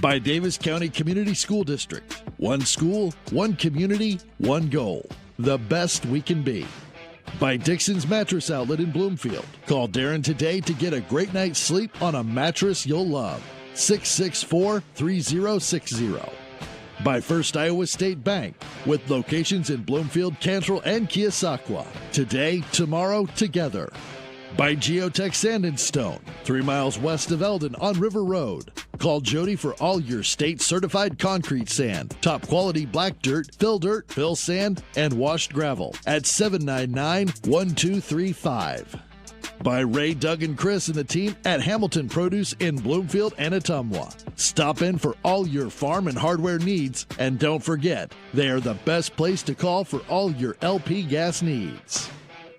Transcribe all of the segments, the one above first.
By Davis County Community School District. One school, one community, one goal. The best we can be. By Dixon's Mattress Outlet in Bloomfield. Call Darren today to get a great night's sleep on a mattress you'll love. 664-3060. By First Iowa State Bank, with locations in Bloomfield, Cantrell, and Keosauqua. Today, tomorrow, together. By Geotech Sand and Stone, 3 miles west of Eldon on River Road. Call Jody for all your state-certified concrete sand, top-quality black dirt, fill sand, and washed gravel at 799-1235. By Ray, Doug, and Chris and the team at Hamilton Produce in Bloomfield and Ottumwa. Stop in for all your farm and hardware needs, and don't forget, they are the best place to call for all your LP gas needs.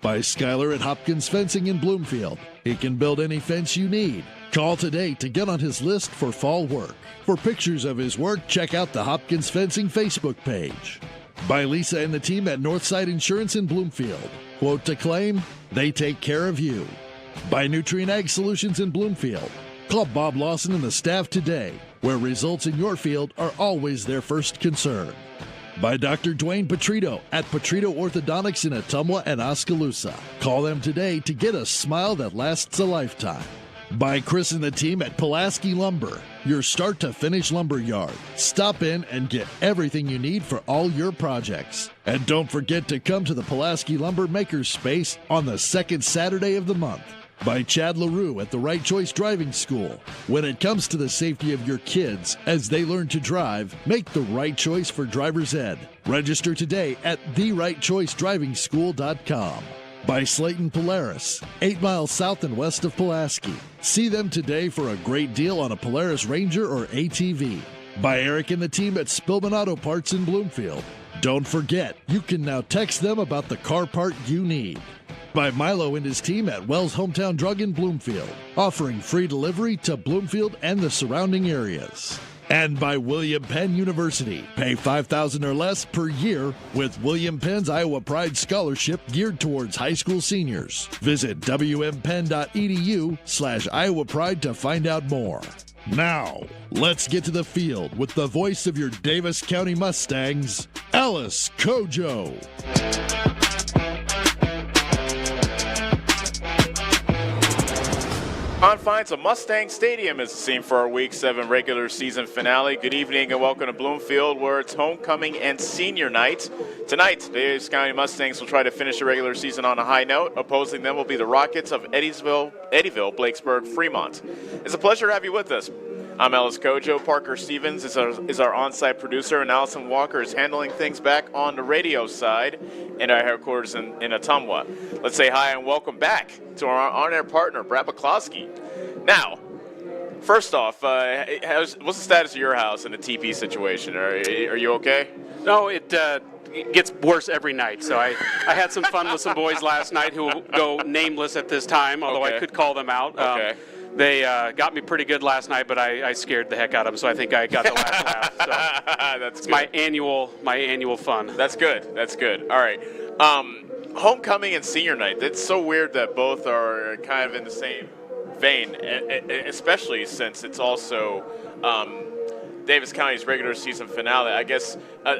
By Skylar at Hopkins Fencing in Bloomfield. He can build any fence you need. Call today to get on his list for fall work. For pictures of his work, check out the Hopkins Fencing Facebook page. By Lisa and the team at Northside Insurance in Bloomfield. Quote to claim, they take care of you. By Nutrient Ag Solutions in Bloomfield. Call Bob Lawson and the staff today, where results in your field are always their first concern. By Dr. Dwayne Petrito at Petrito Orthodontics in Ottumwa and Oskaloosa. Call them today to get a smile that lasts a lifetime. By Chris and the team at Pulaski Lumber, your start-to-finish lumber yard. Stop in and get everything you need for all your projects. And don't forget to come to the Pulaski Lumber Makers Space on the second Saturday of the month. By Chad LaRue at the Right Choice Driving School. When it comes to the safety of your kids as they learn to drive, make the right choice for driver's ed. Register today at therightchoicedrivingschool.com. By Slayton Polaris, 8 miles south and west of Pulaski. See them today for a great deal on a Polaris Ranger or ATV. By Eric and the team at Spillman Auto Parts in Bloomfield. Don't forget, you can now text them about the car part you need. By Milo and his team at Wells Hometown Drug in Bloomfield, offering free delivery to Bloomfield and the surrounding areas. And by William Penn University. Pay $5,000 or less per year with William Penn's Iowa Pride Scholarship geared towards high school seniors. Visit wmpenn.edu/Iowa Pride to find out more. Now, let's get to the field with the voice of your Davis County Mustangs, Alice Kojo. Confines of Mustang Stadium is the scene for our Week 7 regular season finale. Good evening and welcome to Bloomfield, where it's homecoming and senior night. Tonight, the Davis County Mustangs will try to finish the regular season on a high note. Opposing them will be the Rockets of Eddyville, Blakesburg, Fremont. It's a pleasure to have you with us. I'm Ellis Kojo. Parker Stevens is our on-site producer, and Allison Walker is handling things back on the radio side in our headquarters in Ottumwa. Let's say hi and welcome back to our on-air partner, Brad McCloskey. Now, first off, what's the status of your house in the TP situation? Are you okay? No, it gets worse every night. So I had some fun with some boys last night who will go nameless at this time, although I could call them out. Okay. They got me pretty good last night, but I scared the heck out of them, so I think I got the last laugh. So That's good. my annual fun. That's good. That's good. All right. Homecoming and senior night. It's so weird that both are kind of in the same vein, especially since it's also Davis County's regular season finale. I guess,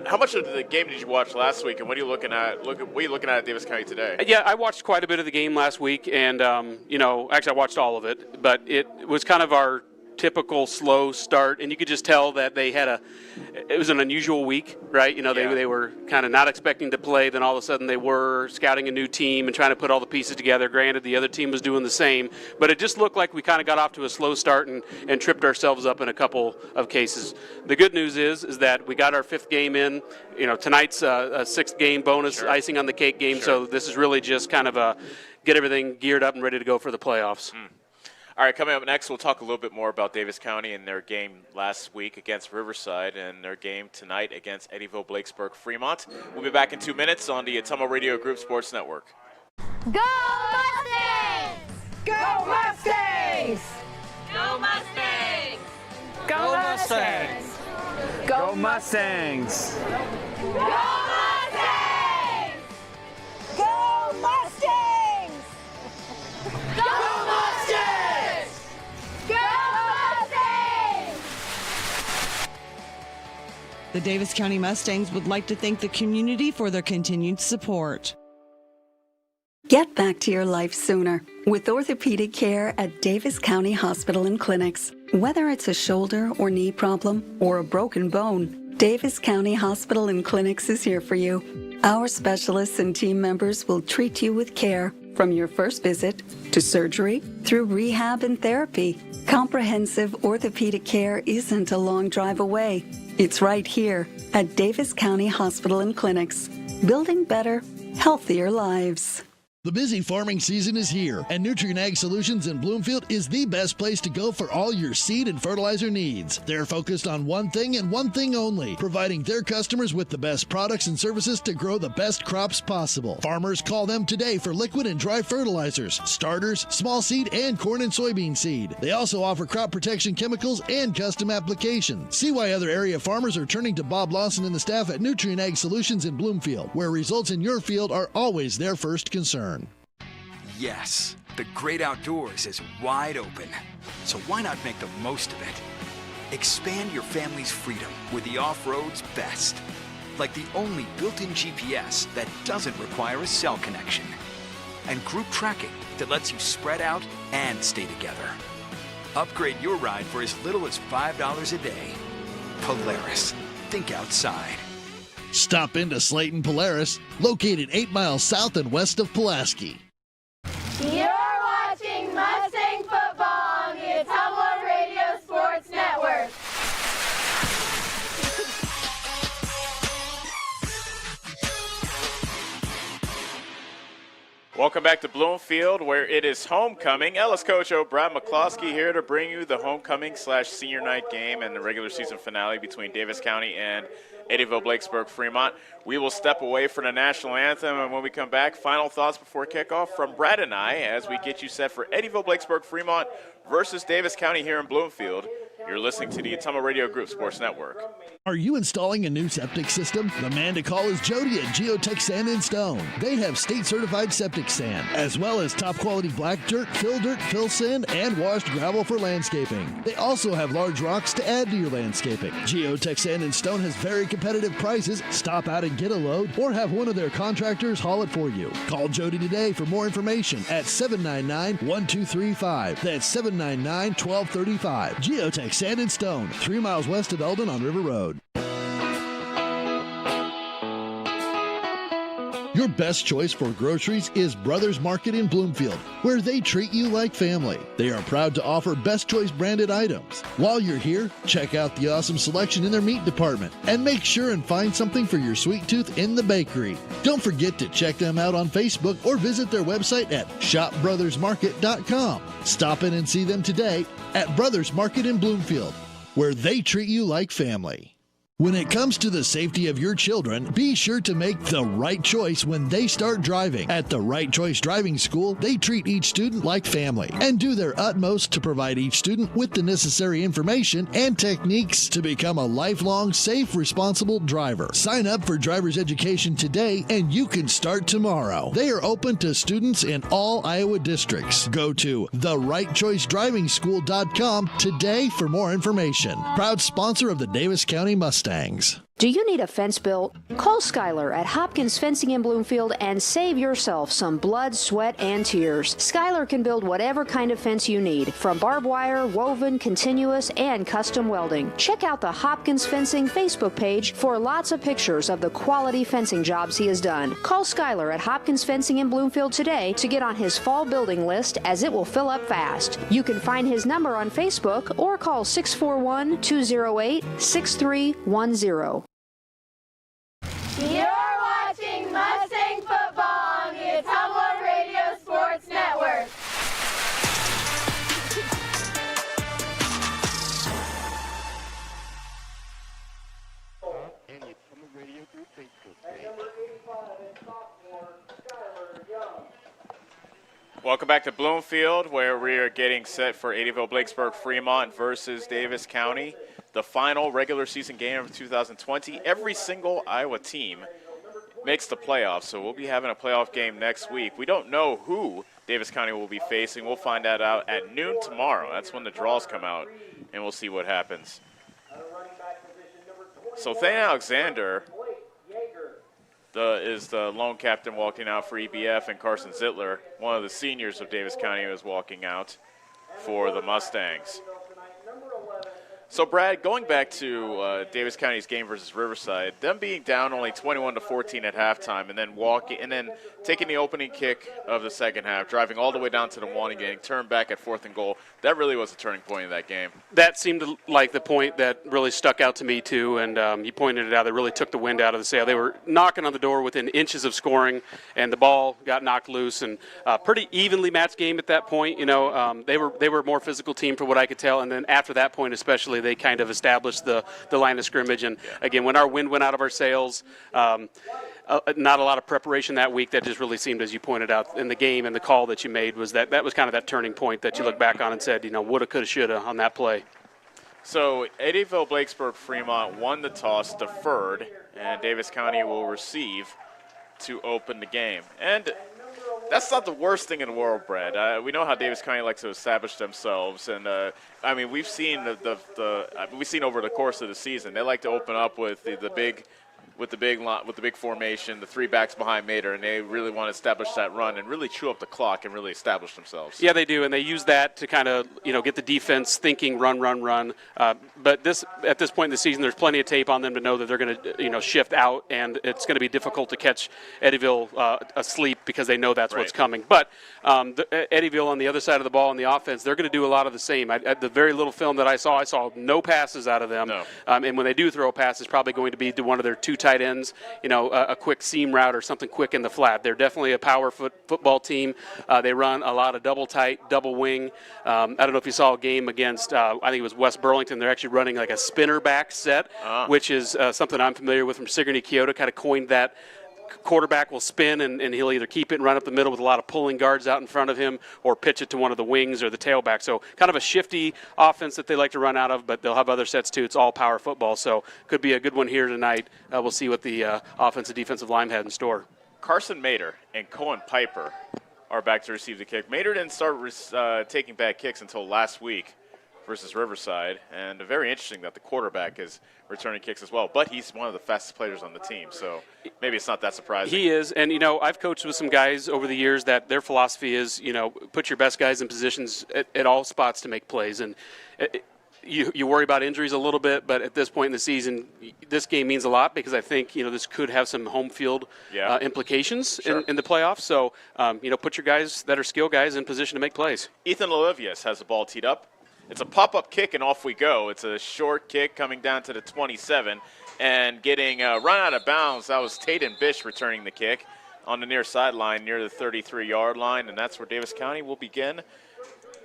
how much of the game did you watch last week, and what are you looking at? What are you looking at Davis County today? Yeah, I watched quite a bit of the game last week, and actually I watched all of it, but it was kind of our typical slow start, and you could just tell that it was an unusual week, right? They were kind of not expecting to play, then all of a sudden they were scouting a new team and trying to put all the pieces together. Granted, the other team was doing the same, but it just looked like we kind of got off to a slow start and tripped ourselves up in a couple of cases. The good news is that we got our 5th game in. Tonight's a 6th game bonus, icing on the cake game, so this is really just kind of a get everything geared up and ready to go for the playoffs. All right, coming up next, we'll talk a little bit more about Davis County and their game last week against Riverside and their game tonight against Eddyville, Blakesburg, Fremont. We'll be back in 2 minutes on the Ottumwa Radio Group Sports Network. Go Mustangs! Go Mustangs! Go Mustangs! Go Mustangs! Go Mustangs! Go Mustangs! Go Mustangs! Go! The Davis County Mustangs would like to thank the community for their continued support. Get back to your life sooner with orthopedic care at Davis County Hospital and Clinics. Whether it's a shoulder or knee problem or a broken bone, Davis County Hospital and Clinics is here for you. Our specialists and team members will treat you with care from your first visit to surgery through rehab and therapy. Comprehensive orthopedic care isn't a long drive away. It's right here at Davis County Hospital and Clinics, building better, healthier lives. The busy farming season is here, and Nutrient Ag Solutions in Bloomfield is the best place to go for all your seed and fertilizer needs. They're focused on one thing and one thing only, providing their customers with the best products and services to grow the best crops possible. Farmers call them today for liquid and dry fertilizers, starters, small seed, and corn and soybean seed. They also offer crop protection chemicals and custom applications. See why other area farmers are turning to Bob Lawson and the staff at Nutrient Ag Solutions in Bloomfield, where results in your field are always their first concern. Yes, the great outdoors is wide open, so why not make the most of it? Expand your family's freedom with the off-road's best, like the only built-in GPS that doesn't require a cell connection, and group tracking that lets you spread out and stay together. Upgrade your ride for as little as $5 a day. Polaris, think outside. Stop into Slayton Polaris, located 8 miles south and west of Pulaski. You're watching Mustang football on the Ottumwa Radio Sports Network. Welcome back to Bloomfield, where it is homecoming. Ellis coach Brad McCloskey here to bring you the homecoming/senior night game and the regular season finale between Davis County and Eddyville, Blakesburg, Fremont. We will step away from the national anthem, and when we come back, final thoughts before kickoff from Brad and I as we get you set for Eddyville, Blakesburg, Fremont versus Davis County here in Bloomfield. You're listening to the Ottumwa Radio Group Sports Network. Are you installing a new septic system? The man to call is Jody at Geotech Sand and Stone. They have state-certified septic sand, as well as top-quality black dirt, fill sand, and washed gravel for landscaping. They also have large rocks to add to your landscaping. Geotech Sand and Stone has very competitive prices. Stop out and get a load, or have one of their contractors haul it for you. Call Jody today for more information at 799-1235. That's 799-1235. Geotech Sand and Stone, 3 miles west of Eldon on River Road. Your best choice for groceries is Brothers Market in Bloomfield, where they treat you like family. They are proud to offer Best Choice branded items. While you're here, check out the awesome selection in their meat department and make sure and find something for your sweet tooth in the bakery. Don't forget to check them out on Facebook or visit their website at shopbrothersmarket.com. Stop in and see them today at Brothers Market in Bloomfield, where they treat you like family. When it comes to the safety of your children, be sure to make the right choice when they start driving. At the Right Choice Driving School, they treat each student like family and do their utmost to provide each student with the necessary information and techniques to become a lifelong, safe, responsible driver. Sign up for driver's education today and you can start tomorrow. They are open to students in all Iowa districts. Go to therightchoicedrivingschool.com today for more information. Proud sponsor of the Davis County Mustangs. Do you need a fence built? Call Skylar at Hopkins Fencing in Bloomfield and save yourself some blood, sweat, and tears. Skylar can build whatever kind of fence you need, from barbed wire, woven, continuous, and custom welding. Check out the Hopkins Fencing Facebook page for lots of pictures of the quality fencing jobs he has done. Call Skylar at Hopkins Fencing in Bloomfield today to get on his fall building list, as it will fill up fast. You can find his number on Facebook or call 641-208-6310. You're watching Mustang football on the Ottumwa Radio Sports Network. Welcome back to Bloomfield, where we are getting set for Eddyville, Blakesburg, Fremont versus Davis County. The final regular season game of 2020. Every single Iowa team makes the playoffs, so we'll be having a playoff game next week. We don't know who Davis County will be facing. We'll find that out at noon tomorrow. That's when the draws come out, and we'll see what happens. So Thane Alexander is the lone captain walking out for EBF, and Carson Zittler, one of the seniors of Davis County, is walking out for the Mustangs. So, Brad, going back to Davis County's game versus Riverside, them being down only 21-14 at halftime, and then taking the opening kick of the second half, driving all the way down to the one and getting turned back at 4th and goal, that really was a turning point in that game. That seemed like the point that really stuck out to me, too, and you pointed it out. That really took the wind out of the sail. They were knocking on the door within inches of scoring, and the ball got knocked loose, and pretty evenly matched game at that point. You know, they were a more physical team for what I could tell, and then after that point especially, they kind of established the line of scrimmage. And, again, when our wind went out of our sails, not a lot of preparation that week. That just really seemed, as you pointed out, in the game and the call that you made, was that was kind of that turning point that you look back on and said, you know, woulda, coulda, shoulda on that play. So Eddyville Blakesburg Fremont won the toss, deferred, and Davis County will receive to open the game. And that's not the worst thing in the world, Brad. We know how Davis County likes to establish themselves, and I mean, we've seen we've seen over the course of the season they like to open up with the big formation, the 3 backs behind Mater, and they really want to establish that run and really chew up the clock and really establish themselves. Yeah, they do, and they use that to kind of, you know, get the defense thinking run. But at this point in the season, there's plenty of tape on them to know that they're going to, you know, shift out, and it's going to be difficult to catch Eddyville asleep because they know that's what's coming. But Eddyville on the other side of the ball on the offense, they're going to do a lot of the same. At the very little film that I saw no passes out of them. No. And when they do throw a pass, it's probably going to be to one of their 2 tight ends, you know, a quick seam route or something quick in the flat. They're definitely a power football team. They run a lot of double tight, double wing. I don't know if you saw a game against, I think it was West Burlington. They're actually running like a spinner back set, which is something I'm familiar with from Sigourney Kyoto. Kind of coined that. Quarterback will spin, and he'll either keep it and run up the middle with a lot of pulling guards out in front of him, or pitch it to one of the wings or the tailback. So kind of a shifty offense that they like to run out of, but they'll have other sets too. It's all power football, so could be a good one here tonight. We'll see what the offensive defensive line had in store. Carson Mater and Cohen Piper are back to receive the kick. Mater didn't start taking back kicks until last week versus Riverside, and very interesting that the quarterback is returning kicks as well, but he's one of the fastest players on the team, so maybe it's not that surprising. He is, and, you know, I've coached with some guys over the years that their philosophy is, you know, put your best guys in positions at all spots to make plays, and you worry about injuries a little bit, but at this point in the season, this game means a lot because I think, you know, this could have some home field implications in the playoffs, so, you know, put your guys that are skill guys in position to make plays. Ethan Olivius has the ball teed up. It's a pop-up kick, and off we go. It's a short kick coming down to the 27 and getting run out of bounds. That was Taden Bish returning the kick on the near sideline near the 33-yard line, and that's where Davis County will begin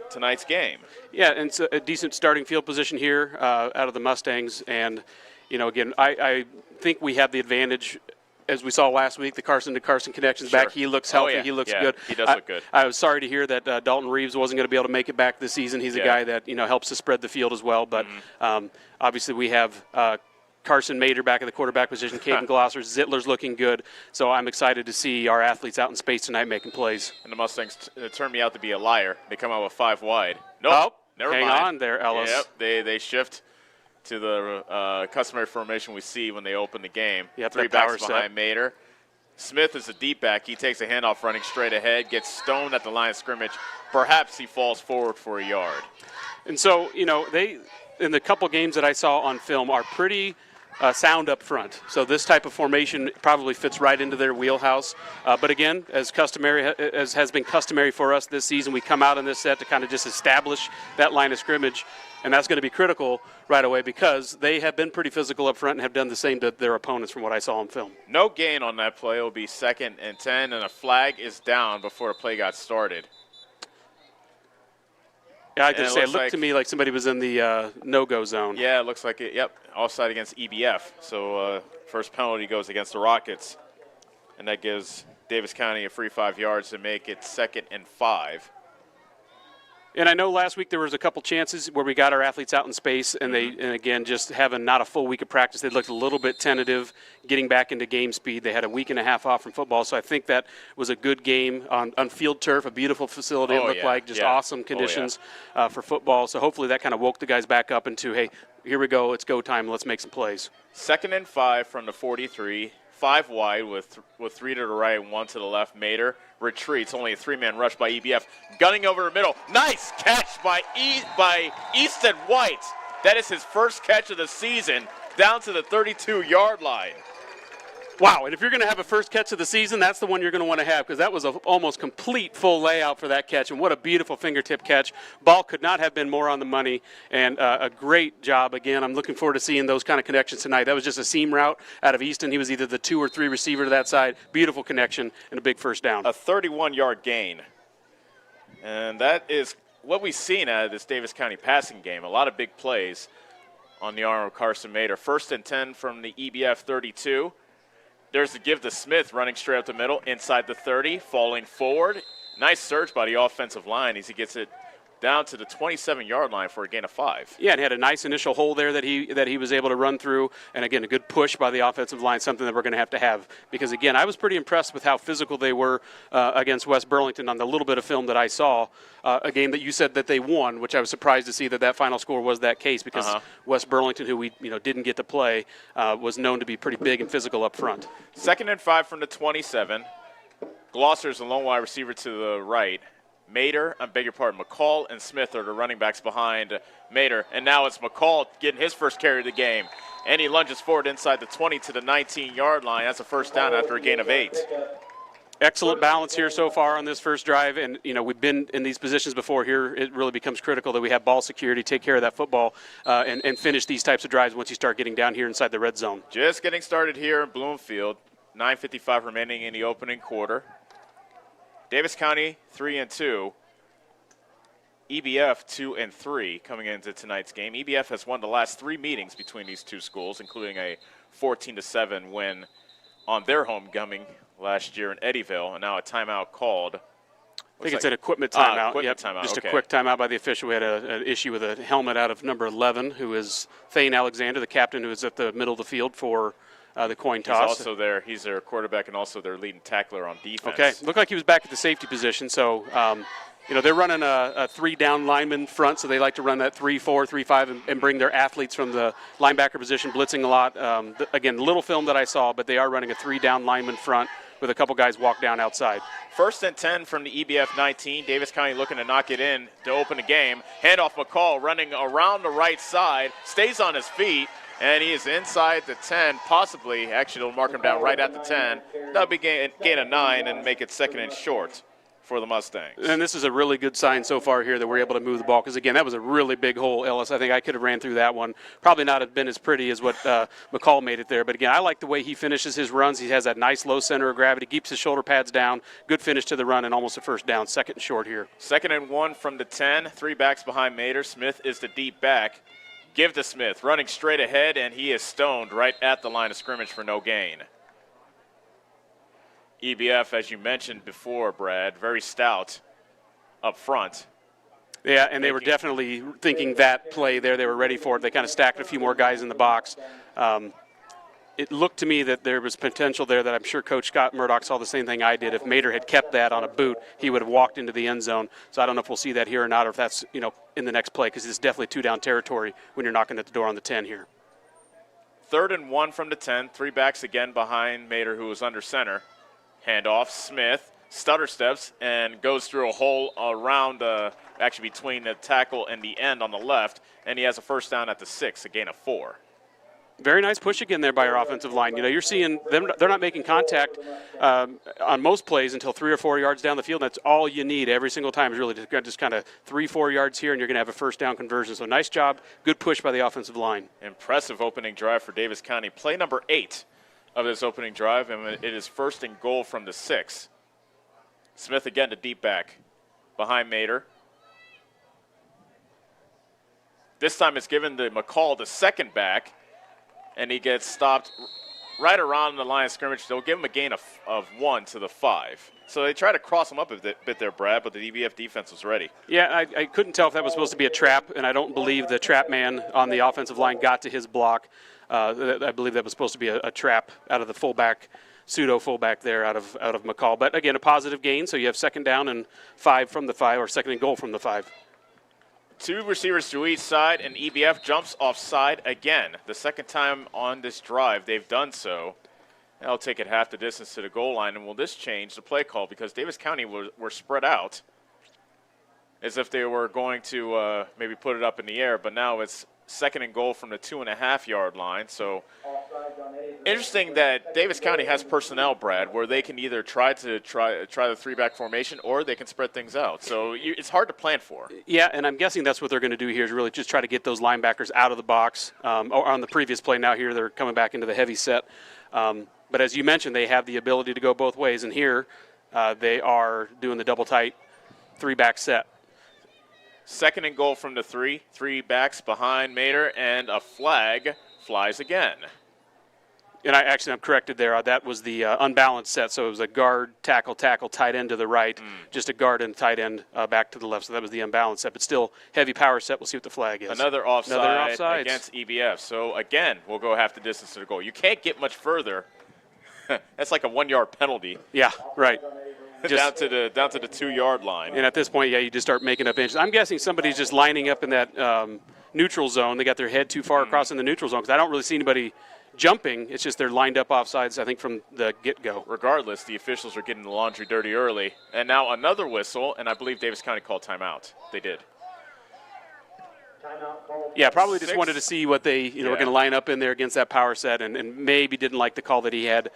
tonight's game. Yeah, and it's a decent starting field position here out of the Mustangs. And, you know, again, I think we have the advantage. As we saw last week, the Carson-to-Carson connection's back. He looks healthy. He looks good. He does look good. I was sorry to hear that Dalton Reeves wasn't going to be able to make it back this season. He's a guy that, you know, helps to spread the field as well. But obviously we have Carson Mater back at the quarterback position, Caden Glosser, Zittler's looking good. So I'm excited to see our athletes out in space tonight making plays. And the Mustangs turned me out to be a liar. They come out with 5 wide. Nope. Never mind. Hang on there, Ellis. Yep, they shift to the customary formation we see when they open the game. Yep, 3 backs behind Mater. Smith is a deep back. He takes a handoff running straight ahead, gets stoned at the line of scrimmage. Perhaps he falls forward for a yard. And so, you know, they, in the couple games that I saw on film, are pretty sound up front. So this type of formation probably fits right into their wheelhouse. But again, as has been customary for us this season, we come out in this set to kind of just establish that line of scrimmage. And that's going to be critical right away because they have been pretty physical up front and have done the same to their opponents from what I saw on film. No gain on that play. It will be 2nd and 10, and a flag is down before the play got started. Yeah, I just say it looked to me like somebody was in the no-go zone. Yeah, it looks like it. Yep, offside against EBF. So first penalty goes against the Rockets, and that gives Davis County a free 5 yards to make it 2nd and 5. And I know last week there was a couple chances where we got our athletes out in space, and again, just having not a full week of practice, they looked a little bit tentative getting back into game speed. They had a week and a half off from football, so I think that was a good game on field turf, a beautiful facility it looked like, just awesome conditions for football. So hopefully that kind of woke the guys back up into, hey, here we go, it's go time, let's make some plays. 2nd and 5 from the 43, 5 wide with 3 to the right and 1 to the left. Mater retreats, only a 3-man rush by EBF, gunning over the middle. Nice catch by Easton White. That is his first catch of the season, down to the 32-yard line. Wow, and if you're going to have a first catch of the season, that's the one you're going to want to have, because that was an almost complete full layout for that catch, and what a beautiful fingertip catch. Ball could not have been more on the money, and a great job again. I'm looking forward to seeing those kind of connections tonight. That was just a seam route out of Easton. He was either the 2 or 3 receiver to that side. Beautiful connection and a big first down. A 31-yard gain. And that is what we've seen out of this Davis County passing game. A lot of big plays on the arm of Carson Mater. 1st and 10 from the EBF 32. There's the give to Smith, running straight up the middle, inside the 30, falling forward. Nice surge by the offensive line as he gets it down to the 27-yard line for a gain of 5. Yeah, and he had a nice initial hole there that he was able to run through. And, again, a good push by the offensive line, something that we're going to have. Because, again, I was pretty impressed with how physical they were against West Burlington on the little bit of film that I saw. A game that you said that they won, which I was surprised to see that final score was that case, because West Burlington, who we didn't get to play, was known to be pretty big and physical up front. 2nd and 5 from the 27. Glosser's the lone wide receiver to the right. McCall and Smith are the running backs behind Mater. And now it's McCall getting his first carry of the game. And he lunges forward inside the 20 to the 19-yard line. That's a first down after a gain of 8. Excellent balance here so far on this first drive. And, we've been in these positions before. Here it really becomes critical that we have ball security, take care of that football, and finish these types of drives once you start getting down here inside the red zone. Just getting started here in Bloomfield. 9:55 remaining in the opening quarter. Davis County 3-2, EBF 2-3 coming into tonight's game. EBF has won the last 3 meetings between these two schools, including a 14-7 win on their homecoming last year in Eddyville, and now a timeout called. I think it's an equipment timeout. Equipment timeout. Just okay. A quick timeout by the official. We had an issue with a helmet out of number 11, who is Thane Alexander, the captain, who is at the middle of the field for the coin toss. He's also there. He's their quarterback and also their leading tackler on defense. Okay, looked like he was back at the safety position. So, they're running a 3-down lineman front, so they like to run that 3-4, 3-5, and bring their athletes from the linebacker position, blitzing a lot. Again, little film that I saw, but they are running a 3-down lineman front with a couple guys walk down outside. 1st and 10 from the EBF 19. Davis County looking to knock it in to open the game. Handoff McCall running around the right side, stays on his feet. And he is inside the 10, possibly. Actually, they'll mark him down right at the 10. That'll be gain of 9 and make it 2nd and short for the Mustangs. And this is a really good sign so far here that we're able to move the ball, because, again, that was a really big hole, Ellis. I think I could have ran through that one. Probably not have been as pretty as what McCall made it there. But, again, I like the way he finishes his runs. He has that nice low center of gravity, keeps his shoulder pads down, good finish to the run, and almost a first down. 2nd and short here. 2nd and 1 from the 10. 3 backs behind Mater. Smith is the deep back. Give to Smith, running straight ahead, and he is stoned right at the line of scrimmage for no gain. EBF, as you mentioned before, Brad, very stout up front. Yeah, and they were definitely thinking that play there. They were ready for it. They kind of stacked a few more guys in the box. It looked to me that there was potential there that I'm sure Coach Scott Murdoch saw the same thing I did. If Mater had kept that on a boot, he would have walked into the end zone. So I don't know if we'll see that here or not, or if that's, in the next play, because it's definitely 2-down territory when you're knocking at the door on the 10 here. 3rd and 1 from the 10. 3 backs again behind Mater, who is under center. Handoff, Smith, stutter steps, and goes through a hole around, actually between the tackle and the end on the left, and he has a first down at the 6, a gain of 4. Very nice push again there by our offensive line. You're seeing them, they're not making contact on most plays until 3 or 4 yards down the field. That's all you need every single time is really just kind of 3-4 yards here, and you're going to have a first down conversion. So nice job, good push by the offensive line. Impressive opening drive for Davis County. Play number 8 of this opening drive, and it is 1st and goal from the 6. Smith again to deep back behind Mater. This time it's given to McCall, the second back, and he gets stopped right around the line of scrimmage. They'll give him a gain of 1 to the 5. So they try to cross him up a bit there, Brad, but the EBF defense was ready. Yeah, I couldn't tell if that was supposed to be a trap, and I don't believe the trap man on the offensive line got to his block. I believe that was supposed to be a trap out of the fullback, pseudo fullback there out of McCall. But again, a positive gain, so you have 2nd down and 5 from the 5, or 2nd and goal from the 5. Two receivers to each side, and EBF jumps offside again. The second time on this drive they've done so. They'll take it half the distance to the goal line, and will this change the play call? Because Davis County were spread out as if they were going to maybe put it up in the air, but now it's 2nd and goal from the 2.5-yard line. So interesting that Davis County has personnel, Brad, where they can either try the 3-back formation or they can spread things out. So it's hard to plan for. Yeah, and I'm guessing that's what they're going to do here is really just try to get those linebackers out of the box. Or on the previous play now here, they're coming back into the heavy set. But as you mentioned, they have the ability to go both ways, and here they are doing the double tight 3-back set. 2nd and goal from the 3 backs behind Mater, and a flag flies again. And I'm corrected there. That was the unbalanced set, so it was a guard, tackle, tight end to the right, just a guard and tight end back to the left. So that was the unbalanced set, but still heavy power set. We'll see what the flag is. Another offside against EBF. So again, we'll go half the distance to the goal. You can't get much further. That's like a 1-yard penalty. Yeah, right. Down to the 2-yard line. And at this point, yeah, you just start making up inches. I'm guessing somebody's just lining up in that neutral zone. They got their head too far across in the neutral zone because I don't really see anybody jumping. It's just they're lined up offsides, I think, from the get-go. Regardless, the officials are getting the laundry dirty early. And now another whistle, and I believe Davis County called timeout. They did. Yeah, probably just wanted to see what they were going to line up in there against that power set, and maybe didn't like the call that he had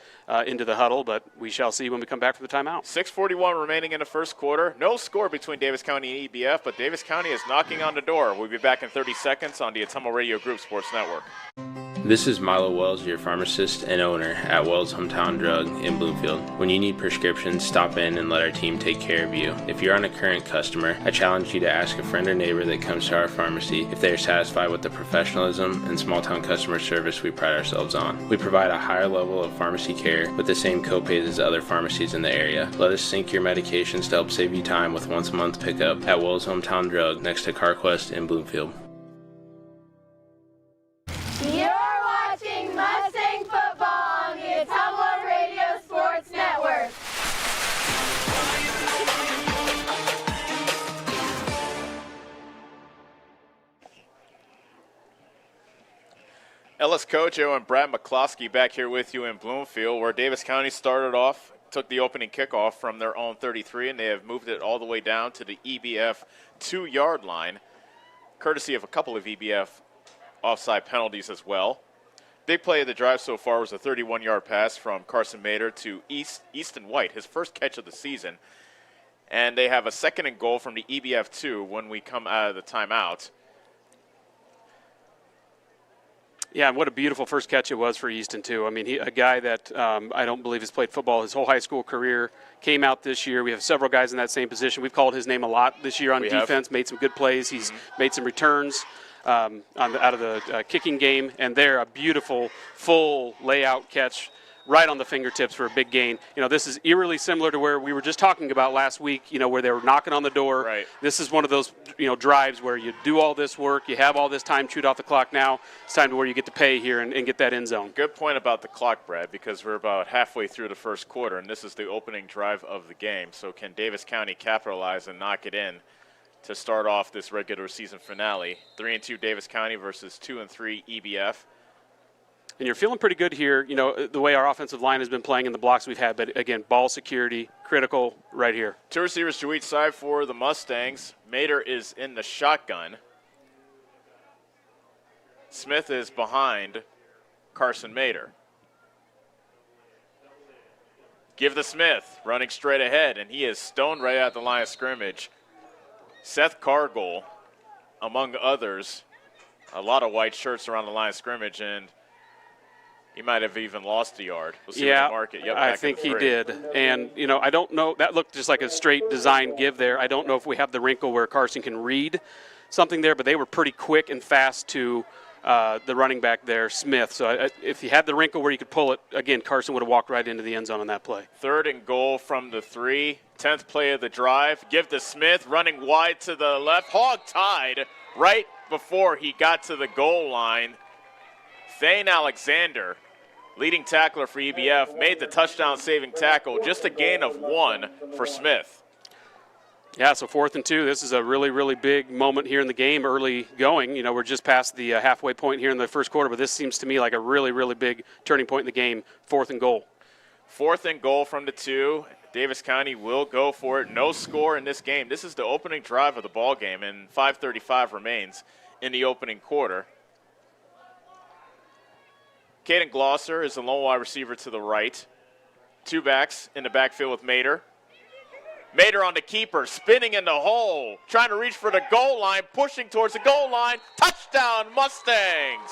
into the huddle, but we shall see when we come back for the timeout. 6:41 remaining in the first quarter. No score between Davis County and EBF, but Davis County is knocking on the door. We'll be back in 30 seconds on the Ottumwa Radio Group Sports Network. This is Milo Wells, your pharmacist and owner at Wells Hometown Drug in Bloomfield. When you need prescriptions, stop in and let our team take care of you. If you're on a current customer, I challenge you to ask a friend or neighbor that comes to our pharmacy if they are satisfied with the professionalism and small-town customer service we pride ourselves on. We provide a higher level of pharmacy care with the same copays as other pharmacies in the area. Let us sync your medications to help save you time with once-a-month pickup at Wells Hometown Drug next to CarQuest in Bloomfield. You're watching Mustang football on the Ottumwa Radio Sports Network. Ellis Kojo and Brad McCloskey back here with you in Bloomfield, where Davis County started off, took the opening kickoff from their own 33, and they have moved it all the way down to the EBF 2-yard line, courtesy of a couple of EBF offside penalties as well. Big play of the drive so far was a 31-yard pass from Carson Mater to Easton White, his first catch of the season. And they have a 2nd and goal from the EBF 2 when we come out of the timeout. Yeah, and what a beautiful first catch it was for Easton, too. I mean, a guy that I don't believe has played football his whole high school career, came out this year. We have several guys in that same position. We've called his name a lot this year on defense, made some good plays. He's made some returns out of the kicking game, and there, a beautiful, full layout catch right on the fingertips for a big gain. You know, this is eerily similar to where we were just talking about last week, you know, where they were knocking on the door. Right. This is one of those, drives where you do all this work, you have all this time chewed off the clock. Now it's time to where you get to pay here and get that end zone. Good point about the clock, Brad, because we're about halfway through the first quarter, and this is the opening drive of the game. So can Davis County capitalize and knock it in to start off this regular season finale? 3-2 Davis County versus 2-3 EBF. And you're feeling pretty good here, the way our offensive line has been playing in the blocks we've had. But, again, ball security, critical right here. Two receivers to each side for the Mustangs. Mater is in the shotgun. Smith is behind Carson Mater. Give to Smith, running straight ahead, and he is stoned right at the line of scrimmage. Seth Cargill, among others, a lot of white shirts around the line of scrimmage, and he might have even lost a yard. We'll see yeah, what the market. Yep, I think he did. And, I don't know. That looked just like a straight design give there. I don't know if we have the wrinkle where Carson can read something there, but they were pretty quick and fast to the running back there, Smith. So if he had the wrinkle where you could pull it, again, Carson would have walked right into the end zone on that play. 3rd and goal from the 3. 10th play of the drive. Give to Smith, running wide to the left. Hog tied right before he got to the goal line. Thane Alexander, leading tackler for EBF, made the touchdown-saving tackle, just a gain of 1 for Smith. Yeah, so 4th and 2. This is a really, really big moment here in the game, early going. You know, we're just past the halfway point here in the first quarter, but this seems to me like a really, really big turning point in the game. 4th and goal. 4th and goal from the 2. Davis County will go for it. No score in this game. This is the opening drive of the ball game, and 5:35 remains in the opening quarter. Caden Glosser is the lone wide receiver to the right. 2 backs in the backfield with Mater. Mater on the keeper, spinning in the hole, trying to reach for the goal line, pushing towards the goal line. Touchdown, Mustangs!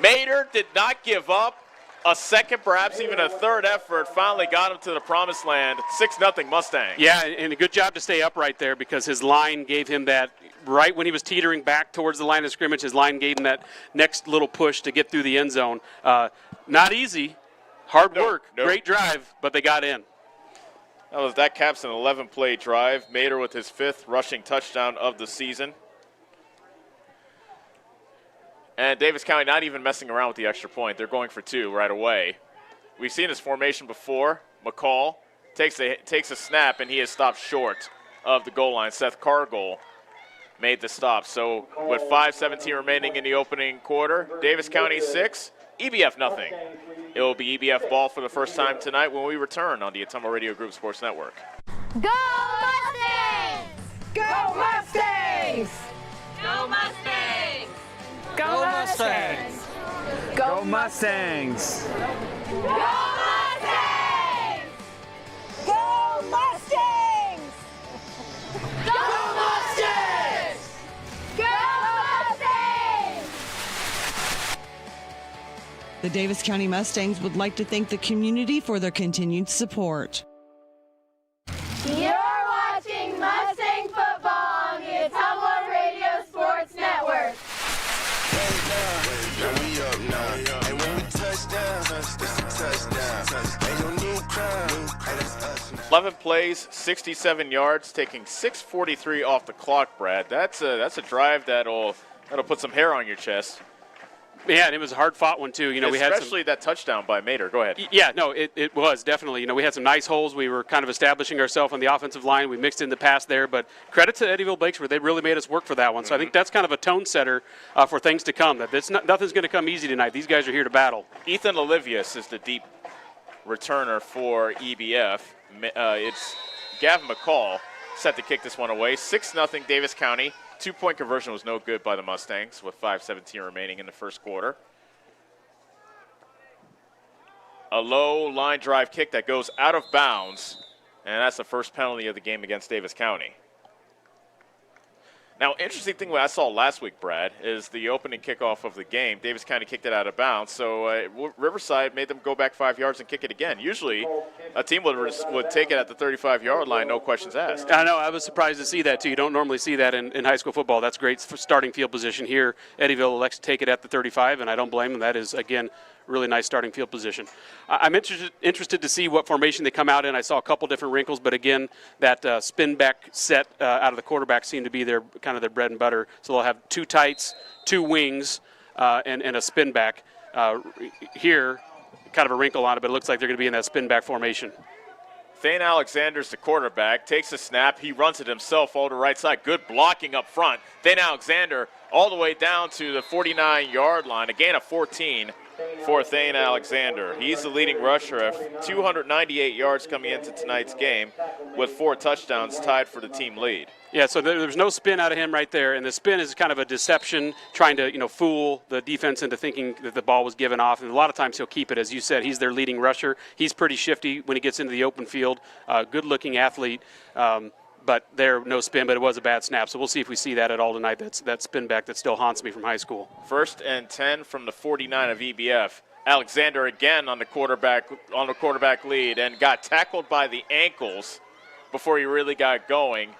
Mater did not give up. A second, perhaps even a third effort, finally got him to the promised land. 6-0 Mustangs. Yeah, and a good job to stay upright there because his line gave him that, right when he was teetering back towards the line of scrimmage, his line gave him that next little push to get through the end zone. Not easy, hard work, great drive, but they got in. That caps an 11-play drive. Mater with his 5th rushing touchdown of the season. And Davis County not even messing around with the extra point. They're going for 2 right away. We've seen this formation before. McCall takes a snap, and he is stopped short of the goal line. Seth Cargill made the stop. So with 5:17 remaining in the opening quarter, Davis County 6, EBF nothing. It will be EBF ball for the first time tonight when we return on the Ottumwa Radio Group Sports Network. Go Mustangs! Go Mustangs! Go Mustangs! Go Mustangs! Go Mustangs! Go Mustangs! Go Mustangs! Go Mustangs! Go Mustangs! The Davis County Mustangs would like to thank the community for their continued support. You're watching Mustang football on the Ottumwa Radio Sports Network. 11 plays, 67 yards, taking 6:43 off the clock, Brad. That's a drive that'll put some hair on your chest. Yeah, and it was a hard-fought one, too. You know, especially that touchdown by Mater. Go ahead. Yeah, no, it was, definitely. You know, we had some nice holes. We were kind of establishing ourselves on the offensive line. We mixed in the pass there, but credit to Eddyville Blakesford. They really made us work for that one. So I think that's kind of a tone setter for things to come. That nothing's going to come easy tonight. These guys are here to battle. Ethan Olivius is the deep returner for EBF. It's Gavin McCall set to kick this one away. 6-0 Davis County. 2-point conversion was no good by the Mustangs with 5:17 remaining in the first quarter. A low line drive kick that goes out of bounds, and that's the first penalty of the game against Davis County. Now, interesting thing what I saw last week, Brad, is the opening kickoff of the game. Davis County kicked it out of bounds, so Riverside made them go back 5 yards and kick it again. Usually, a team would take it at the 35-yard line, no questions asked. I know. I was surprised to see that, too. You don't normally see that in high school football. That's great for starting field position here. Eddyville elects to take it at the 35, and I don't blame them. That is, again, really nice starting field position. I'm interested to see what formation they come out in. I saw a couple different wrinkles, but again, that spin back set out of the quarterback seemed to be their kind of their bread and butter. So they'll have 2 tights, 2 wings, and a spin back. Here, kind of a wrinkle on it, but it looks like they're going to be in that spin back formation. Thane Alexander's the quarterback, takes a snap, he runs it himself all to the right side. Good blocking up front. Thane Alexander all the way down to the 49-yard line, a gain of 14 for Thane Alexander. He's the leading rusher at 298 yards coming into tonight's game with 4 touchdowns tied for the team lead. Yeah, so there's no spin out of him right there, and the spin is kind of a deception, trying to fool the defense into thinking that the ball was given off, and a lot of times he'll keep it. As you said, he's their leading rusher. He's pretty shifty when he gets into the open field, good-looking athlete, but there, no spin, but it was a bad snap, so we'll see if we see that at all tonight. That's that spin back that still haunts me from high school. 1st and 10 from the 49 of EBF. Alexander again on the quarterback lead and got tackled by the ankles before he really got going.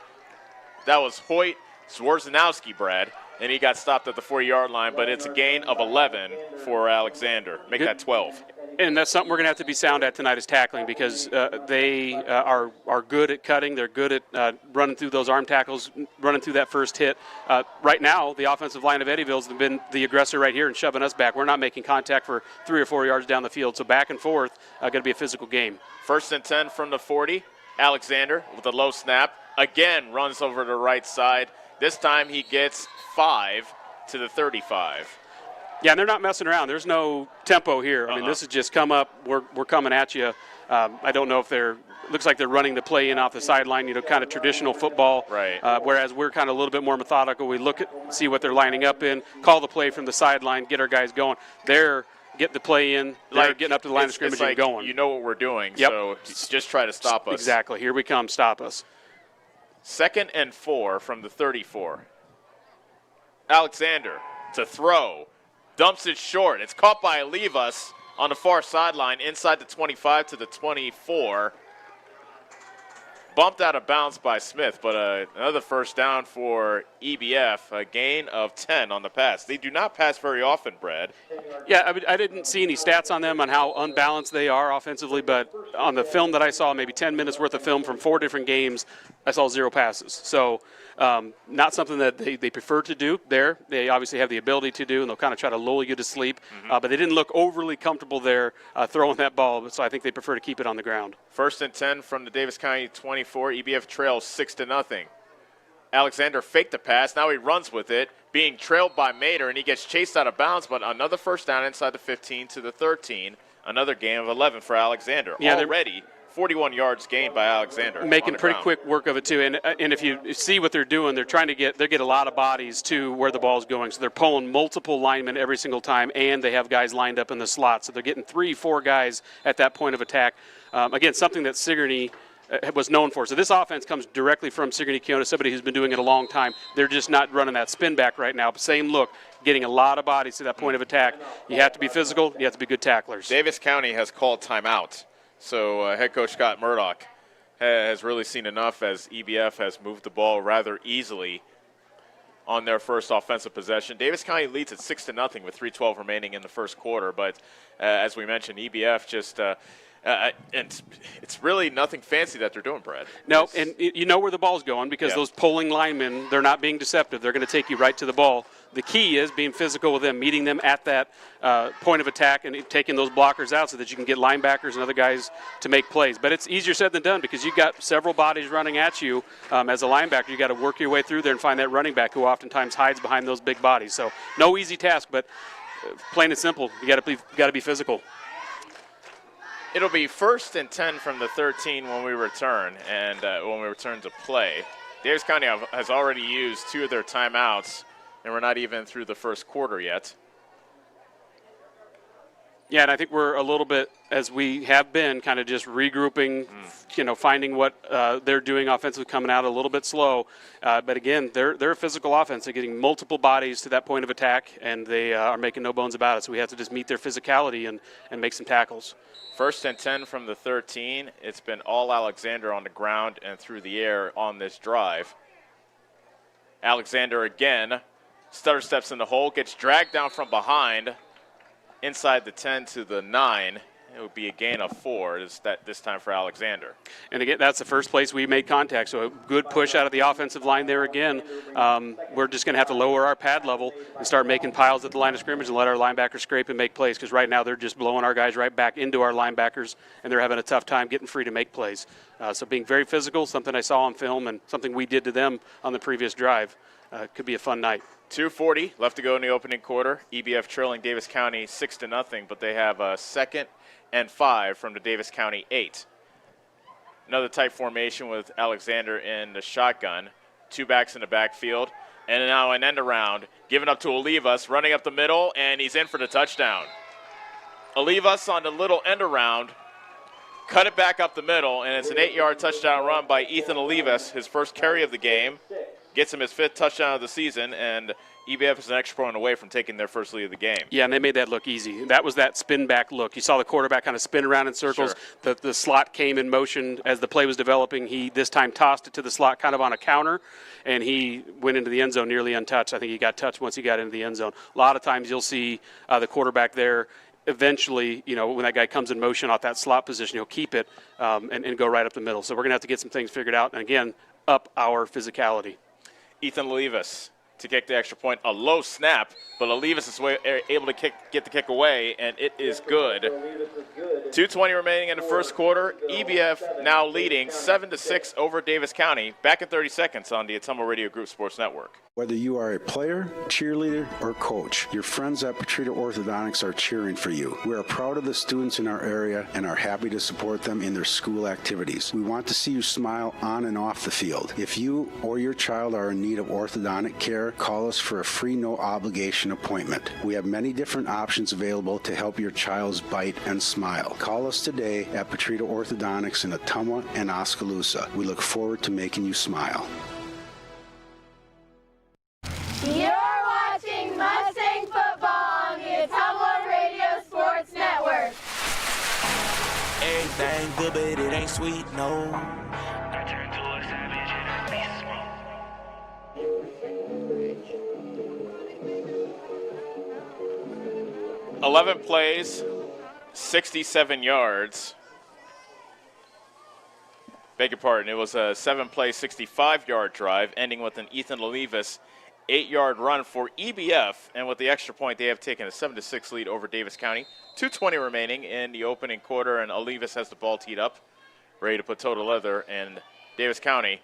That was Hoyt Zworzanowski, Brad, and he got stopped at the 4-yard line, but it's a gain of 11 for Alexander. Make that 12. And that's something we're going to have to be sound at tonight is tackling, because they are good at cutting. They're good at running through those arm tackles, running through that first hit. Right now, the offensive line of Eddyville's been the aggressor right here and shoving us back. We're not making contact for 3 or 4 yards down the field, so back and forth, going to be a physical game. 1st and 10 from the 40. Alexander with a low snap. again runs over to the right side. This time he gets 5 to the 35. Yeah, and they're not messing around. There's no tempo here. I mean, this is just come up. We're coming at you. I don't know if looks like they're running the play in off the sideline, kind of traditional football. Right. Whereas we're kind of a little bit more methodical. We see what they're lining up in, call the play from the sideline, get our guys going. They're getting the play in, they're getting up to the line of scrimmage and going. You know what we're doing, yep. So just try to stop us. Exactly. Here we come. Stop us. 2nd and 4 from the 34. Alexander to throw. Dumps it short. It's caught by Olivas on the far sideline, inside the 25 to the 24. Bumped out of bounds by Smith, but another first down for EBF, a gain of 10 on the pass. They do not pass very often, Brad. Yeah, I didn't see any stats on them on how unbalanced they are offensively, but on the film that I saw, maybe 10 minutes worth of film from 4 different games, I saw 0 passes. So not something that they prefer to do there. They obviously have the ability to do, and they'll kind of try to lull you to sleep. But they didn't look overly comfortable there throwing that ball, so I think they prefer to keep it on the ground. 1st and 10 from the Davis County 24. EBF trails 6-0. Alexander faked the pass. Now he runs with it, being trailed by Mater, and he gets chased out of bounds, but another first down inside the 15 to the 13. Another gain of 11 for Alexander. Yeah, already 41 yards gained by Alexander. Making pretty quick work of it, too. And if you see what they're doing, they're trying to get a lot of bodies to where the ball's going. So they're pulling multiple linemen every single time, and they have guys lined up in the slot. So they're getting 3-4 guys at that point of attack. Again, something that Sigourney was known for. So this offense comes directly from Sigourney Keona, somebody who's been doing it a long time. They're just not running that spin back right now. Same look, getting a lot of bodies to that point of attack. You have to be physical. You have to be good tacklers. Davis County has called timeout. So head coach Scott Murdoch has really seen enough as EBF has moved the ball rather easily on their first offensive possession. Davis County leads at 6-0 with 3:12 remaining in the first quarter. But as we mentioned, EBF just and it's really nothing fancy that they're doing, Brad. No, and you know where the ball's going because those pulling linemen, they're not being deceptive. They're going to take you right to the ball. The key is being physical with them, meeting them at that point of attack and taking those blockers out so that you can get linebackers and other guys to make plays. But it's easier said than done because you've got several bodies running at you as a linebacker. You've got to work your way through there and find that running back who oftentimes hides behind those big bodies. So no easy task, but plain and simple, you got to be physical. It'll be 1st and 10 from the 13 when we return, and when we return to play. Davis County has already used 2 of their timeouts, and we're not even through the first quarter yet. Yeah, and I think we're a little bit, as we have been, kind of just regrouping, finding what they're doing offensively, coming out a little bit slow. But again, they're a physical offense. They're getting multiple bodies to that point of attack, and they are making no bones about it. So we have to just meet their physicality and make some tackles. 1st and 10 from the 13. It's been all Alexander on the ground and through the air on this drive. Alexander again, stutter steps in the hole, gets dragged down from behind inside the 10 to the 9. It would be a gain of 4 this time for Alexander. And again, that's the first place we made contact, so a good push out of the offensive line there again. We're just going to have to lower our pad level and start making piles at the line of scrimmage and let our linebackers scrape and make plays because right now they're just blowing our guys right back into our linebackers, and they're having a tough time getting free to make plays. So being very physical, something I saw on film and something we did to them on the previous drive. Could be a fun night. 2:40 left to go in the opening quarter. EBF trailing Davis County 6-0, but they have a 2nd and 5 from the Davis County 8. Another tight formation with Alexander in the shotgun. 2 backs in the backfield. And now an end around. Given up to Olivas, running up the middle, and he's in for the touchdown. Olivas on the little end around. Cut it back up the middle, and it's an 8-yard touchdown run by Ethan Olivas, his first carry of the game. Gets him his 5th touchdown of the season, and EBF is an extra point away from taking their first lead of the game. Yeah, and they made that look easy. That was that spin back look. You saw the quarterback kind of spin around in circles. Sure. The slot came in motion as the play was developing. He this time tossed it to the slot kind of on a counter, and he went into the end zone nearly untouched. I think he got touched once he got into the end zone. A lot of times you'll see the quarterback there. Eventually, when that guy comes in motion off that slot position, he'll keep it and go right up the middle. So we're going to have to get some things figured out, and again, up our physicality. Ethan Olivas to kick the extra point. A low snap, but Olivas is able to get the kick away, and it is good. 2:20 remaining in the first quarter. EBF now leading 7-6 over Davis County. Back in 30 seconds on the Ottumwa Radio Group Sports Network. Whether you are a player, cheerleader, or coach, your friends at Petrita Orthodontics are cheering for you. We are proud of the students in our area and are happy to support them in their school activities. We want to see you smile on and off the field. If you or your child are in need of orthodontic care, call us for a free, no-obligation appointment. We have many different options available to help your child's bite and smile. Call us today at Petrita Orthodontics in Ottumwa and Oskaloosa. We look forward to making you smile. You're watching Mustang football on the Ottumwa Radio Sports Network. Everything good, but it ain't sweet, no. 11 plays, 67 yards. Beg your pardon, it was a 7-play, 65-yard drive, ending with an Ethan Olivas 8-yard run for EBF, and with the extra point, they have taken a 7-6 lead over Davis County. 2:20 remaining in the opening quarter, and Olivas has the ball teed up, ready to put total leather, and Davis County,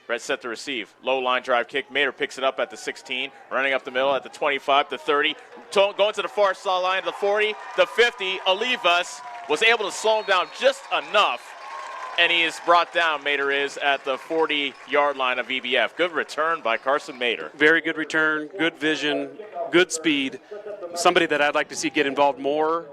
Brett set to receive. Low line drive kick. Mater picks it up at the 16, running up the middle at the 25, the 30, going to the far sideline, the 40, the 50. Olivas was able to slow him down just enough, and he is brought down. Mater is at the 40-yard line of EBF. Good return by Carson Mater. Very good return, good vision, good speed. Somebody that I'd like to see get involved more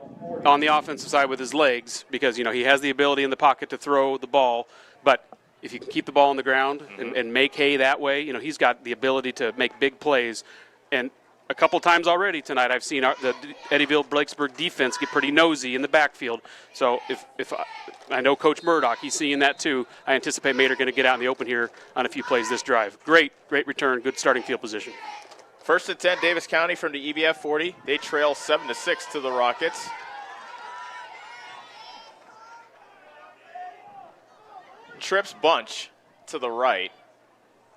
on the offensive side with his legs, because, he has the ability in the pocket to throw the ball, but if you can keep the ball on the ground and make hay that way, he's got the ability to make big plays. And a couple times already tonight, I've seen the Eddyville-Blakesburg defense get pretty nosy in the backfield. So if I know Coach Murdoch, he's seeing that too. I anticipate Mater going to get out in the open here on a few plays this drive. Great return, good starting field position. First and 10, Davis County from the EBF 40. They trail 7-6 to the Rockets. Trips bunch to the right.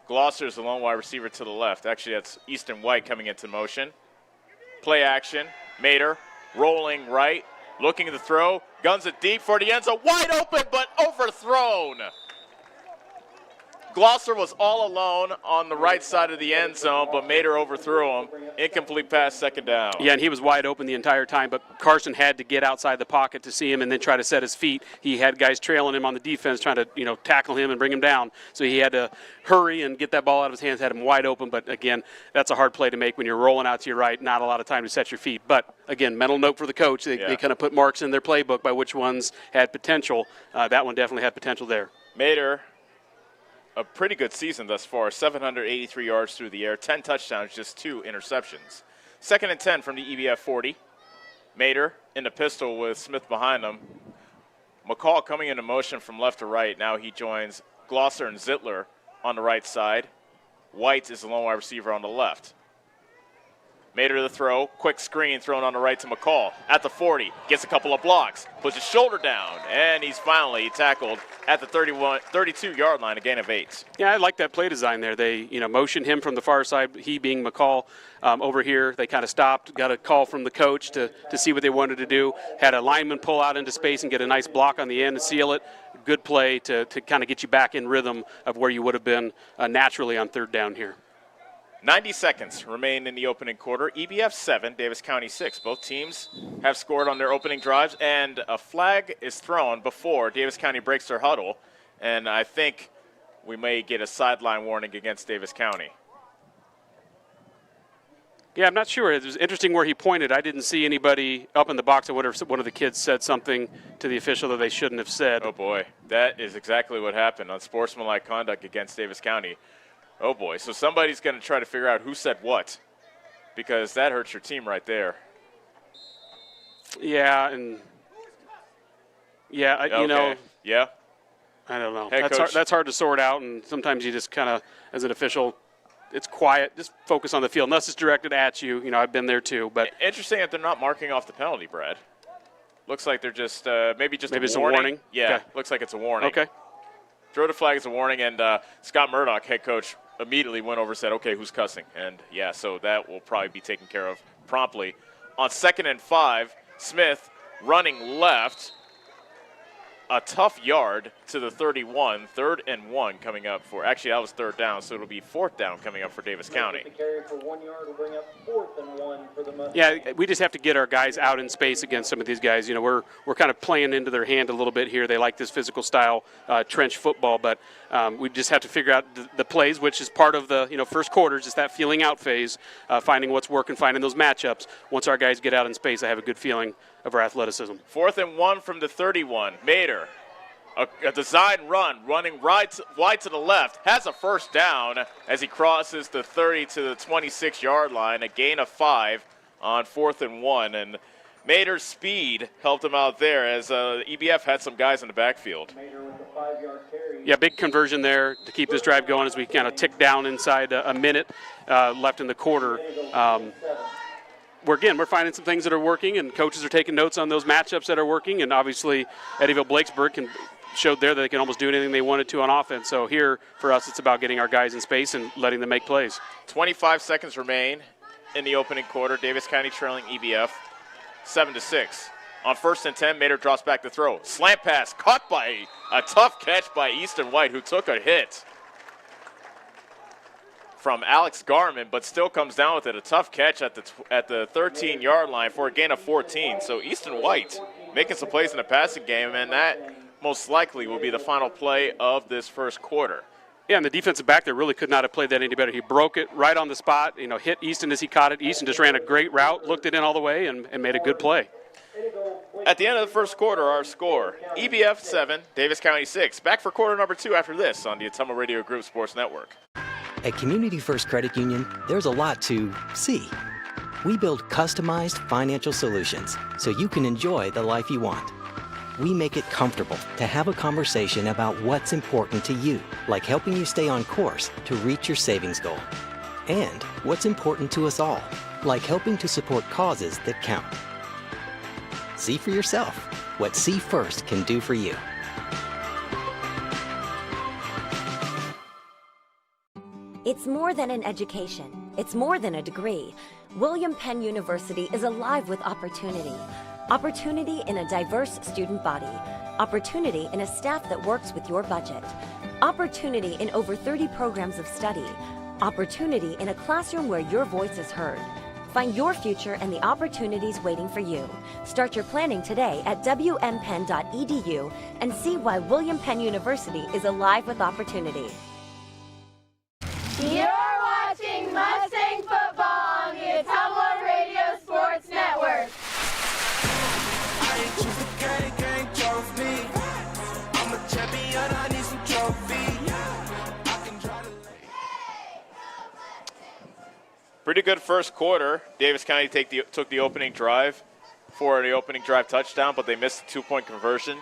Glosser's the lone wide receiver to the left. Actually, that's Easton White coming into motion. Play action. Mater rolling right, looking to throw. Guns it deep for the end zone. Wide open, but overthrown. Glosser was all alone on the right side of the end zone, but Mater overthrew him. Incomplete pass, second down. Yeah, and he was wide open the entire time, but Carson had to get outside the pocket to see him and then try to set his feet. He had guys trailing him on the defense trying to, tackle him and bring him down. So he had to hurry and get that ball out of his hands, had him wide open. But, again, that's a hard play to make when you're rolling out to your right, not a lot of time to set your feet. But, again, mental note for the coach. They kind of put marks in their playbook by which ones had potential. That one definitely had potential there. Mater, a pretty good season thus far, 783 yards through the air, 10 touchdowns, just 2 interceptions. Second and 10 from the EBF 40. Mater in the pistol with Smith behind him. McCall coming into motion from left to right. Now he joins Glosser and Zittler on the right side. White is the lone wide receiver on the left. Mater the throw, quick screen thrown on the right to McCall. At the 40, gets a couple of blocks, puts his shoulder down, and he's finally tackled at the 32-yard line, a gain of 8. Yeah, I like that play design there. They, motioned him from the far side, he being McCall over here. They kind of stopped, got a call from the coach to see what they wanted to do. Had a lineman pull out into space and get a nice block on the end and seal it. Good play to kind of get you back in rhythm of where you would have been naturally on third down here. 90 seconds remain in the opening quarter. EBF 7, Davis County 6. Both teams have scored on their opening drives, and a flag is thrown before Davis County breaks their huddle. And I think we may get a sideline warning against Davis County. Yeah, I'm not sure. It was interesting where he pointed. I didn't see anybody up in the box. I wonder if one of the kids said something to the official that they shouldn't have said. Oh, boy. That is exactly what happened on sportsmanlike conduct against Davis County. Oh, boy. So somebody's going to try to figure out who said what, because that hurts your team right there. Yeah, and okay. Yeah. I don't know. Hey, that's hard to sort out, and sometimes you just kind of, as an official, it's quiet. Just focus on the field. Unless it's directed at you. I've been there too. But interesting that they're not marking off the penalty, Brad. Looks like they're just maybe it's a warning. Yeah, okay. Looks like it's a warning. Okay. Throw the flag as a warning, and Scott Murdoch, head coach, immediately went over and said, okay, who's cussing? And, yeah, so that will probably be taken care of promptly. On 2nd and 5, Smith running left. A tough yard to the 31, 3rd and 1 coming up for, actually that was 3rd down, so it'll be 4th down coming up for Davis County. Yeah, we just have to get our guys out in space against some of these guys. You know, we're kind of playing into their hand a little bit here. They like this physical style trench football, but we just have to figure out the plays, which is part of the first quarter, just that feeling out phase, finding what's working, finding those matchups. Once our guys get out in space, I have a good feeling of our athleticism. 4th and 1 from the 31. Mater, a design run, running wide to the left, has a first down as he crosses the 30 to the 26-yard line, a gain of 5 on 4th and 1. And Mater's speed helped him out there as EBF had some guys in the backfield. Yeah, big conversion there to keep this drive going as we kind of tick down inside a minute left in the quarter. We're finding some things that are working, and coaches are taking notes on those matchups that are working, and obviously Eddyville-Blakesburg showed there that they can almost do anything they wanted to on offense. So here, for us, it's about getting our guys in space and letting them make plays. 25 seconds remain in the opening quarter. Davis County trailing EBF 7-6. On 1st and 10, Mater drops back to throw. Slant pass caught by a tough catch by Easton White, who took a hit from Alex Garman, but still comes down with it. A tough catch at the 13-yard line for a gain of 14. So Easton White making some plays in the passing game, and that most likely will be the final play of this first quarter. Yeah, and the defensive back there really could not have played that any better. He broke it right on the spot, hit Easton as he caught it. Easton just ran a great route, looked it in all the way, and made a good play. At the end of the first quarter, our score, EBF 7, Davis County 6. Back for quarter number 2 after this on the Ottumwa Radio Group Sports Network. At Community First Credit Union, there's a lot to see. We build customized financial solutions so you can enjoy the life you want. We make it comfortable to have a conversation about what's important to you, like helping you stay on course to reach your savings goal. And what's important to us all, like helping to support causes that count. See for yourself what See First can do for you. It's more than an education. It's more than a degree. William Penn University is alive with opportunity. Opportunity in a diverse student body. Opportunity in a staff that works with your budget. Opportunity in over 30 programs of study. Opportunity in a classroom where your voice is heard. Find your future and the opportunities waiting for you. Start your planning today at wmpenn.edu and see why William Penn University is alive with opportunity. You're watching Mustang football on the Ottumwa Radio Sports Network. I ain't choose the gang trophy. I'm a champion, I need some trophy. I can try to. Pretty good first quarter. Davis County took the opening drive for the opening drive touchdown, but they missed a 2-point conversion.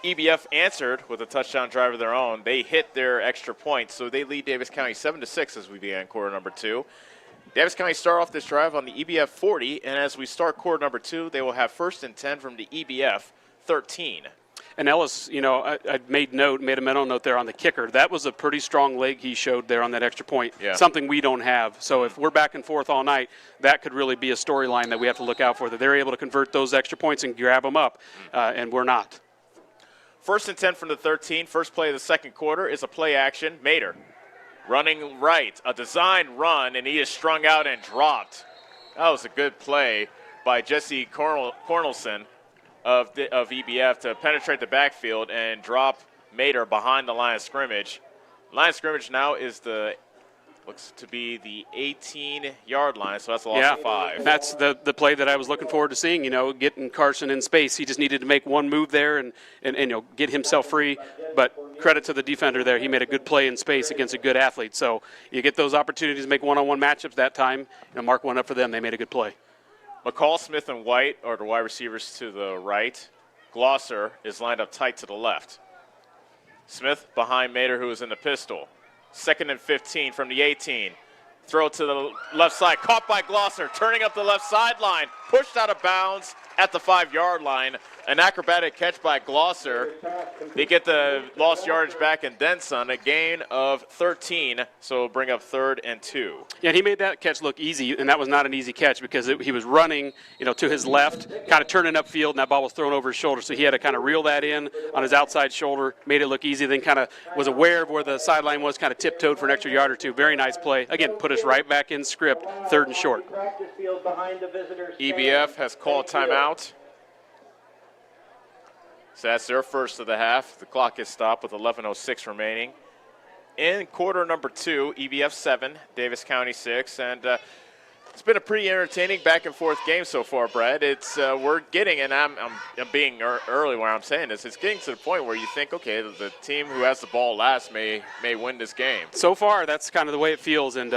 EBF answered with a touchdown drive of their own. They hit their extra point, so they lead Davis County 7-6 as we begin quarter number 2. Davis County start off this drive on the EBF 40, and as we start quarter number 2, they will have 1st and 10 from the EBF 13. And Ellis, I made a mental note there on the kicker. That was a pretty strong leg he showed there on that extra point, something we don't have. So if we're back and forth all night, that could really be a storyline that we have to look out for, that they're able to convert those extra points and grab them up, and we're not. 1st and 10 from the 13. First play of the second quarter is a play action. Mater running right, a design run, and he is strung out and dropped. That was a good play by Jesse Cornelson of EBF to penetrate the backfield and drop Mater behind the line of scrimmage. Line of scrimmage now is looks to be the 18-yard line, so that's a loss of 5. That's the play that I was looking forward to seeing, getting Carson in space. He just needed to make one move there and get himself free. But credit to the defender there. He made a good play in space against a good athlete. So you get those opportunities to make one-on-one matchups that time. Mark one up for them. They made a good play. McCall, Smith, and White are the wide receivers to the right. Glosser is lined up tight to the left. Smith behind Mater, who is in the pistol. 2nd and 15 from the 18. Throw to the left side, caught by Glosser, turning up the left sideline, pushed out of bounds at the 5-yard line. An acrobatic catch by Glosser. They get the lost yardage back and then some, a gain of 13, so it'll bring up 3rd and 2. Yeah, and he made that catch look easy, and that was not an easy catch because he was running, to his left, kind of turning upfield, and that ball was thrown over his shoulder. So he had to kind of reel that in on his outside shoulder, made it look easy, then kind of was aware of where the sideline was, kind of tiptoed for an extra yard or two. Very nice play. Again, put us right back in script, 3rd and short. EBF has called timeout. So that's their first of the half. The clock is stopped with 11:06 remaining. In quarter number 2, EBF 7, Davis County 6, and it's been a pretty entertaining back and forth game so far, Brad. It's we're getting, and I'm being early where I'm saying this. It's getting to the point where you think, okay, the team who has the ball last may win this game. So far, that's kind of the way it feels, and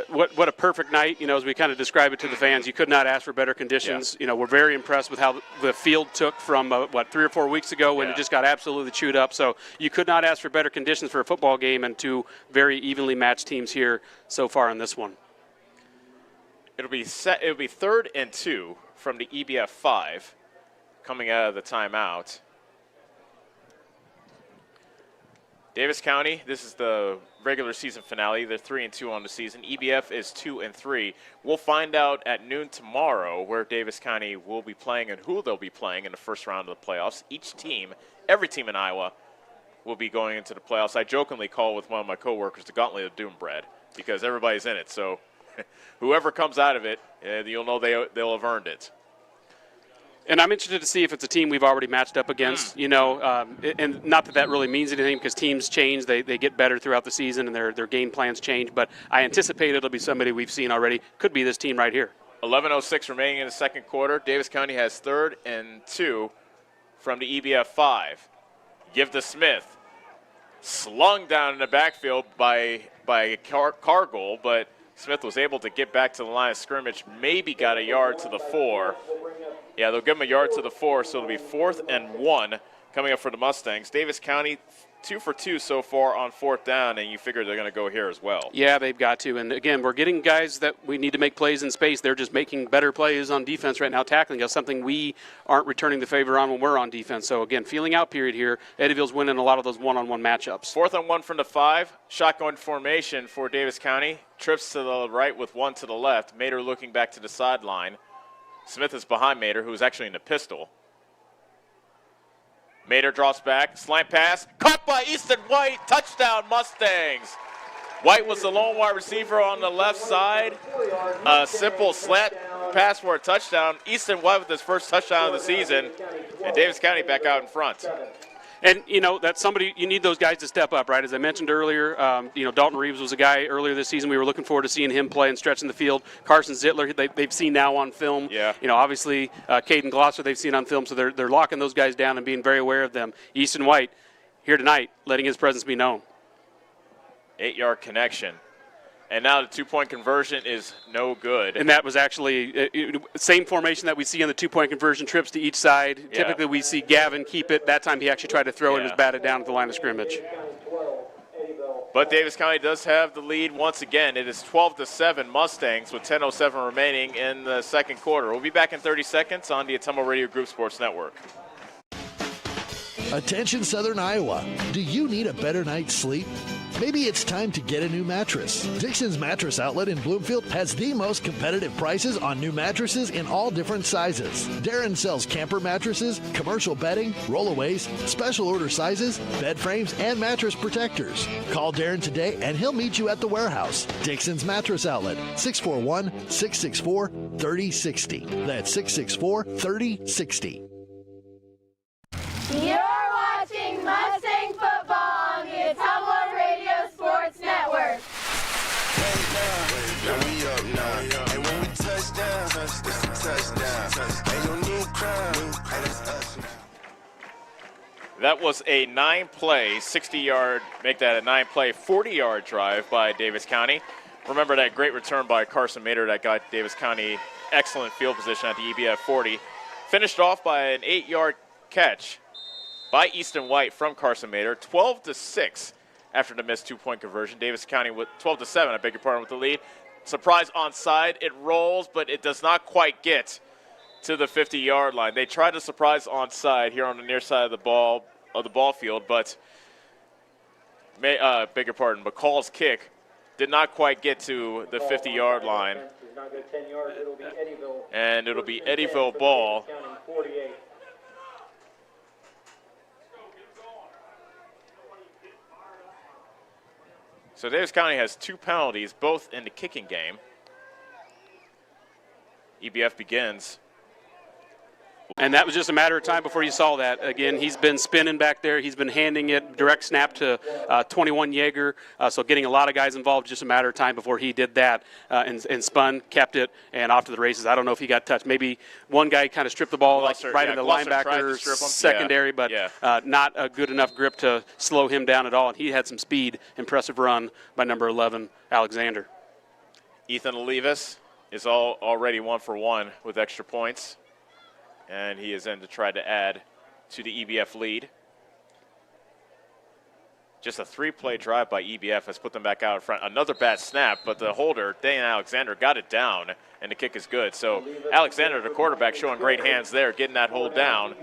what a perfect night. As we kind of describe it to the fans, you could not ask for better conditions. Yeah. We're very impressed with how the field took from 3 or 4 weeks ago when it just got absolutely chewed up. So you could not ask for better conditions for a football game, and 2 very evenly matched teams here so far in this one. It'll be 3rd and 2 from the EBF 5 coming out of the timeout. Davis County, this is the regular season finale. They're 3-2 on the season. EBF is 2-3. We'll find out at noon tomorrow where Davis County will be playing and who they'll be playing in the first round of the playoffs. Each team, every team in Iowa, will be going into the playoffs. I jokingly call with one of my coworkers the Gauntlet of Doom, Brad, because everybody's in it. So whoever comes out of it, you'll know they'll have earned it. And I'm interested to see if it's a team we've already matched up against, and not that really means anything because teams change. They get better throughout the season and their game plans change. But I anticipate it'll be somebody we've seen already. Could be this team right here. 11:06 remaining in the second quarter. Davis County has 3rd and 2 from the EBF 5. Give to Smith. Slung down in the backfield by Cargill, but Smith was able to get back to the line of scrimmage, maybe got a yard to the 4. Yeah, they'll give him a yard to the 4, so it'll be 4th and 1 coming up for the Mustangs. Davis County 2 for 2 so far on 4th down, and you figure they're going to go here as well. Yeah, they've got to. And, again, we're getting guys that we need to make plays in space. They're just making better plays on defense right now, tackling us, something we aren't returning the favor on when we're on defense. So, again, feeling out period here. Eddyville's winning a lot of those one-on-one matchups. 4th and 1 from the 5. Shotgun formation for Davis County. Trips to the right with 1 to the left. Mater looking back to the sideline. Smith is behind Mater, who is actually in the pistol. Mater drops back, slant pass, caught by Easton White, touchdown Mustangs. White was the lone wide receiver on the left side. A simple slant pass for a touchdown. Easton White with his first touchdown of the season, and Davis County back out in front. And, that's somebody, you need those guys to step up, right? As I mentioned earlier, Dalton Reeves was a guy earlier this season. We were looking forward to seeing him play and stretching the field. Carson Zittler, they've seen now on film. Yeah. Obviously, Caden Glosser they've seen on film, so they're locking those guys down and being very aware of them. Easton White, here tonight, letting his presence be known. 8-yard connection. And now the 2-point conversion is no good. And that was actually same formation that we see on the 2-point conversion, trips to each side. Yeah. Typically we see Gavin keep it. That time he actually tried to throw it and was batted down at the line of scrimmage. But Davis County does have the lead once again. It is 12-7 Mustangs with 10:07 remaining in the second quarter. We'll be back in 30 seconds on the Ottumwa Radio Group Sports Network. Attention Southern Iowa, do you need a better night's sleep? Maybe it's time to get a new mattress. Dixon's Mattress Outlet in Bloomfield has the most competitive prices on new mattresses in all different sizes. Darren sells camper mattresses, commercial bedding, rollaways, special order sizes, bed frames, and mattress protectors. Call Darren today and he'll meet you at the warehouse. Dixon's Mattress Outlet, 641-664-3060. That's 664-3060. You're watching Mustang football on the Ottumwa Radio Sports Network. That was a 9-play, 60-yard, make that a 9-play, 40-yard drive by Davis County. Remember that great return by Carson Mater that got Davis County excellent field position at the EBF 40. Finished off by an 8-yard catch by Easton White from Carson Mater, 12-6 after the missed 2-point conversion. Davis County with 12-7, I beg your pardon, with the lead. Surprise onside, it rolls, but it does not quite get to the 50-yard line. They tried to surprise onside here on the near side of the ball field, but bigger pardon, McCall's kick did not quite get to the 50-yard line. And it'll be Eddyville ball. So Davis County has 2 penalties, both in the kicking game. EBF begins. And that was just a matter of time before you saw that. Again, he's been spinning back there. He's been handing it direct snap to 21 Yeager. So getting a lot of guys involved, just a matter of time before he did that and spun, kept it, and off to the races. I don't know if he got touched. Maybe one guy kind of stripped the ball right in the linebacker's secondary, but not a good enough grip to slow him down at all. And he had some speed. Impressive run by number 11, Alexander. Ethan Olivas is already 1 for 1 with extra points. And he is in to try to add to the EBF lead. Just a 3-play drive by EBF has put them back out in front. Another bad snap, but the holder, Dan Alexander, got it down, and the kick is good. So Alexander, the quarterback, showing great hands there, getting that hold down.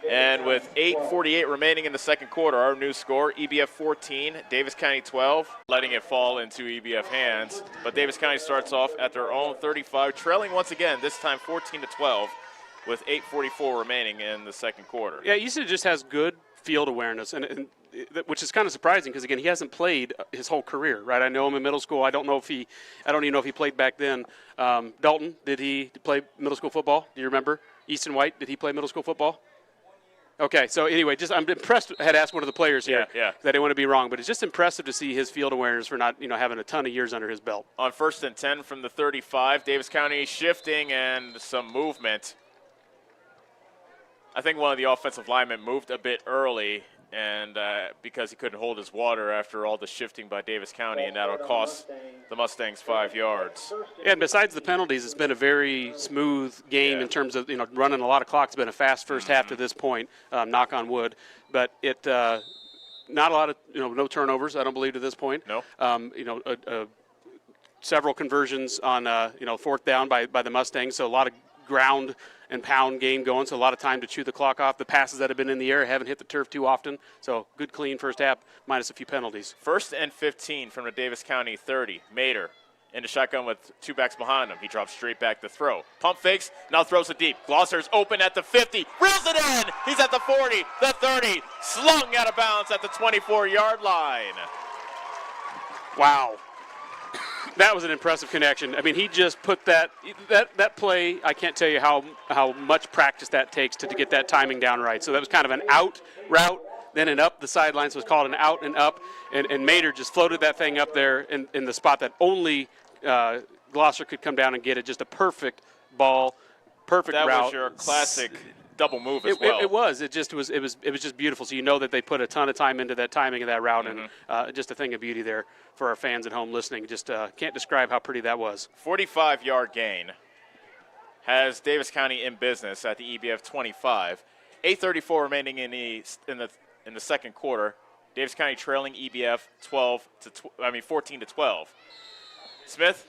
And with 8:48 remaining in the second quarter, our new score, EBF 14, Davis County 12, letting it fall into EBF hands. But Davis County starts off at their own 35, trailing once again, this time 14-12. With 8:44 remaining in the second quarter. Yeah, Easton just has good field awareness, and which is kind of surprising because, again, he hasn't played his whole career, right? I know him in middle school. I don't even know if he played back then. Dalton, did he play middle school football? Do you remember? Easton White, did he play middle school football? Okay, so anyway, I'm impressed. I had asked one of the players here that I didn't want to be wrong, but it's just impressive to see his field awareness for not, having a ton of years under his belt. On 1st and 10 from the 35, Davis County shifting and some movement. I think one of the offensive linemen moved a bit early, and because he couldn't hold his water after all the shifting by Davis County, and that'll cost the Mustangs 5 yards. Yeah, and besides the penalties, it's been a very smooth game in terms of running a lot of clock. It's been a fast first half to this point, knock on wood, but it not a lot of no turnovers. I don't believe to this point. No. Several conversions on 4th down by the Mustangs, so a lot of ground and pound game going, so a lot of time to chew the clock off. The passes that have been in the air haven't hit the turf too often, so good, clean first half, minus a few penalties. 1st and 15 from the Davis County 30. Mater in the shotgun with 2 backs behind him. He drops straight back to throw. Pump fakes, now throws it deep. Glosser's open at the 50, reels it in! He's at the 40, the 30, slung out of bounds at the 24-yard line. Wow. That was an impressive connection. I mean, he just put that play, I can't tell you how much practice that takes to get that timing down right. So that was kind of an out route, then an up the sideline, so it's called an out and up. And Mater just floated that thing up there in the spot that only Glosser could come down and get it. Just a perfect ball, perfect route. That was your classic double move as well. It was just beautiful. So you know that they put a ton of time into that timing of that route, and just a thing of beauty there for our fans at home listening. Just can't describe how pretty that was. 45-yard gain has Davis County in business at the EBF 25. 8:34 remaining in the second quarter. Davis County trailing EBF 14-12. Smith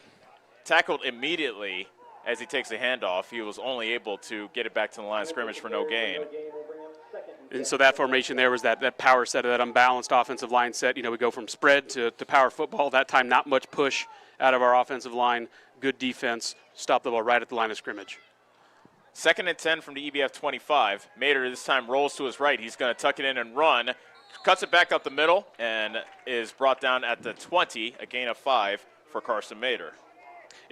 tackled immediately. As he takes the handoff, he was only able to get it back to the line of scrimmage for no gain. And so that formation there was that power set, of that unbalanced offensive line set. We go from spread to power football. That time, not much push out of our offensive line. Good defense. Stop the ball right at the line of scrimmage. 2nd and 10 from the EBF 25. Mater this time rolls to his right. He's going to tuck it in and run. Cuts it back up the middle and is brought down at the 20, a gain of 5 for Carson Mater.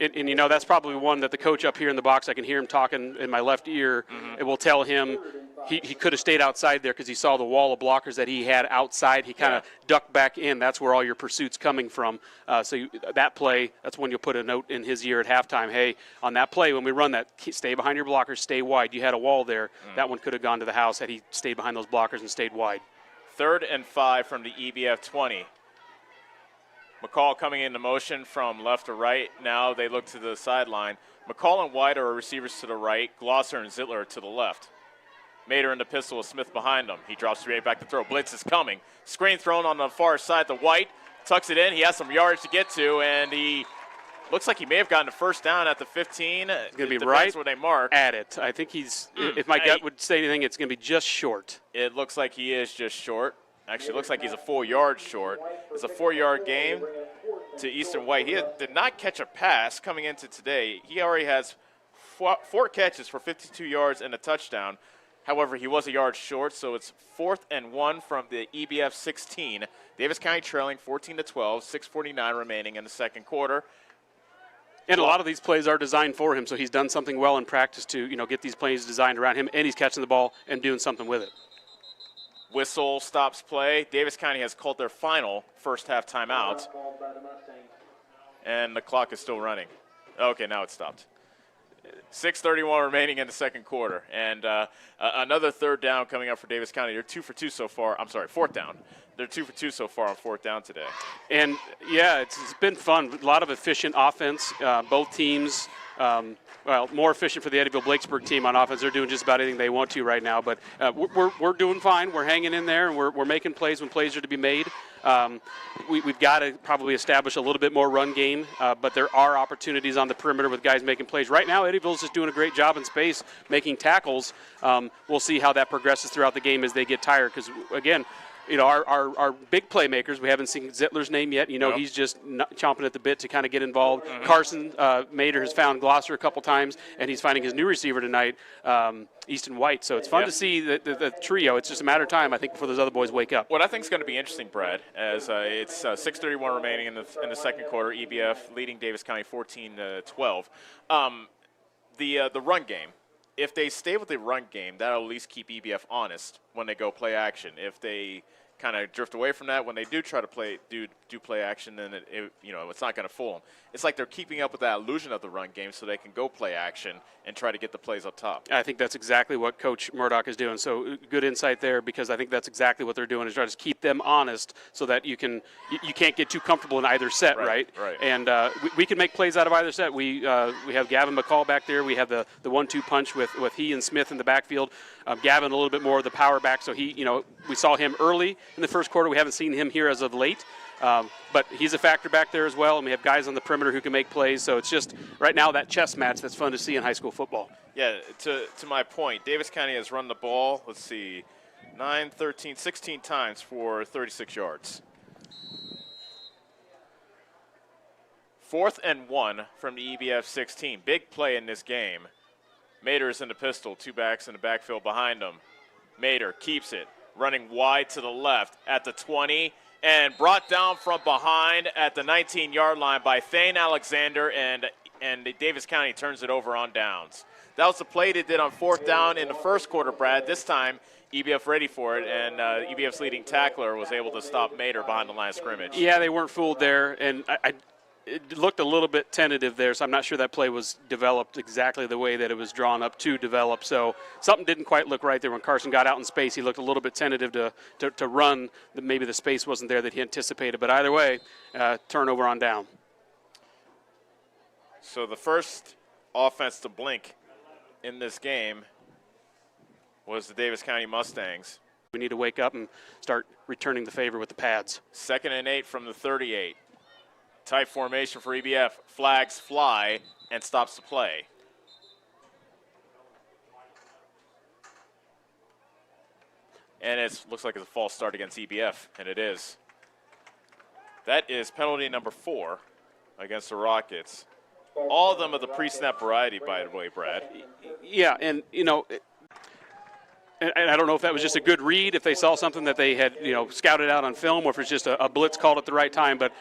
And that's probably one that the coach up here in the box, I can hear him talking in my left ear. It will tell him he could have stayed outside there because he saw the wall of blockers that he had outside. He kind of ducked back in. That's where all your pursuit's coming from. That play, that's when you'll put a note in his ear at halftime. Hey, on that play, when we run that, stay behind your blockers, stay wide. You had a wall there. That one could have gone to the house had he stayed behind those blockers and stayed wide. 3rd and 5 from the EBF 20. McCall coming into motion from left to right. Now they look to the sideline. McCall and White are receivers to the right. Glosser and Zittler to the left. Mater in the pistol with Smith behind him. He drops straight back to throw. Blitz is coming. Screen thrown on the far side to White. Tucks it in. He has some yards to get to, and he Looks like he may have gotten a first down at the 15. It's going to be right where they mark. At it. I think he's, if my gut would say anything, it's going to be just short. It looks like he is just short. Actually, it looks like he's a full yard short. It's a 4-yard game to Easton White. He did not catch a pass coming into today. He already has four catches for 52 yards and a touchdown. However, he was a yard short, so it's 4th and 1 from the EBF 16. Davis County trailing 14-12, 6:49 remaining in the second quarter. And a lot of these plays are designed for him, so he's done something well in practice to, get these plays designed around him, and he's catching the ball and doing something with it. Whistle stops play. Davis County has called their final first half timeout. And the clock is still running. Okay, now it's stopped. 6:31 remaining in the second quarter. And another third down coming up for Davis County. They're 2 for 2 so far. I'm sorry, fourth down. They're 2 for 2 so far on fourth down today. And, yeah, it's been fun. A lot of efficient offense. Both teams, more efficient for the Eddyville Blakesburg team on offense. They're doing just about anything they want to right now. But we're doing fine. We're hanging in there, and we're making plays when plays are to be made. We've got to probably establish a little bit more run game, but there are opportunities on the perimeter with guys making plays. Right now, Eddyville's just doing a great job in space making tackles. We'll see how that progresses throughout the game as they get tired because, again, our big playmakers, we haven't seen Zittler's name yet. He's just chomping at the bit to kind of get involved. Mm-hmm. Carson Mader has found Glosser a couple times, and he's finding his new receiver tonight, Easton White. So it's fun to see the trio. It's just a matter of time, I think, before those other boys wake up. What I think is going to be interesting, Brad, as it's 6:31 remaining in the second quarter. EBF leading Davis County 14-12. The run game. If they stay with the run game, that'll at least keep EBF honest when they go play action. If they kind of drift away from that when they do try to play play action, then it's not going to fool them. It's like they're keeping up with that illusion of the run game so they can go play action and try to get the plays up top. I think that's exactly what Coach Murdoch is doing. So good insight there because I think that's exactly what they're doing is trying to keep them honest so that you can't get too comfortable in either set, right? Right. And we can make plays out of either set. We have Gavin McCall back there. We have the 1-2 punch with he and Smith in the backfield. Gavin a little bit more of the power back. So we saw him early in the first quarter. We haven't seen him here as of late. But he's a factor back there as well, and we have guys on the perimeter who can make plays. So it's just right now that chess match that's fun to see in high school football. Yeah, to my point, Davis County has run the ball, 16 times for 36 yards. 4th and 1 from the EBF 16. Big play in this game. Mader is in the pistol, 2 backs in the backfield behind him. Mader keeps it, running wide to the left at the 20, and brought down from behind at the 19-yard line by Thane Alexander, and Davis County turns it over on downs. That was the play they did on 4th down in the first quarter, Brad. This time, EBF ready for it, and EBF's leading tackler was able to stop Mader behind the line of scrimmage. Yeah, they weren't fooled there, and it looked a little bit tentative there, so I'm not sure that play was developed exactly the way that it was drawn up to develop. So something didn't quite look right there. When Carson got out in space, he looked a little bit tentative to run. Maybe the space wasn't there that he anticipated. But either way, turnover on down. So the first offense to blink in this game was the Davis County Mustangs. We need to wake up and start returning the favor with the pads. 2nd and 8 from the 38. Tight formation for EBF. Flags fly and stops the play. And it looks like it's a false start against EBF, and it is. That is penalty number 4 against the Rockets. All of them are the pre-snap variety, by the way, Brad. Yeah, and, and I don't know if that was just a good read, if they saw something that they had, scouted out on film, or if it's just a blitz called at the right time. But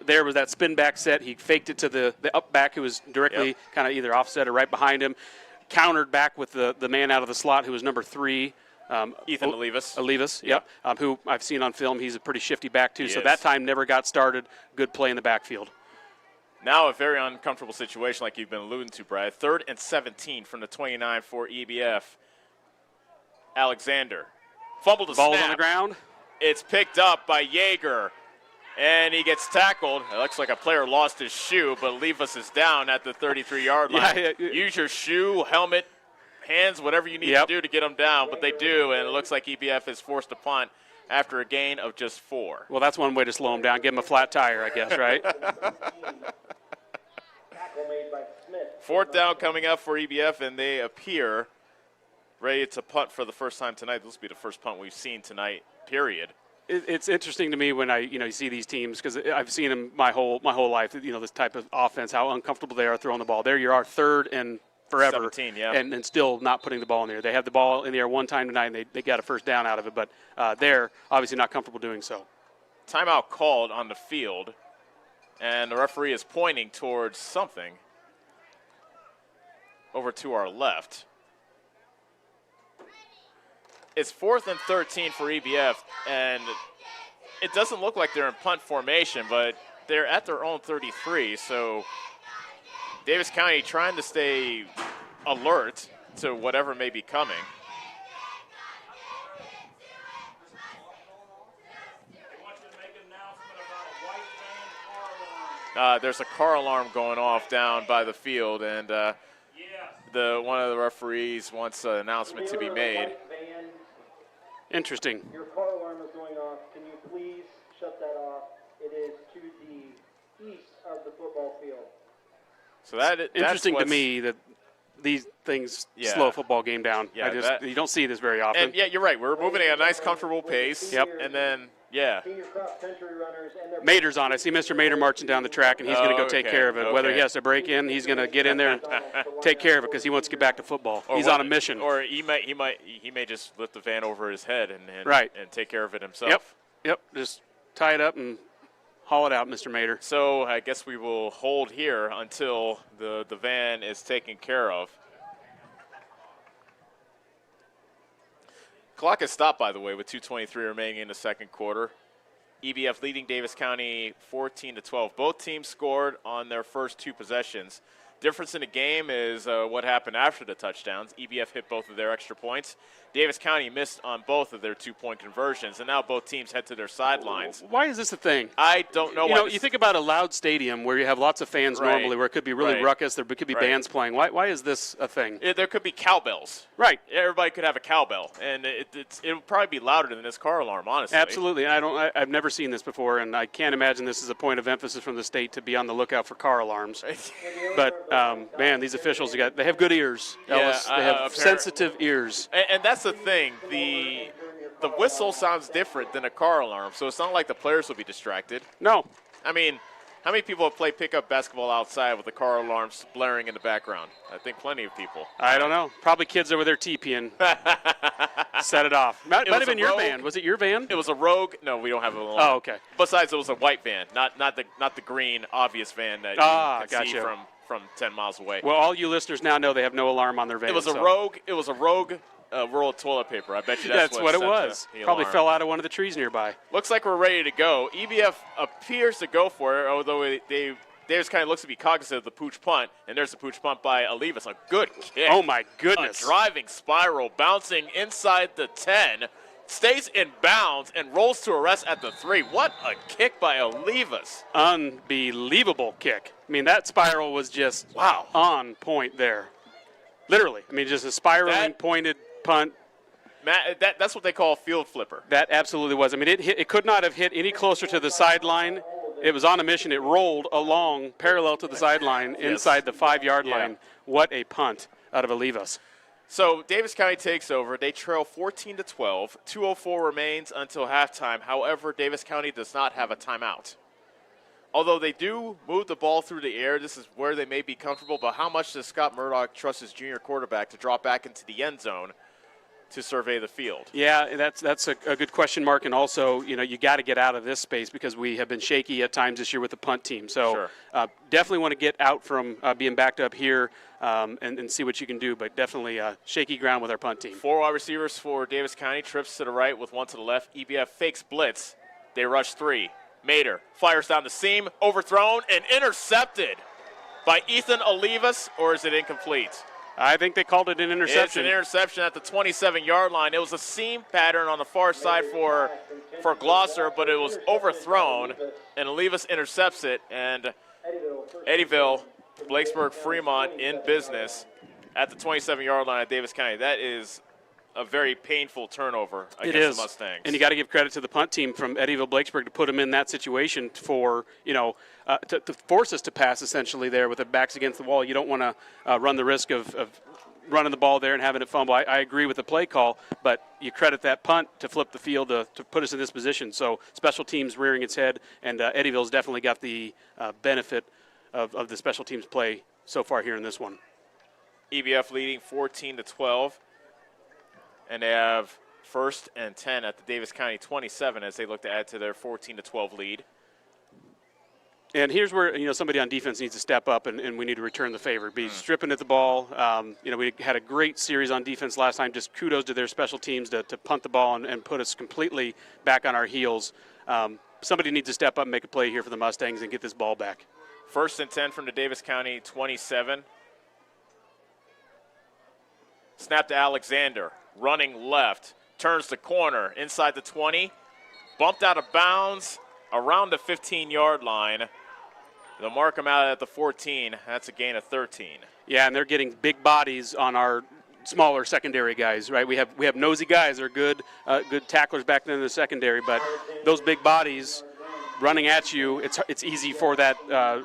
there was that spin back set. He faked it to the up back who was directly kind of either offset or right behind him. Countered back with the man out of the slot who was number 3. Ethan Olivas. Olivas, yep. Who I've seen on film. He's a pretty shifty back, too. So that time never got started. Good play in the backfield. Now a very uncomfortable situation like you've been alluding to, Brad. 3rd and 17 from the 29 for EBF. Alexander fumbled the snap. Ball's on the ground. It's picked up by Yeager, and he gets tackled. It looks like a player lost his shoe, but Olivas is down at the 33-yard line. Use your shoe, helmet, hands, whatever you need to do to get them down, but they do, and it looks like EBF is forced to punt after a gain of just 4. Well, that's one way to slow him down. Give him a flat tire, I guess, right? 4th down coming up for EBF, and they appear ready to punt for the first time tonight. This will be the first punt we've seen tonight, period. It's interesting to me when you see these teams, because I've seen them my whole life. This type of offense, how uncomfortable they are throwing the ball. There you are, 3rd and forever, 17, yeah. and still not putting the ball in there. They have the ball in the air one time tonight, and they got a first down out of it, but they're obviously not comfortable doing so. Timeout called on the field, and the referee is pointing towards something over to our left. It's 4th and 13 for EBF, and it doesn't look like they're in punt formation, but they're at their own 33, so Davis County trying to stay alert to whatever may be coming. There's a car alarm going off down by the field, and one of the referees wants an announcement to be made. Interesting. Your car alarm is going off. Can you please shut that off? It is to the east of the football field. So that's interesting to me that these things slow a football game down. Yeah, you don't see this very often. And yeah, you're right. We're moving at a nice, comfortable pace. Yep. And then, yeah. Mater's on. I see Mr. Mater marching down the track, and he's going to go take care of it. Whether he has to break in, he's going to get in there and take care of it because he wants to get back to football. He's on a mission. Or he may just lift the van over his head and take care of it himself. Yep. Just tie it up and haul it out, Mr. Mater. So I guess we will hold here until the van is taken care of. Clock is stopped, by the way, with 2:23 remaining in the second quarter. EBF leading Davis County 14-12. Both teams scored on their first 2 possessions. Difference in the game is what happened after the touchdowns. EBF hit both of their extra points. Davis County missed on both of their 2-point conversions, and now both teams head to their sidelines. Why is this a thing? I don't know. You think about a loud stadium where you have lots of fans normally, where it could be really ruckus, there could be bands playing. Why is this a thing? There could be cowbells. Right. Everybody could have a cowbell, and it'll probably be louder than this car alarm, honestly. Absolutely. I've never seen this before, and I can't imagine this is a point of emphasis from the state to be on the lookout for car alarms. But man, these officials they have good ears, Ellis. They have sensitive ears. And that's the thing. The whistle sounds different than a car alarm, so it's not like the players will be distracted. No. I mean, how many people have played pickup basketball outside with the car alarms blaring in the background? I think plenty of people. I don't know. Probably kids over there TPing. Set it off. Might have been your van. Was it your van? It was a Rogue. No, we don't have an alarm. Oh, okay. Besides, it was a white van, not the green obvious van that you can see from 10 miles away. Well, all you listeners now know they have no alarm on their van. It was a Rogue. It was a Rogue roll of toilet paper. I bet you that's what it was. Probably fell out of one of the trees nearby. Looks like we're ready to go. EBF appears to go for it, although Davis kind of looks to be cognizant of the pooch punt, and there's the pooch punt by Olivas. A good kick. Oh, my goodness. A driving spiral, bouncing inside the 10, stays in bounds, and rolls to arrest at the 3. What a kick by Olivas. Unbelievable kick. I mean, that spiral was just on point there. Literally. I mean, just a spiraling, pointed punt. Matt, that's what they call a field flipper. That absolutely was. I mean, it could not have hit any closer to the sideline. It was on a mission. It rolled along parallel to the sideline inside the 5-yard line. What a punt out of Olivas. So Davis County takes over. They trail 14-12. 2:04 remains until halftime. However, Davis County does not have a timeout. Although they do move the ball through the air, this is where they may be comfortable. But how much does Scott Murdoch trust his junior quarterback to drop back into the end zone to survey the field? Yeah, that's a good question mark. And also, you got to get out of this space because we have been shaky at times this year with the punt team. So definitely want to get out from being backed up here and see what you can do. But definitely shaky ground with our punt team. 4 wide receivers for Davis County. Trips to the right with 1 to the left. EBF fakes blitz. They rush 3. Mater fires down the seam, overthrown and intercepted by Ethan Olivas, or is it incomplete? I think they called it an interception. It's an interception at the 27-yard line. It was a seam pattern on the far side for Gloucester, but it was overthrown, and Olivas intercepts it. And Eddyville, Blakesburg, Fremont in business at the 27-yard line at Davis County. That is a very painful turnover against the Mustangs. And you got to give credit to the punt team from Eddyville-Blakesburg to put them in that situation for, to force us to pass essentially there with the backs against the wall. You don't want to run the risk of running the ball there and having it fumble. I agree with the play call, but you credit that punt to flip the field to put us in this position. So special teams rearing its head, and Eddyville's definitely got the benefit of the special teams play so far here in this one. EBF leading 14-12, and they have 1st and 10 at the Davis County 27 as they look to add to their 14-12 lead. And here's where, somebody on defense needs to step up, and we need to return the favor. Be stripping at the ball. We had a great series on defense last time. Just kudos to their special teams to punt the ball and put us completely back on our heels. Somebody needs to step up and make a play here for the Mustangs and get this ball back. 1st and 10 from the Davis County 27. Snap to Alexander, running left, turns the corner, inside the 20, bumped out of bounds, around the 15-yard line. They'll mark him out at the 14. That's a gain of 13. Yeah, and they're getting big bodies on our smaller secondary guys, right? We have nosy guys. They're good tacklers back there in the secondary, but those big bodies running at you, it's easy for that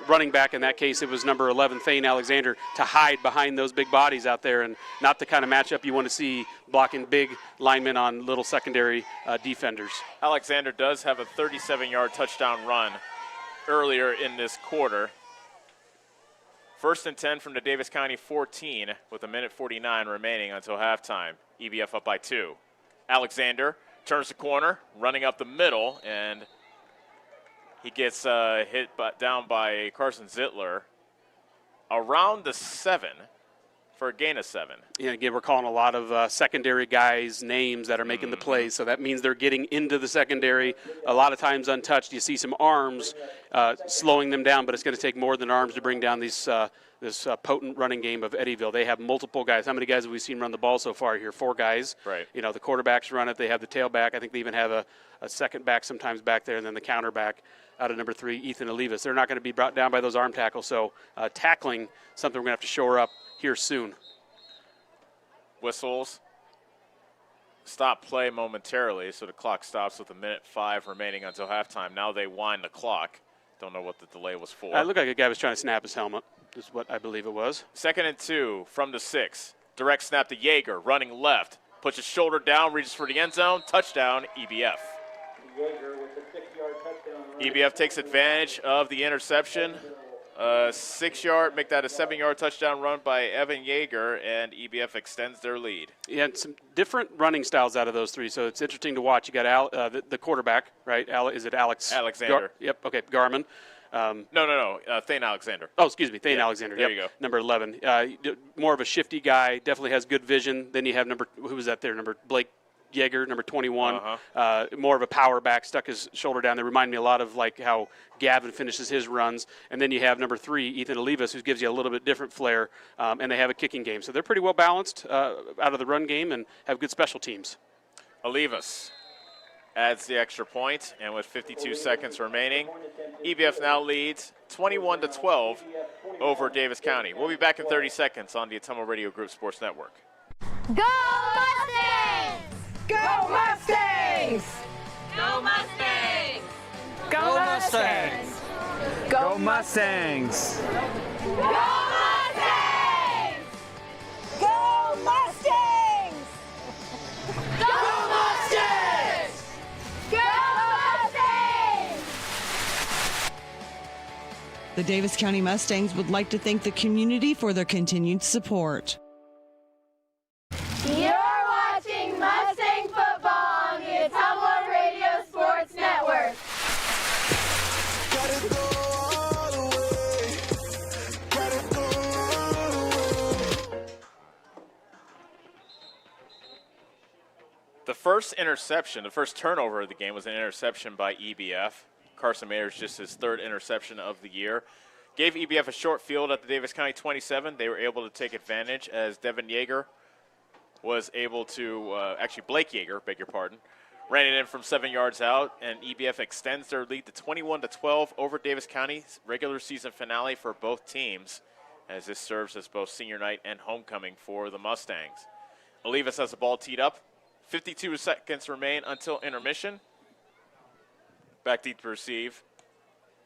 running back. In that case, it was number 11, Thane Alexander, to hide behind those big bodies out there, and not the kind of matchup you want to see blocking big linemen on little secondary defenders. Alexander does have a 37-yard touchdown run earlier in this quarter. 1st and 10 from the Davis County 14 with 1:49 remaining until halftime. EBF up by 2. Alexander turns the corner, running up the middle, and he gets hit down by Carson Zittler around the 7 for a gain of 7. Yeah, again, we're calling a lot of secondary guys names that are making the plays, so that means they're getting into the secondary a lot of times untouched. You see some arms slowing them down, but it's going to take more than arms to bring down this potent running game of Eddyville. They have multiple guys. How many guys have we seen run the ball so far here? 4 guys. Right. The quarterbacks run it. They have the tailback. I think they even have a second back sometimes back there, and then the counterback out of number 3, Ethan Olivas. They're not going to be brought down by those arm tackles, so tackling something we're going to have to shore up here soon. Whistles. Stop play momentarily, so the clock stops with 1:05 remaining until halftime. Now they wind the clock. Don't know what the delay was for. It looked like a guy was trying to snap his helmet, is what I believe it was. 2nd and 2 from the 6. Direct snap to Yeager, running left. Puts his shoulder down, reaches for the end zone. Touchdown, EBF. Yeager with a 6-yard touchdown run. EBF takes advantage of the interception. 6-yard, make that a 7-yard touchdown run by Evan Yeager, and EBF extends their lead. Yeah, and some different running styles out of those 3, so it's interesting to watch. You got the quarterback, right? Is it Alex? Alexander. Yep, okay, Garmin. No. Thane Alexander. Oh, excuse me, Thane Alexander. There yep. you go. Number 11. More of a shifty guy, definitely has good vision. Then you have who was that there? Blake Yeager, number 21. More of a power back, stuck his shoulder down. They remind me a lot of like how Gavin finishes his runs. And then you have number 3, Ethan Olivas, who gives you a little bit different flair. And they have a kicking game. So they're pretty well balanced out of the run game and have good special teams. Olivas adds the extra point, and with 52 seconds remaining, EBF now leads 21-12 over Davis County. We'll be back in 30 seconds on the Atomo Radio Group Sports Network. Go Mustangs! Go Mustangs! Go Mustangs! Go Mustangs! Go Mustangs! Go Mustangs! Go Mustangs! Go Mustangs! Go Mustangs! The Davis County Mustangs would like to thank the community for their continued support. You're watching Mustang football on the Atomo Radio Sports Network. The first interception, the first turnover of the game was an interception by EBF. Carson Mayer's just his 3rd interception of the year. Gave EBF a short field at the Davis County 27. They were able to take advantage as Devin Yeager was able to, Blake Yeager, beg your pardon, ran it in from 7 yards out, and EBF extends their lead to 21-12 over Davis County's regular season finale for both teams, as this serves as both senior night and homecoming for the Mustangs. Olivas has the ball teed up. 52 seconds remain until intermission. Back deep to receive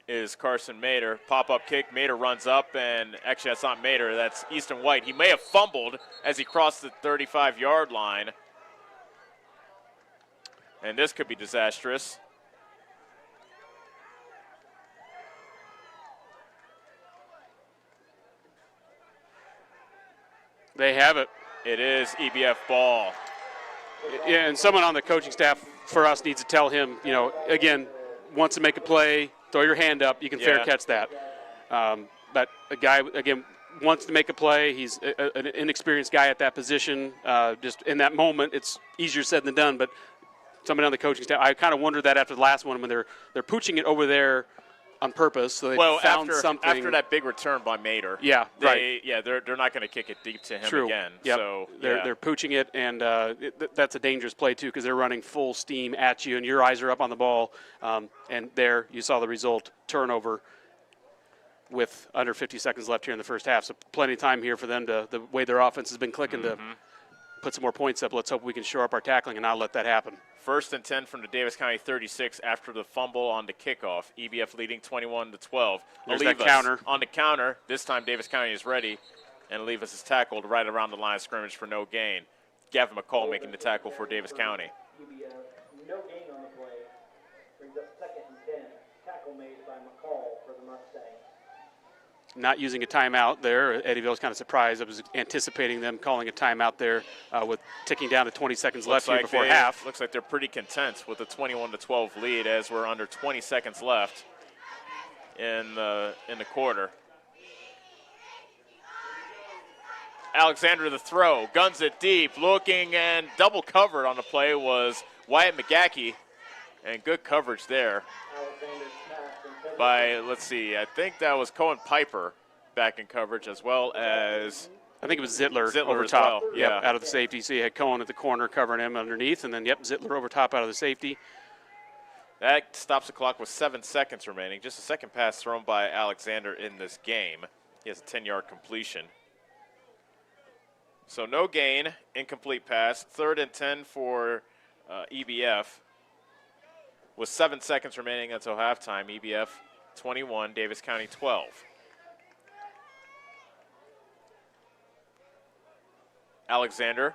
is Carson Mader. Pop-up kick. Mader runs up, and actually that's not Mader. That's Easton White. He may have fumbled as he crossed the 35-yard line. And this could be disastrous. They have it. It is EBF ball. Yeah, and someone on the coaching staff for us needs to tell him, again, wants to make a play, throw your hand up, you can fair catch that. But a guy, again, wants to make a play. He's an inexperienced guy at that position. Just in that moment, it's easier said than done. But somebody on the coaching staff, I kind of wondered that after the last one when they're pooching it over there on purpose. So they found something. After that big return by Mader. Yeah, right. Yeah, they're not going to kick it deep to him True. again. Yep. So they're pooching it, and that's a dangerous play too because they're running full steam at you, and your eyes are up on the ball. And there you saw the result: turnover with under 50 seconds left here in the first half. So plenty of time here for them to, the way their offense has been clicking, to put some more points up. Let's hope we can shore up our tackling and not let that happen. 1st and 10 from the Davis County 36 after the fumble on the kickoff. EBF leading 21-12. There's that counter. On the counter. This time Davis County is ready, and Olivas is tackled right around the line of scrimmage for no gain. Gavin McCall making the tackle for Davis County. EBF, no gain on the play. Brings up 2nd and 10. Tackle made by McCall for the Mustangs. Not using a timeout there. Eddyville was kind of surprised. I was anticipating them calling a timeout there with ticking down to 20 seconds left here before half. Looks like they're pretty content with the 21-12 lead as we're under 20 seconds left in the quarter. Alexander the throw, guns it deep, looking, and double covered on the play was Wyatt McGackey, and good coverage there by, let's see, I think that was Cohen Piper back in coverage, as well as I think it was Zittler over top. Well. Yep, out of the safety. So you had Cohen at the corner covering him underneath, and then Zittler over top out of the safety. That stops the clock with 7 seconds remaining. Just a second pass thrown by Alexander in this game. He has a 10-yard completion. So no gain, incomplete pass. 3rd and 10 for EBF. With 7 seconds remaining until halftime, EBF 21, Davis County 12. Alexander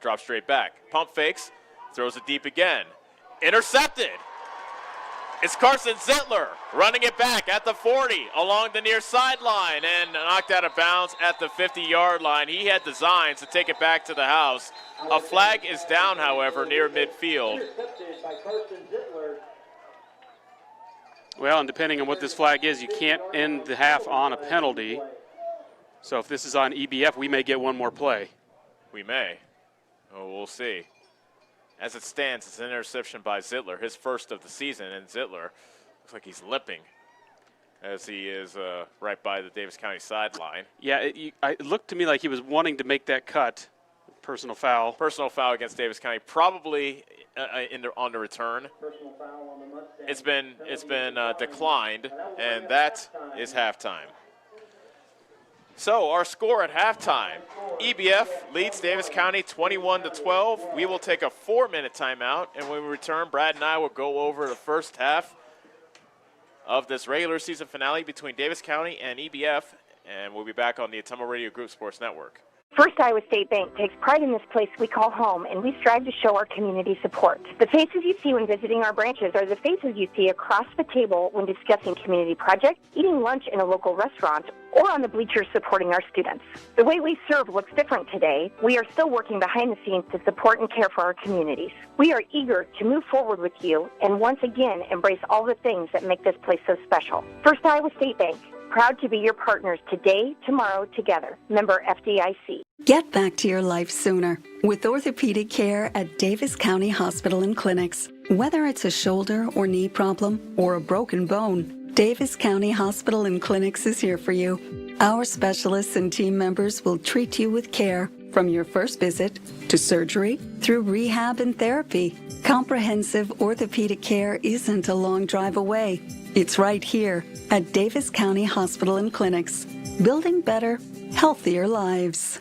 drops straight back. Pump fakes, throws it deep again. Intercepted. It's Carson Zittler running it back at the 40 along the near sideline and knocked out of bounds at the 50-yard line. He had designs to take it back to the house. A flag is down, however, near midfield. Intercepted by Carson Zittler. Well, and depending on what this flag is, you can't end the half on a penalty. So if this is on EBF, we may get one more play. We may. Oh, we'll see. As it stands, it's an interception by Zittler, his first of the season, and Zittler looks like he's limping as he is right by the Davis County sideline. Yeah, it looked to me like he was wanting to make that cut. Personal foul. Personal foul against Davis County, probably on the return. Personal foul on the Mustangs. It's been declined, and that is halftime. So our score at halftime: EBF leads Davis County 21-12. We will take a 4-minute timeout, and when we return, Brad and I will go over the first half of this regular season finale between Davis County and EBF, and we'll be back on the Ottumwa Radio Group Sports Network. First Iowa State Bank takes pride in this place we call home, and we strive to show our community support. The faces you see when visiting our branches are the faces you see across the table when discussing community projects, eating lunch in a local restaurant, or on the bleachers supporting our students. The way we serve looks different today. We are still working behind the scenes to support and care for our communities. We are eager to move forward with you and once again embrace all the things that make this place so special. First Iowa State Bank. Proud to be your partners today, tomorrow, together. Member FDIC. Get back to your life sooner with orthopedic care at Davis County Hospital and Clinics. Whether it's a shoulder or knee problem or a broken bone, Davis County Hospital and Clinics is here for you. Our specialists and team members will treat you with care from your first visit to surgery through rehab and therapy. Comprehensive orthopedic care isn't a long drive away. It's right here at Davis County Hospital and Clinics, building better, healthier lives.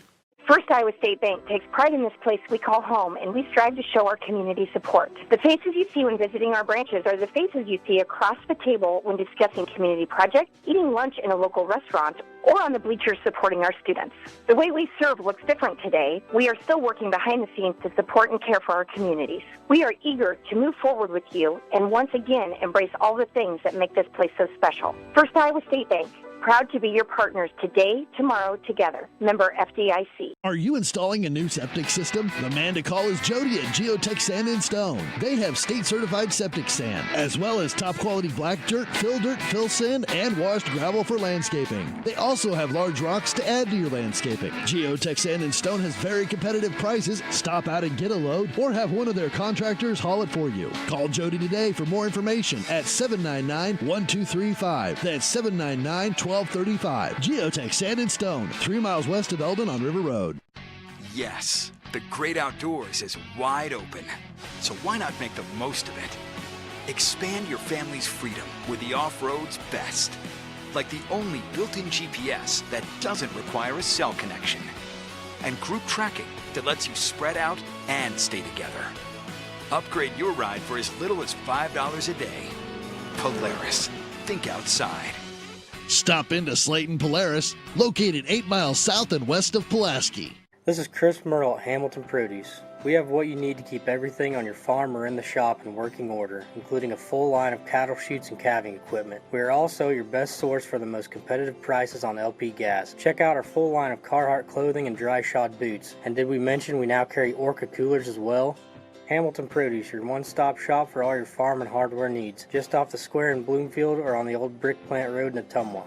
First Iowa State Bank takes pride in this place we call home, and we strive to show our community support. The faces you see when visiting our branches are the faces you see across the table when discussing community projects, eating lunch in a local restaurant, or on the bleachers supporting our students. The way we serve looks different today. We are still working behind the scenes to support and care for our communities. We are eager to move forward with you and once again embrace all the things that make this place so special. First Iowa State Bank, proud to be your partners today, tomorrow, together. Member FDIC. Are you installing a new septic system? The man to call is Jody at Geotech Sand and Stone. They have state-certified septic sand, as well as top-quality black dirt, fill sand, and washed gravel for landscaping. They also have large rocks to add to your landscaping. Geotech Sand and Stone has very competitive prices. Stop out and get a load, or have one of their contractors haul it for you. Call Jody today for more information at 799-1235. That's 799-1235. Geotech Sand and Stone, 3 miles west of Eldon on River Road. Yes, the great outdoors is wide open. So why not make the most of it? Expand your family's freedom with the off-road's best. Like the only built-in GPS that doesn't require a cell connection. And group tracking that lets you spread out and stay together. Upgrade your ride for as little as $5 a day. Polaris. Think outside. Stop into Slayton Polaris, located 8 miles south and west of Pulaski. This is Chris Myrtle at Hamilton Produce. We have what you need to keep everything on your farm or in the shop in working order, including a full line of cattle chutes and calving equipment. We are also your best source for the most competitive prices on LP gas. Check out our full line of Carhartt clothing and dry shod boots. And did we mention we now carry Orca coolers as well? Hamilton Produce, your one-stop shop for all your farm and hardware needs, just off the square in Bloomfield or on the old Brick Plant Road in Ottumwa.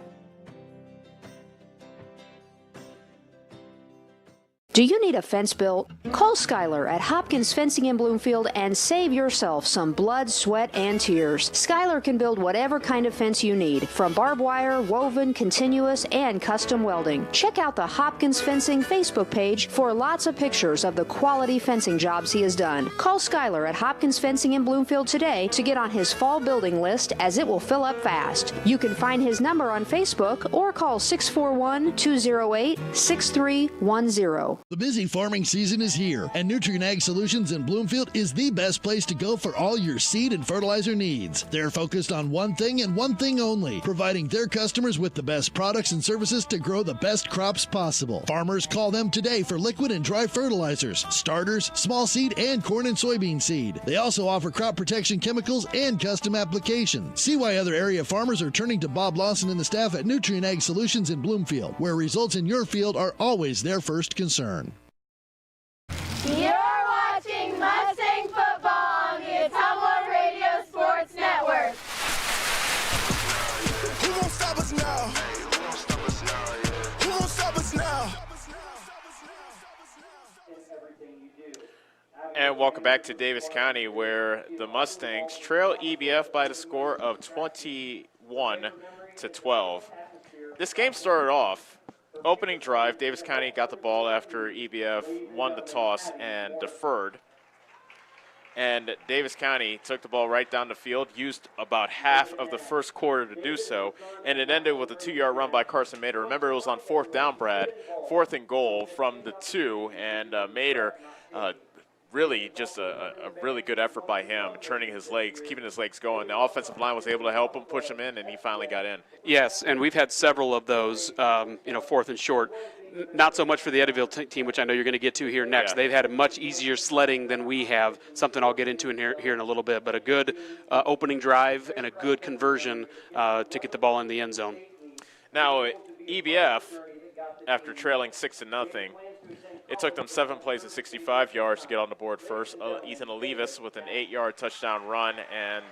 Do you need a fence built? Call Skylar at Hopkins Fencing in Bloomfield and save yourself some blood, sweat, and tears. Skylar can build whatever kind of fence you need, from barbed wire, woven, continuous, and custom welding. Check out the Hopkins Fencing Facebook page for lots of pictures of the quality fencing jobs he has done. Call Skylar at Hopkins Fencing in Bloomfield today to get on his fall building list, as it will fill up fast. You can find his number on Facebook or call 641-208-6310. The busy farming season is here, and Nutrient Ag Solutions in Bloomfield is the best place to go for all your seed and fertilizer needs. They're focused on one thing and one thing only, providing their customers with the best products and services to grow the best crops possible. Farmers, call them today for liquid and dry fertilizers, starters, small seed, and corn and soybean seed. They also offer crop protection chemicals and custom applications. See why other area farmers are turning to Bob Lawson and the staff at Nutrient Ag Solutions in Bloomfield, where results in your field are always their first concern. You're watching Mustang football on the Ottumwa Radio Sports Network. Who won't stop us now? Who won't stop us now? And welcome back to Davis County, where the Mustangs trail EBF by the score of 21-12. This game started off. Opening drive, Davis County got the ball after EBF won the toss and deferred. And Davis County took the ball right down the field, used about half of the first quarter to do so, and it ended with a 2-yard run by Carson Mader. Remember, it was on 4th down, Brad, 4th and goal from the 2, and Mader really just a really good effort by him, turning his legs, keeping his legs going. The offensive line was able to help him, push him in, and he finally got in. Yes, and we've had several of those, 4th and short. Not so much for the Eddyville team, which I know you're going to get to here next. Yeah. They've had a much easier sledding than we have, something I'll get into here in a little bit. But a good opening drive and a good conversion to get the ball in the end zone. Now, EBF, after trailing 6-0, it took them 7 plays and 65 yards to get on the board first. Ethan Olivas with an 8-yard touchdown run. And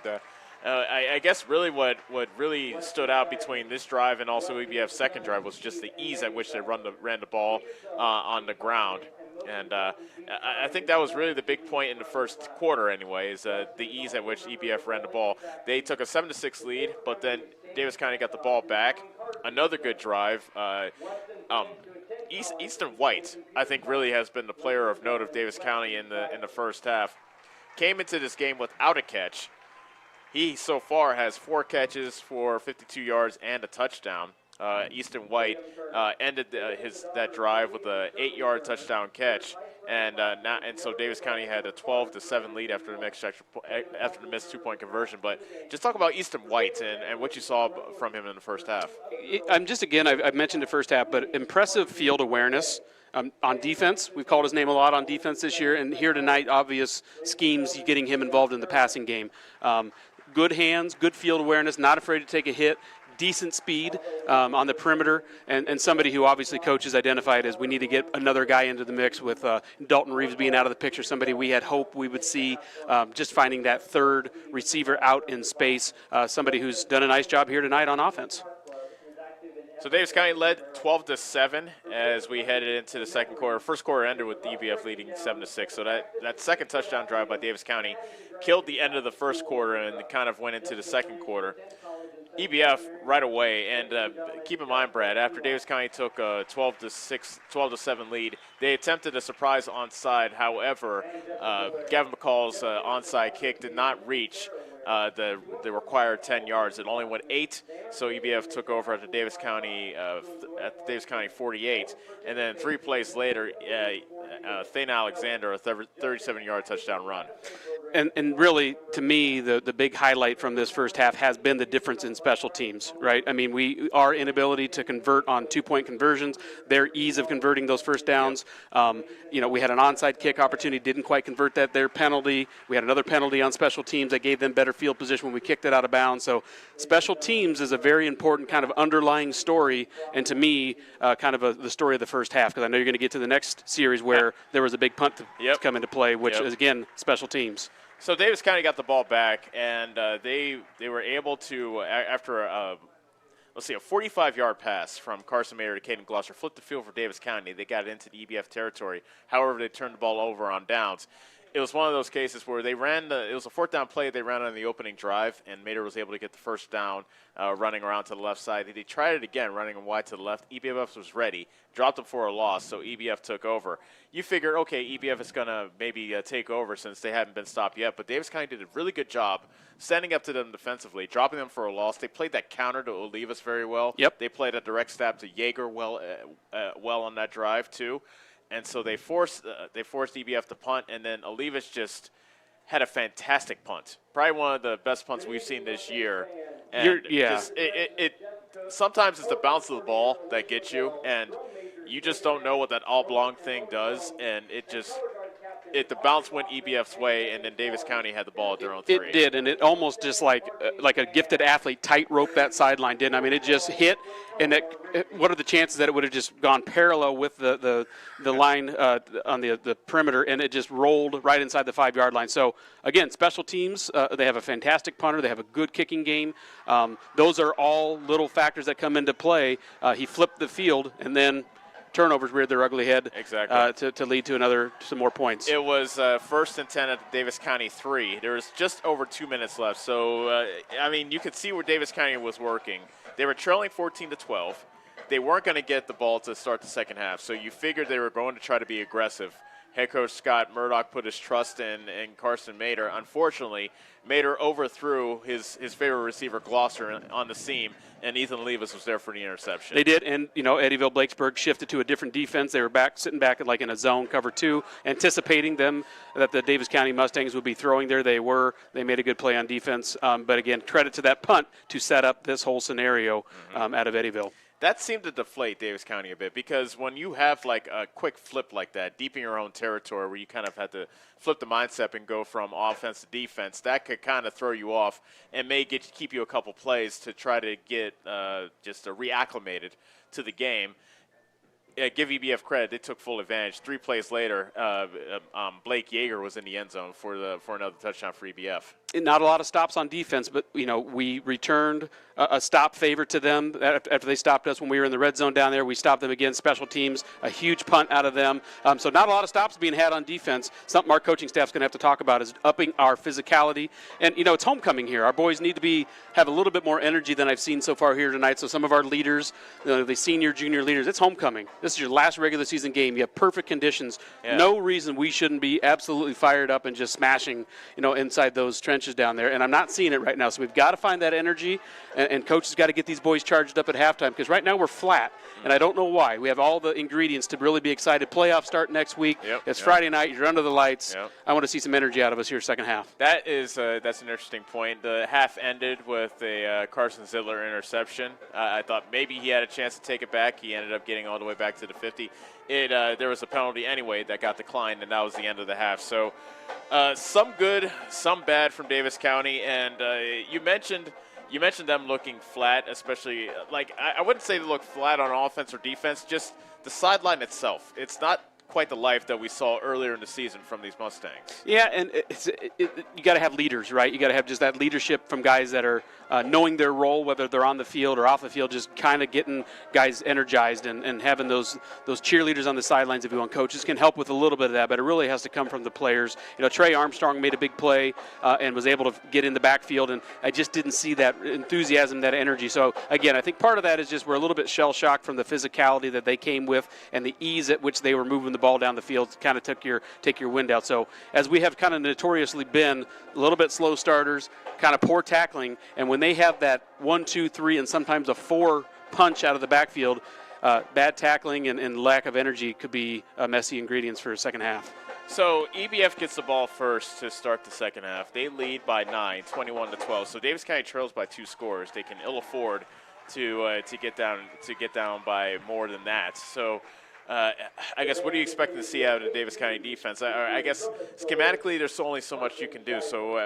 I guess really what really stood out between this drive and also EBF's second drive was just the ease at which they ran the ball on the ground. And I think that was really the big point in the first quarter anyway, is the ease at which EBF ran the ball. They took a 7-6 lead, but then Davis County got the ball back. Another good drive. Easton White, I think, really has been the player of note of Davis County in the first half. Came into this game without a catch. He so far has 4 catches for 52 yards and a touchdown. Easton White, ended that drive with a 8-yard touchdown catch. And so Davis County had a 12-7 lead after the missed 2-point conversion. But just talk about Easton White and what you saw from him in the first half. I've mentioned the first half, but impressive field awareness. On defense, we've called his name a lot on defense this year, and here tonight, obvious schemes getting him involved in the passing game. Good hands, good field awareness, not afraid to take a hit, decent speed on the perimeter, and somebody who obviously coaches identified as we need to get another guy into the mix with Dalton Reeves being out of the picture, somebody we had hoped we would see, just finding that third receiver out in space, somebody who's done a nice job here tonight on offense. So Davis County led 12-7 as we headed into the second quarter. First quarter ended with EBF leading 7-6. So that second touchdown drive by Davis County killed the end of the first quarter and kind of went into the second quarter. EBF right away, and keep in mind, Brad, after Davis County took a 12-7 lead, they attempted a surprise onside. However, Gavin McCall's onside kick did not reach the required 10 yards. It only went 8, so EBF took over at the Davis County 48, and then 3 plays later, Thane Alexander, a 37-yard touchdown run. And really, to me, the big highlight from this first half has been the difference in special teams, right? I mean, our inability to convert on 2-point conversions, their ease of converting those first downs. We had an onside kick opportunity, didn't quite convert that. Their penalty, we had another penalty on special teams that gave them better field position when we kicked it out of bounds. So special teams is a very important kind of underlying story, and to me, the story of the first half, because I know you're going to get to the next series where there was a big punt to come into play, which is, again, special teams. So Davis County got the ball back, and they were able to, after a 45-yard pass from Carson Mayer to Caden Gloucester, flip the field for Davis County. They got into the EBF territory. However, they turned the ball over on downs. It was one of those cases where they ran it was a 4th down play they ran on the opening drive, and Mater was able to get the first down running around to the left side. They tried it again, running them wide to the left. EBF was ready, dropped them for a loss, so EBF took over. You figure, okay, EBF is going to maybe take over since they haven't been stopped yet, but Davis County did a really good job standing up to them defensively, dropping them for a loss. They played that counter to Olivas very well. Yep. They played a direct stab to Yeager well on that drive, too. And so they forced EBF to punt, and then Olivas just had a fantastic punt. Probably one of the best punts we've seen this year. And sometimes it's the bounce of the ball that gets you, and you just don't know what that oblong thing does, and the bounce went EBF's way, and then Davis County had the ball at their own 3. It did, and it almost just like a gifted athlete tightrope that sideline, didn't? I mean, it just hit, and what are the chances that it would have just gone parallel with the line on the perimeter, and it just rolled right inside the 5-yard line. So, again, special teams, they have a fantastic punter. They have a good kicking game. Those are all little factors that come into play. He flipped the field, and then turnovers reared their ugly head to lead to some more points. It was 1st and 10 at Davis County 3. There was just over 2 minutes left. So, you could see where Davis County was working. They were trailing 14-12. They weren't going to get the ball to start the second half, so you figured they were going to try to be aggressive. Head coach Scott Murdoch put his trust in Carson Mater. Unfortunately, Mater overthrew his favorite receiver, Gloucester, on the seam, and Ethan Olivas was there for the interception. They did, and Eddyville Blakesburg shifted to a different defense. They were sitting back in a zone cover 2, anticipating that the Davis County Mustangs would be throwing there. They were. They made a good play on defense, but again, credit to that punt to set up this whole scenario out of Eddyville. That seemed to deflate Davis County a bit, because when you have like a quick flip like that, deep in your own territory where you kind of had to flip the mindset and go from offense to defense, that could kind of throw you off and may keep you a couple plays to try to get reacclimated to the game. Give EBF credit; they took full advantage. 3 plays later, Blake Yeager was in the end zone for another touchdown for EBF. Not a lot of stops on defense, but we returned a stop favor to them after they stopped us when we were in the red zone down there. We stopped them again. Special teams, a huge punt out of them. So not a lot of stops being had on defense. Something our coaching staff's going to have to talk about is upping our physicality. And it's homecoming here. Our boys need to have a little bit more energy than I've seen so far here tonight. So some of our leaders, the senior, junior leaders, it's homecoming. This is your last regular season game. You have perfect conditions. Yeah. No reason we shouldn't be absolutely fired up and just smashing, inside those trenches down there. And I'm not seeing it right now. So we've got to find that energy, and Coach has got to get these boys charged up at halftime, because right now we're flat, and I don't know why. We have all the ingredients to really be excited. Playoffs start next week. It's Friday night. You're under the lights. I want to see some energy out of us here second half. That's an interesting point. The half ended with a Carson Zidler interception. I thought maybe he had a chance to take it back. He ended up getting all the way back to the 50. There was a penalty anyway that got declined, and that was the end of the half. So some good, some bad from Davis County. And you mentioned them looking flat, especially I wouldn't say they look flat on offense or defense, just the sideline itself. It's not quite the life that we saw earlier in the season from these Mustangs. Yeah, and you got to have leaders, right? You got to have just that leadership from guys that are knowing their role, whether they're on the field or off the field, just kind of getting guys energized and having those cheerleaders on the sidelines, if you want. Coaches can help with a little bit of that, but it really has to come from the players. Trey Armstrong made a big play and was able to get in the backfield, and I just didn't see that enthusiasm, that energy. So, again, I think part of that is just we're a little bit shell-shocked from the physicality that they came with and the ease at which they were moving the ball down the field, kind of take your wind out. So as we have kind of notoriously been a little bit slow starters, kind of poor tackling, and when they have that 1, 2, 3, and sometimes a 4 punch out of the backfield, bad tackling and lack of energy could be messy ingredients for a second half. So EBF gets the ball first to start the second half. They lead by 9, 21-12. So Davis County trails by 2 scores. They can ill afford to get down by more than that. So I guess, what do you expect to see out of the Davis County defense? I guess schematically there's only so much you can do. So,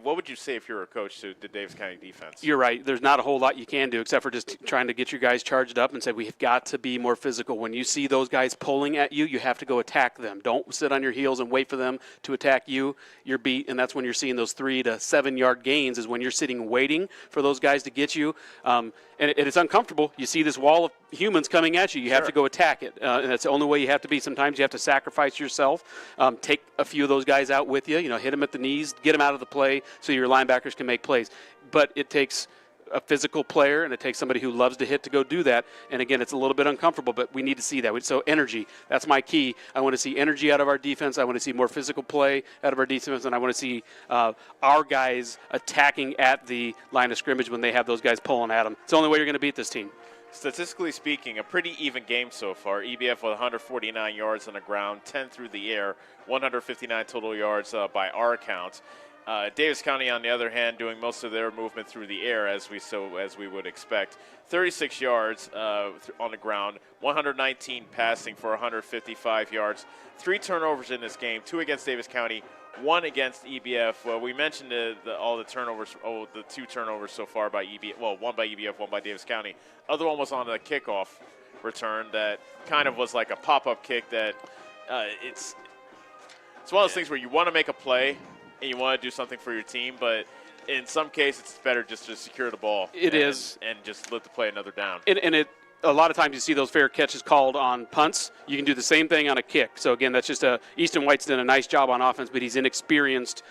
what would you say if you were a coach to the Davis County defense? You're right. There's not a whole lot you can do except for just trying to get your guys charged up and say we've got to be more physical. When you see those guys pulling at you, you have to go attack them. Don't sit on your heels and wait for them to attack you. You're beat, and that's when you're seeing those 3 to 7 yard gains, is when you're sitting waiting for those guys to get you. And it's uncomfortable. You see this wall of humans coming at you. You have to go attack it, and that's the only way you have to be. Sometimes you have to sacrifice yourself, take a few of those guys out with you, hit them at the knees, get them out of the play so your linebackers can make plays. But it takes a physical player, and it takes somebody who loves to hit to go do that. And again, it's a little bit uncomfortable, but we need to see that. So energy, that's my key. I want to see energy out of our defense. I want to see more physical play out of our defense, and I want to see our guys attacking at the line of scrimmage when they have those guys pulling at them. It's the only way you're going to beat this team. Statistically speaking, a pretty even game so far. EBF with 149 yards on the ground, 10 through the air, 159 total yards by our account. Davis County, on the other hand, doing most of their movement through the air, as we would expect. 36 yards on the ground, 119 passing for 155 yards. 3 turnovers in this game, 2 against Davis County, 1 against EBF. Well, we mentioned all the turnovers, the 2 turnovers so far by EBF. Well, 1 by EBF, 1 by Davis County. Other one was on the kickoff return that kind of was like a pop-up kick that it's one of those things where you want to make a play and you want to do something for your team, but in some cases it's better just to secure the ball. It is. And just let the play another down. A lot of times you see those fair catches called on punts. You can do the same thing on a kick. So, again, that's just Easton White's done a nice job on offense, but he's inexperienced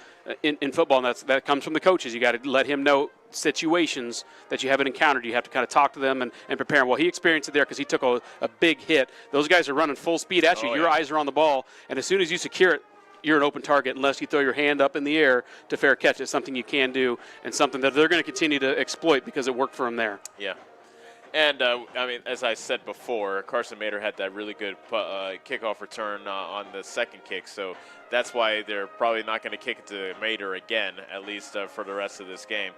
in football, and that comes from the coaches. You got to let him know situations that you haven't encountered. You have to kind of talk to them and prepare him. Well, he experienced it there because he took a big hit. Those guys are running full speed at you. Your eyes are on the ball, and as soon as you secure it, you're an open target unless you throw your hand up in the air to fair catch. It's something you can do and something that they're going to continue to exploit because it worked for them there. Yeah. And, as I said before, Carson Mater had that really good kickoff return on the second kick, so that's why they're probably not going to kick it to Mater again, at least for the rest of this game.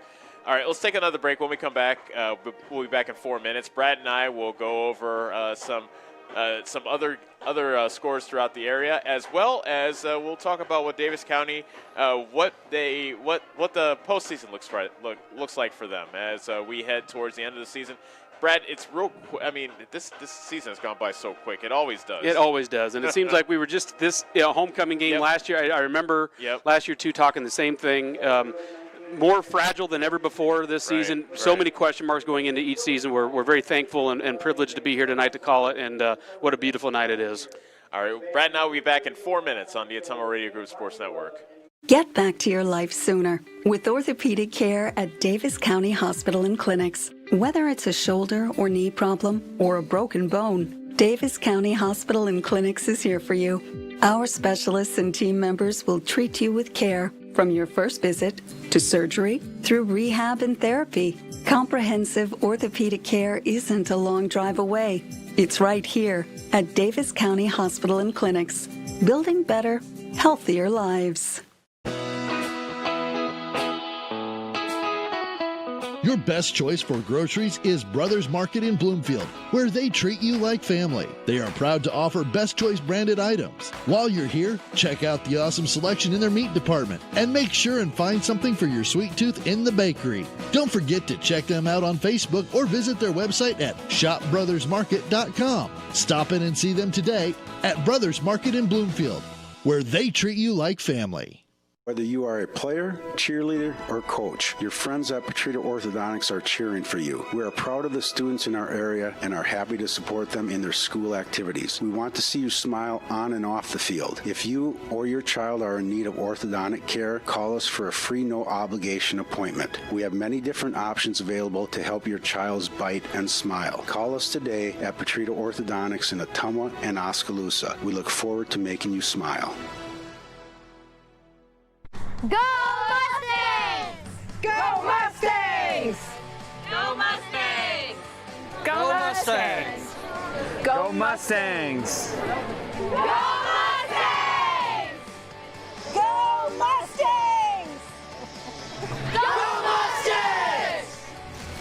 All right, let's take another break. When we come back, we'll be back in 4 minutes. Brad and I will go over some other scores throughout the area, as well as we'll talk about what Davis County, what the postseason looks like for them as we head towards the end of the season. Brad, it's real. This season has gone by so quick. It always does. It always does, and it seems like we were just this homecoming game last year. I remember last year too talking the same thing. More fragile than ever before this season. So many question marks going into each season. We're very thankful and privileged to be here tonight to call it, and what a beautiful night it is. All right, Brad and I will be back in 4 minutes on the Ottumwa Radio Group Sports Network. Get back to your life sooner with orthopedic care at Davis County Hospital and Clinics. Whether it's a shoulder or knee problem or a broken bone, Davis County Hospital and Clinics is here for you. Our specialists and team members will treat you with care from your first visit to surgery through rehab and therapy. Comprehensive orthopedic care isn't a long drive away. It's right here at Davis County Hospital and Clinics, building better, healthier lives. Your best choice for groceries is Brothers Market in Bloomfield, where they treat you like family. They are proud to offer Best Choice branded items. While you're here, check out the awesome selection in their meat department and make sure and find something for your sweet tooth in the bakery. Don't forget to check them out on Facebook or visit their website at shopbrothersmarket.com. Stop in and see them today at Brothers Market in Bloomfield, where they treat you like family. Whether you are a player, cheerleader, or coach, your friends at Petrita Orthodontics are cheering for you. We are proud of the students in our area and are happy to support them in their school activities. We want to see you smile on and off the field. If you or your child are in need of orthodontic care, call us for a free, no-obligation appointment. We have many different options available to help your child's bite and smile. Call us today at Petrita Orthodontics in Ottumwa and Oskaloosa. We look forward to making you smile. Go Mustangs! Go Mustangs! Go Mustangs! Go Mustangs! Go Mustangs! Go Mustangs! Go Mustangs! Go Mustangs!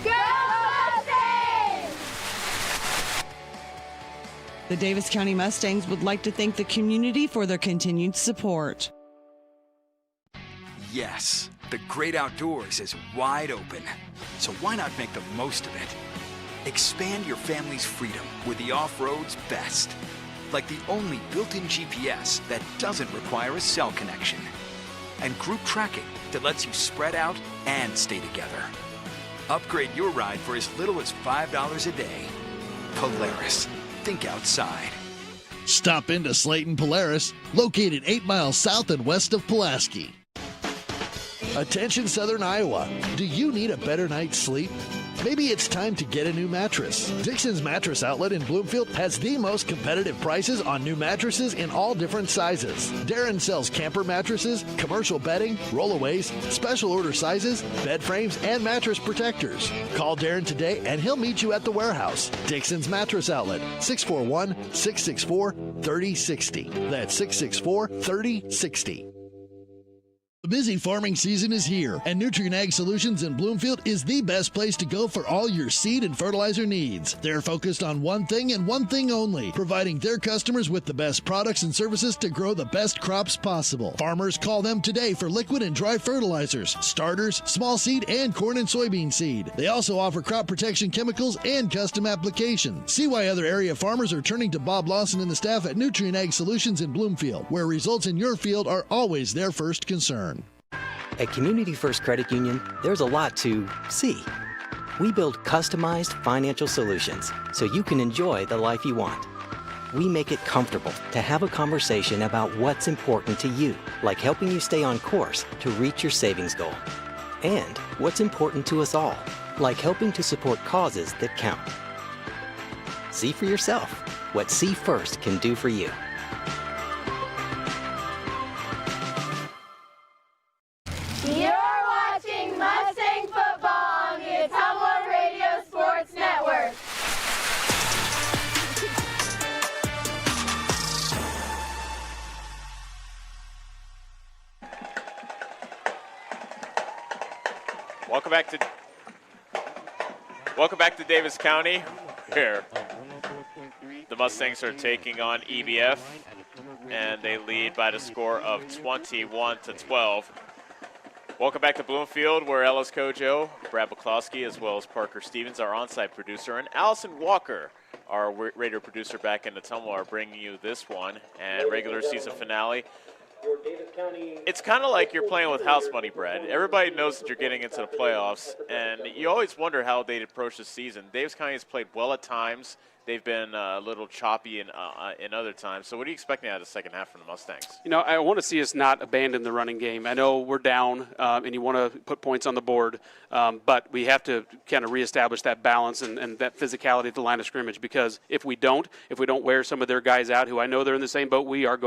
Go Mustangs! The Davis County Mustangs would like to thank the community for their continued support. Yes, the great outdoors is wide open. So why not make the most of it? Expand your family's freedom with the off-road's best. Like the only built-in GPS that doesn't require a cell connection. And group tracking that lets you spread out and stay together. Upgrade your ride for as little as $5 a day. Polaris. Think outside. Stop into Slayton Polaris, located 8 miles south and west of Pulaski. Attention Southern Iowa, do you need a better night's sleep? Maybe it's time to get a new mattress. Dixon's Mattress Outlet in Bloomfield has the most competitive prices on new mattresses in all different sizes. Darren sells camper mattresses, commercial bedding, rollaways, special order sizes, bed frames, and mattress protectors. Call Darren today and he'll meet you at the warehouse. Dixon's Mattress Outlet, 641-664-3060. That's 664-3060. The busy farming season is here, and Nutrien Ag Solutions in Bloomfield is the best place to go for all your seed and fertilizer needs. They're focused on one thing and one thing only, providing their customers with the best products and services to grow the best crops possible. Farmers call them today for liquid and dry fertilizers, starters, small seed, and corn and soybean seed. They also offer crop protection chemicals and custom application. See why other area farmers are turning to Bob Lawson and the staff at Nutrien Ag Solutions in Bloomfield, where results in your field are always their first concern. At Community First Credit Union, there's a lot to see. We build customized financial solutions so you can enjoy the life you want. We make it comfortable to have a conversation about what's important to you, like helping you stay on course to reach your savings goal. And what's important to us all, like helping to support causes that count. See for yourself what See First can do for you. You're watching Mustang football on the Ottumwa Radio Sports Network. Welcome back to Davis County, where the Mustangs are taking on EBF, and they lead by the score of 21-12. Welcome back to Bloomfield, where Ellis Kojo, Brad Buklowski, as well as Parker Stevens, our on-site producer, and Allison Walker, our radio producer back in Ottumwa, are bringing you this one and regular season finale. It's kind of like you're playing with house money, Brad. Everybody knows that you're getting into the playoffs, and you always wonder how they'd approach the season. Davis County has played well at times. they've been a little choppy in other times. So what are you expecting out of the second half from the Mustangs? I want to see us not abandon the running game. I know we're down, and you want to put points on the board, but we have to kind of reestablish that balance and that physicality at the line of scrimmage, because if we don't wear some of their guys out, who I know they're in the same boat we are,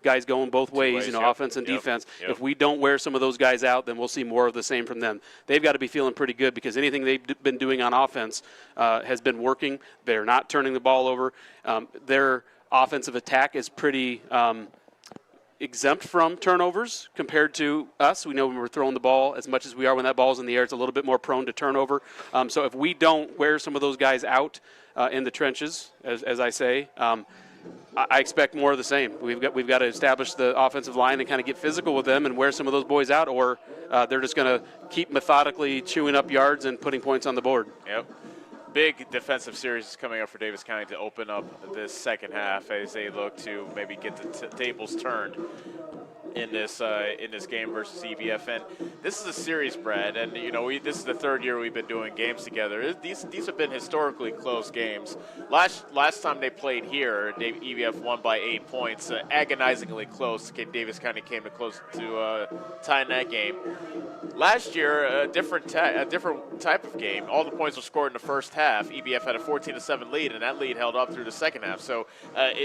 guys going both ways, yep. offense and defense. Yep. If we don't wear some of those guys out, then we'll see more of the same from them. They've got to be feeling pretty good, because anything they've been doing on offense has been working. They're not turning the ball over. Their offensive attack is pretty exempt from turnovers compared to us. We know when we're throwing the ball as much as we are when that ball's in the air, it's a little bit more prone to turnover. So if we don't wear some of those guys out in the trenches, as I say, I expect more of the same. We've got to establish the offensive line and kind of get physical with them and wear some of those boys out, or they're just going to keep methodically chewing up yards and putting points on the board. Yep. Big defensive series is coming up for Davis County to open up this second half as they look to maybe get the tables turned in this game versus EBF. And this is a series, Brad, and this is the third year we've been doing games together. These have been historically close games. Last time they played here, EBF won by 8 points, agonizingly close. Davis County came to close to tying that game. Last year, a different type of game. All the points were scored in the first half. EBF had a 14-7 lead, and that lead held up through the second half. So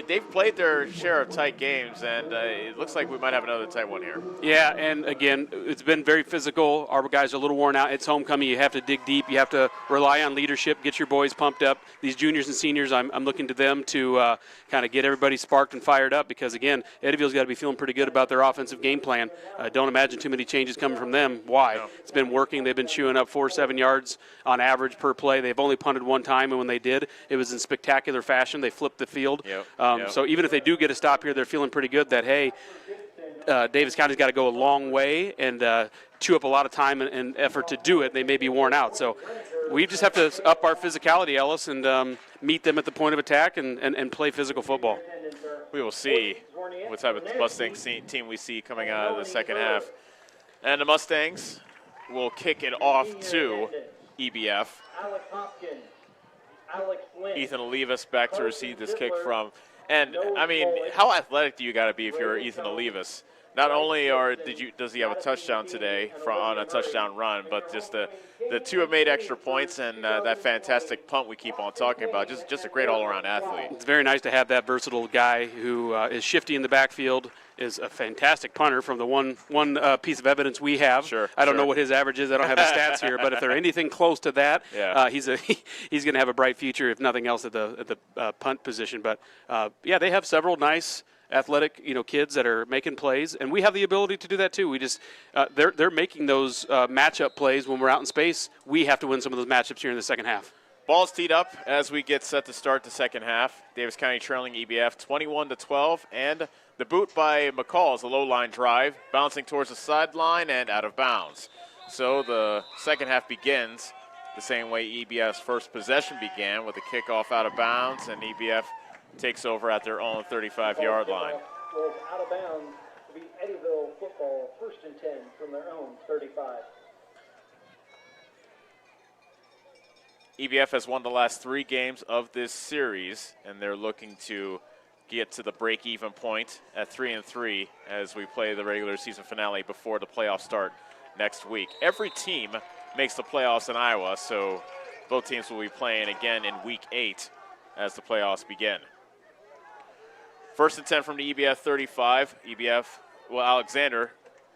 they've played their share of tight games, and it looks like we might have another tight one here. Yeah, and again, it's been very physical. Our guys are a little worn out. It's homecoming. You have to dig deep. You have to rely on leadership, get your boys pumped up. These juniors and seniors, I'm looking to them to kind of get everybody sparked and fired up, because, again, Eddyville's got to be feeling pretty good about their offensive game plan. Don't imagine too many changes coming from them. Why? No. It's been working. They've been chewing up 4-7 yards on average per play. They've only punted one time, and when they did, it was in spectacular fashion. They flipped the field. Yep. So even if they do get a stop here, they're feeling pretty good that, hey, Davis County's got to go a long way and chew up a lot of time and effort to do it. They may be worn out. So we just have to up our physicality, Ellis, and meet them at the point of attack and play physical football. We will see what type of Mustang team we see coming out of the second half. And the Mustangs will kick it off to EBF. Ethan Olivas back to receive this kick from. And, I mean, how athletic do you got to be if you're Ethan Olivas? Not only does he have a touchdown today on a touchdown run, but just the two have made extra points, and that fantastic punt we keep on talking about. Just a great all-around athlete. It's very nice to have that versatile guy who is shifty in the backfield, is a fantastic punter from the one piece of evidence we have. Sure. I don't know what his average is. I don't have the stats here, but if they're anything close to that, he's going to have a bright future, if nothing else, at the punt position. But they have several nice athletic, kids that are making plays, and we have the ability to do that too. We just they're making those matchup plays when we're out in space. We have to win some of those matchups here in the second half. Ball's teed up as we get set to start the second half. Davis County trailing EBF 21-12, and the boot by McCall is a low-line drive, bouncing towards the sideline and out of bounds. So the second half begins the same way EBF's first possession began, with a kickoff out of bounds, and EBF takes over at their own 35-yard line. Out of bounds to be Eddyville football, 1st and 10 from their own 35. EBF has won the last 3 games of this series, and they're looking to get to the break-even point at 3-3 as we play the regular season finale before the playoffs start next week. Every team makes the playoffs in Iowa, so both teams will be playing again in Week 8 as the playoffs begin. 1st and 10 from the EBF 35. Alexander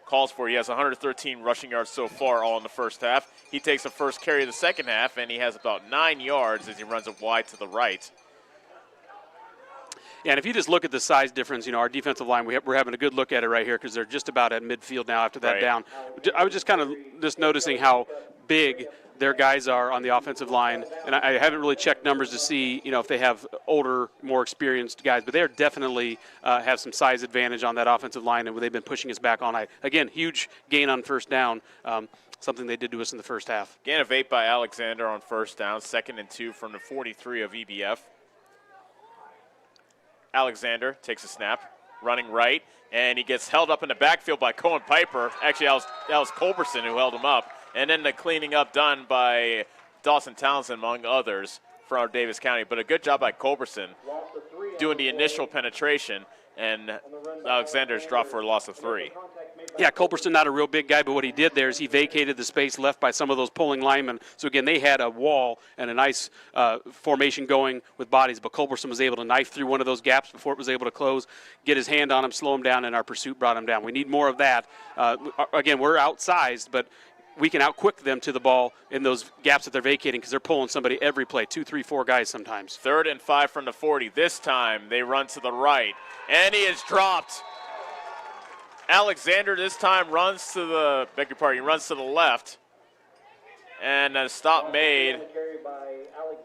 calls for. He has 113 rushing yards so far, all in the first half. He takes the first carry of the second half, and he has about 9 yards as he runs it wide to the right. Yeah, and if you just look at the size difference, our defensive line, we're having a good look at it right here, because they're just about at midfield now after that down. I was just noticing how big their guys are on the offensive line, and I haven't really checked numbers to see, if they have older, more experienced guys, but they're definitely have some size advantage on that offensive line, and they've been pushing us back all night. Again, huge gain on first down, something they did to us in the first half. Gain of 8 by Alexander on first down, 2nd and 2 from the 43 of EBF. Alexander takes a snap, running right, and he gets held up in the backfield by Cohen Piper. Actually, that was Culberson who held him up. And then the cleaning up done by Dawson Townsend, among others, for our Davis County. But a good job by Culberson doing the initial penetration, and Alexander's dropped for a loss of 3. Yeah, Culberson not a real big guy, but what he did there is he vacated the space left by some of those pulling linemen. So, again, they had a wall and a nice formation going with bodies, but Culberson was able to knife through one of those gaps before it was able to close, get his hand on him, slow him down, and our pursuit brought him down. We need more of that. Again, we're outsized, but we can outquick them to the ball in those gaps that they're vacating because they're pulling somebody every play, 2, 3, 4 guys sometimes. 3rd and 5 from the 40. This time they run to the right, and he is dropped. Alexander this time runs to the, he runs to the left, and a stop made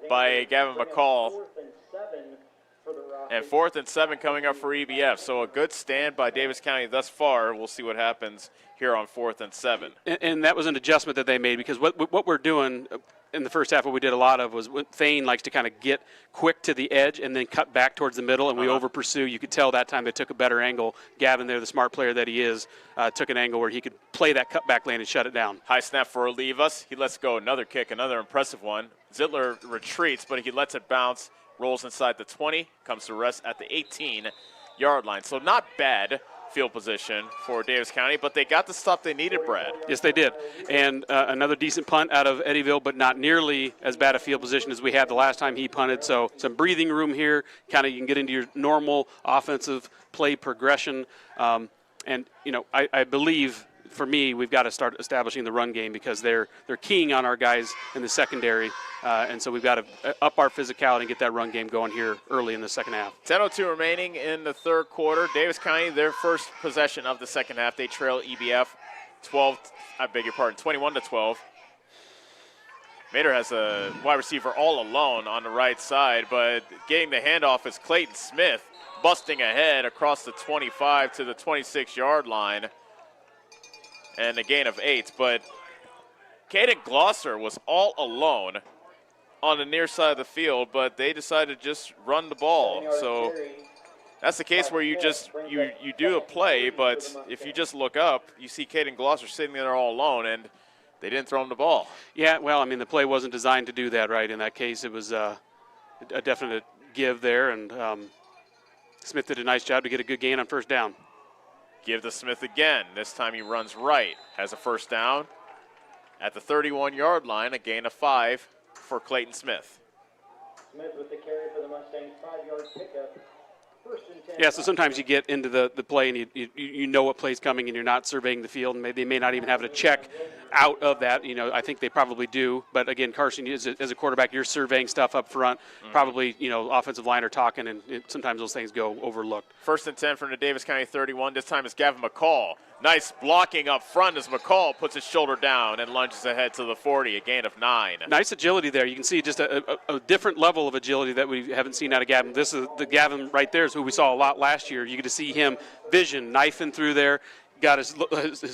by Gavin McCall. And 4th and 7 coming up for EBF. So a good stand by Davis County thus far. We'll see what happens here on 4th and 7. And that was an adjustment that they made because what we're doing in the first half, what we did a lot of was Thane likes to kind of get quick to the edge and then cut back towards the middle, and we over-pursue. You could tell that time they took a better angle. Gavin there, the smart player that he is, took an angle where he could play that cutback lane and shut it down. High snap for Olivas. He lets go another kick, another impressive one. Zittler retreats, but he lets it bounce. Rolls inside the 20, comes to rest at the 18-yard line. So not bad field position for Davis County, but they got the stuff they needed, Brad. Yes, they did. And another decent punt out of Eddyville, but not nearly as bad a field position as we had the last time he punted. So some breathing room here. Kind of you can get into your normal offensive play progression. And, you know, I believe – for me, we've got to start establishing the run game because they're keying on our guys in the secondary, and so we've got to up our physicality and get that run game going here early in the second half. 10:02 remaining in the third quarter. Davis County, their first possession of the second half, they trail EBF 21-12. Mater has a wide receiver all alone on the right side, but getting the handoff is Clayton Smith, busting ahead across the 25 to the 26-yard line. And a gain of 8, but Caden Glosser was all alone on the near side of the field, but they decided to just run the ball. So that's the case where you do a play, but if you just look up, you see Caden Glosser sitting there all alone, and they didn't throw him the ball. Yeah, well, I mean, the play wasn't designed to do that, right? In that case, it was a definite give there, and Smith did a nice job to get a good gain on first down. Give to Smith again. This time he runs right. Has a first down at the 31-yard line, a gain of 5 for Clayton Smith. Smith with the carry for the Mustangs, 5-yard pickup. Yeah, so sometimes you get into the play and you know what play's coming and you're not surveying the field, and they may not even have to check out of that. You know, I think they probably do. But, again, Carson, as a quarterback, you're surveying stuff up front. Probably, you know, offensive line are talking, and sometimes those things go overlooked. 1st and 10 from the Davis County 31. This time it's Gavin McCall. Nice blocking up front as McCall puts his shoulder down and lunges ahead to the 40, a gain of 9. Nice agility there. You can see just a different level of agility that we haven't seen out of Gavin. This is the Gavin right there is who we saw a lot last year. You get to see him vision, knifing through there. Got his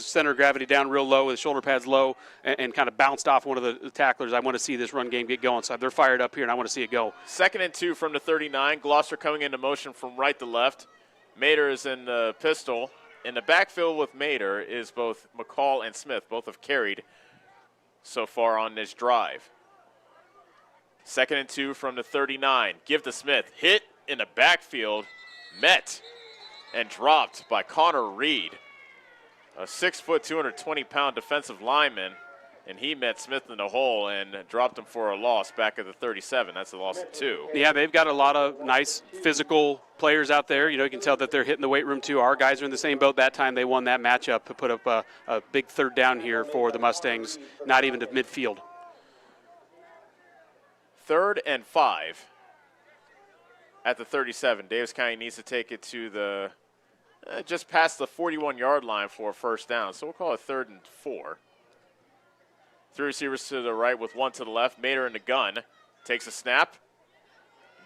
center of gravity down real low, his shoulder pads low, and kind of bounced off one of the tacklers. I want to see this run game get going. So they're fired up here, and I want to see it go. 2nd and 2 from the 39. Gloucester coming into motion from right to left. Mater is in the pistol. In the backfield with Mater is both McCall and Smith. Both have carried so far on this drive. 2nd and 2 from the 39. Give to Smith. Hit in the backfield. Met and dropped by Connor Reed. A 6-foot, 220-pound defensive lineman, and he met Smith in the hole and dropped him for a loss back at the 37. That's a loss of 2. Yeah, they've got a lot of nice physical players out there. You know, you can tell that they're hitting the weight room too. Our guys are in the same boat that time. They won that matchup to put up a big third down here for the Mustangs, not even to midfield. 3rd and 5 at the 37. Davis County needs to take it to the just past the 41-yard line for a first down. So we'll call it 3rd and 4. 3 receivers to the right with 1 to the left. Mater in the gun. Takes a snap.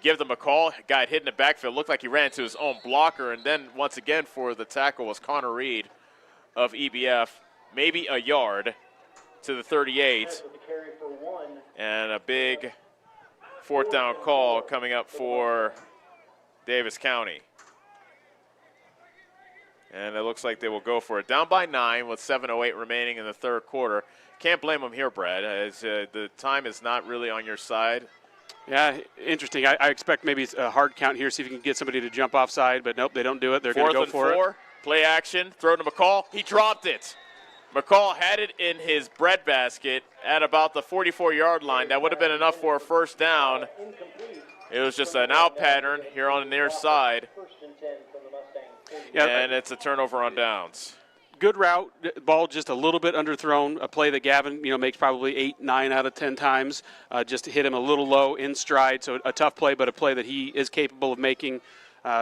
Give the McCall. Guy hit in the backfield. Looked like he ran into his own blocker. And then once again for the tackle was Connor Reed of EBF. Maybe a yard to the 38. And a big 4th down call coming up for Davis County. And it looks like they will go for it. Down by 9 with 7:08 remaining in the third quarter. Can't blame them here, Brad, as the time is not really on your side. Yeah, interesting. I expect maybe a hard count here, see if you can get somebody to jump offside, but nope, they don't do it. They're going to go for it. 4th and 4, play action, throw to McCall. He dropped it. McCall had it in his breadbasket at about the 44-yard line. That would have been enough for a first down. It was just an out pattern here on the near side. Yeah, and it's a turnover on downs. Good route, ball just a little bit underthrown, a play that Gavin, makes probably 8, 9 out of 10 times, just to hit him a little low in stride. So a tough play, but a play that he is capable of making.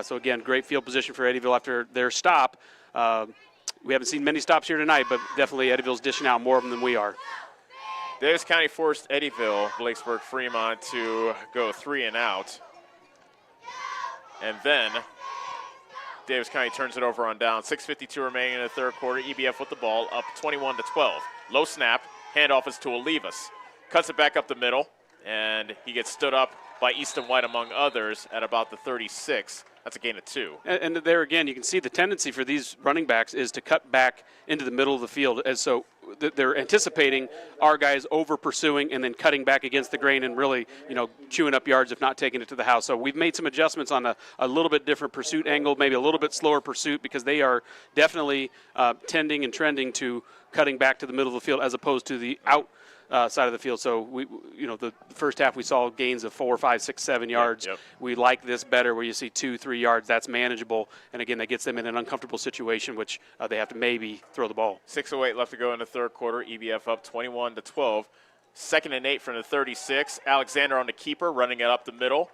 So again, great field position for Eddyville after their stop. We haven't seen many stops here tonight, but definitely Eddyville's dishing out more of them than we are. Davis County forced Eddyville, Blakesburg Fremont to go 3 and out. And then Davis County turns it over on down. 6:52 remaining in the third quarter. EBF with the ball, up 21-12. Low snap, handoff is to Olivas. Cuts it back up the middle, and he gets stood up by Easton White, among others, at about the 36. That's a gain of 2. And there again, you can see the tendency for these running backs is to cut back into the middle of the field. And so they're anticipating our guys over pursuing and then cutting back against the grain and really, chewing up yards if not taking it to the house. So we've made some adjustments on a little bit different pursuit angle, maybe a little bit slower pursuit, because they are definitely tending and trending to cutting back to the middle of the field as opposed to the side of the field. So the first half we saw gains of 4, 5, 6, 7 yards. Yep. We like this better where you see 2, 3 yards. That's manageable. And again, that gets them in an uncomfortable situation, which they have to maybe throw the ball. 6:08 left to go in the third quarter. EBF up 21-12. 2nd and 8 from the 36. Alexander on the keeper, running it up the middle,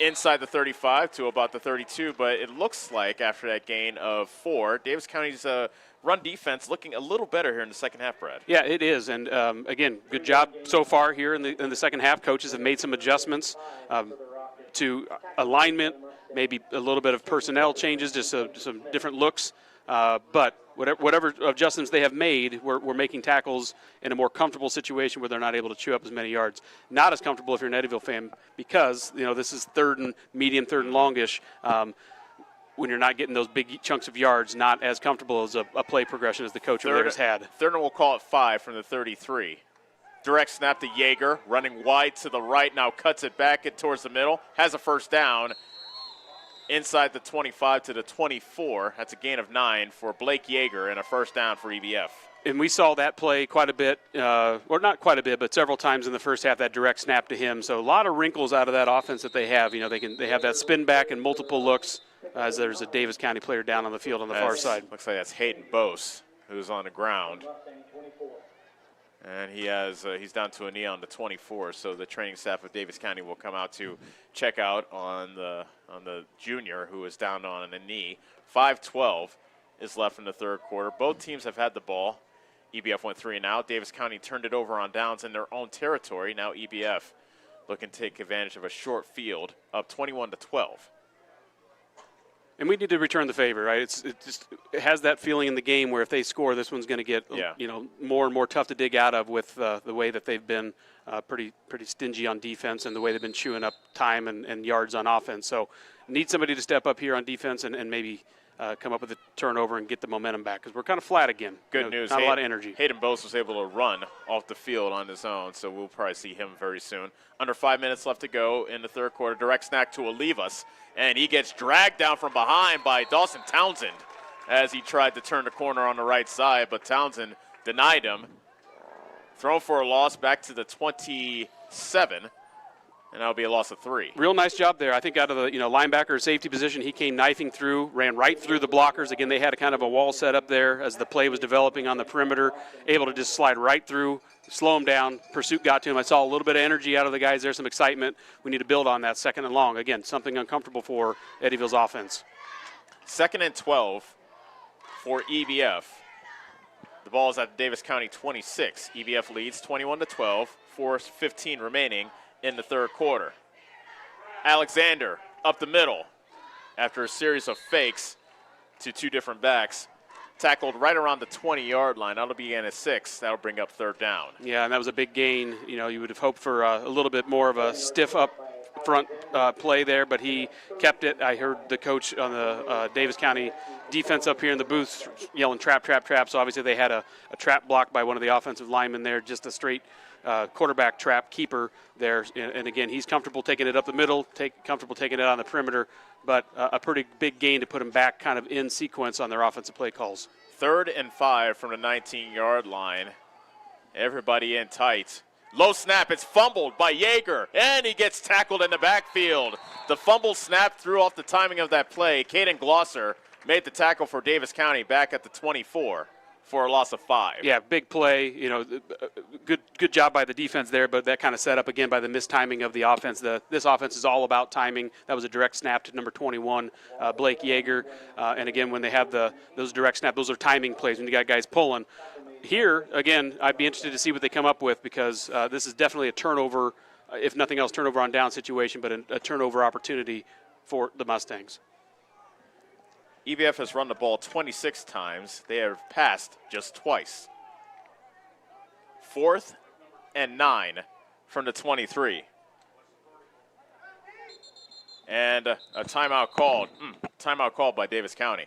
inside the 35 to about the 32. But it looks like after that gain of 4, Davis County's run defense looking a little better here in the second half, Brad. Yeah, it is. And, again, good job so far here in the second half. Coaches have made some adjustments to alignment, maybe a little bit of personnel changes, just some different looks. But whatever adjustments they have made, we're making tackles in a more comfortable situation where they're not able to chew up as many yards. Not as comfortable if you're an Eddyville fan because, this is third and medium, third and longish. When you're not getting those big chunks of yards, not as comfortable as a play progression as the coach over there has had. Third and we'll call it 5 from the 33. Direct snap to Yeager, running wide to the right, now cuts it back towards the middle, has a first down inside the 25 to the 24. That's a gain of 9 for Blake Yeager and a first down for EBF. And we saw that play quite a bit, or not quite a bit, but several times in the first half, that direct snap to him. So a lot of wrinkles out of that offense that they have. They have that spin back and multiple looks. As there's a Davis County player down on the field on the far side. Looks like that's Hayden Bose, who's on the ground. And he's down to a knee on the 24, so the training staff of Davis County will come out to check out on the junior who is down on a knee. 5:12 is left in the third quarter. Both teams have had the ball. EBF went 3 and out. Davis County turned it over on downs in their own territory. Now EBF looking to take advantage of a short field, up 21-12. And we need to return the favor, right? It has that feeling in the game where if they score, this one's going to get more and more tough to dig out of with the way that they've been pretty stingy on defense and the way they've been chewing up time and yards on offense. So need somebody to step up here on defense and maybe come up with a turnover and get the momentum back because we're kind of flat again. Good news. Not a lot of energy. Hayden Bose was able to run off the field on his own, so we'll probably see him very soon. Under 5 minutes left to go in the third quarter. Direct snack to Olivas, and he gets dragged down from behind by Dawson Townsend as he tried to turn the corner on the right side, but Townsend denied him. Thrown for a loss back to the 27. And that'll be a loss of 3. Real nice job there. I think out of the linebacker safety position, he came knifing through, ran right through the blockers. Again, they had a kind of a wall set up there as the play was developing on the perimeter, able to just slide right through, slow him down. Pursuit got to him. I saw a little bit of energy out of the guys there, some excitement. We need to build on that 2nd and long. Again, something uncomfortable for Eddyville's offense. 2nd and 12 for EBF. The ball is at Davis County 26. EBF leads 21-12, 4:15 remaining in the third quarter. Alexander up the middle after a series of fakes to 2 different backs. Tackled right around the 20-yard line. That'll be in a 6. That'll bring up third down. Yeah, and that was a big gain. You would have hoped for a little bit more of a stiff up front play there, but he kept it. I heard the coach on the Davis County defense up here in the booth yelling trap, trap, trap. So obviously they had a trap block by one of the offensive linemen there, just a straight quarterback trap keeper there. And again, he's comfortable taking it up the middle, comfortable taking it on the perimeter, but a pretty big gain to put him back kind of in sequence on their offensive play calls. 3rd and 5 from the 19-yard line. Everybody in tight. Low snap, it's fumbled by Yeager, and he gets tackled in the backfield. The fumble snap threw off the timing of that play. Caden Glosser made the tackle for Davis County back at the 24 for a loss of 5. Yeah, big play. Good job by the defense there, but that kind of set up again by the mistiming of the offense. This offense is all about timing. That was a direct snap to number 21, Blake Yeager. And again, when they have those direct snaps, those are timing plays when you got guys pulling. Here, again, I'd be interested to see what they come up with because this is definitely a turnover, if nothing else, turnover on down situation, but a turnover opportunity for the Mustangs. EBF has run the ball 26 times. They have passed just twice. 4th and 9 from the 23. And a timeout called. Timeout called by Davis County.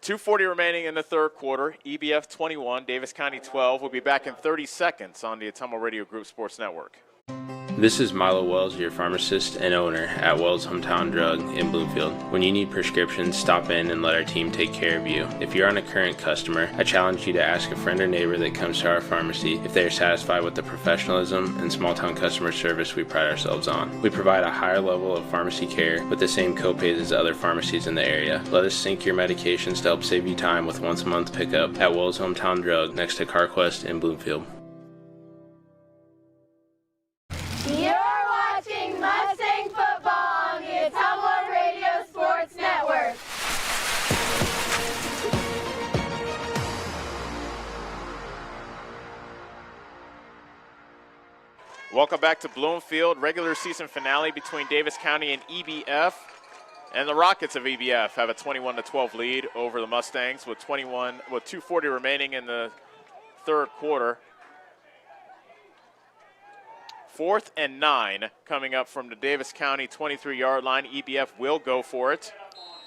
2:40 remaining in the 3rd quarter. EBF 21, Davis County 12. We'll be back in 30 seconds on the Ottumwa Radio Group Sports Network. This is Milo Wells, your pharmacist and owner at Wells Hometown Drug in Bloomfield. When you need prescriptions, stop in and let our team take care of you. If you're a current customer, I challenge you to ask a friend or neighbor that comes to our pharmacy if they are satisfied with the professionalism and small-town customer service we pride ourselves on. We provide a higher level of pharmacy care with the same copays as other pharmacies in the area. Let us sync your medications to help save you time with once-a-month pickup at Wells Hometown Drug next to CarQuest in Bloomfield. You're watching Mustang football on the Ottumwa Radio Sports Network. Welcome back to Bloomfield. Regular season finale between Davis County and EBF. And the Rockets of EBF have a 21-12 lead over the Mustangs with 2:40 remaining in the 3rd quarter. 4th and 9 coming up from the Davis County 23-yard line. EBF will go for it.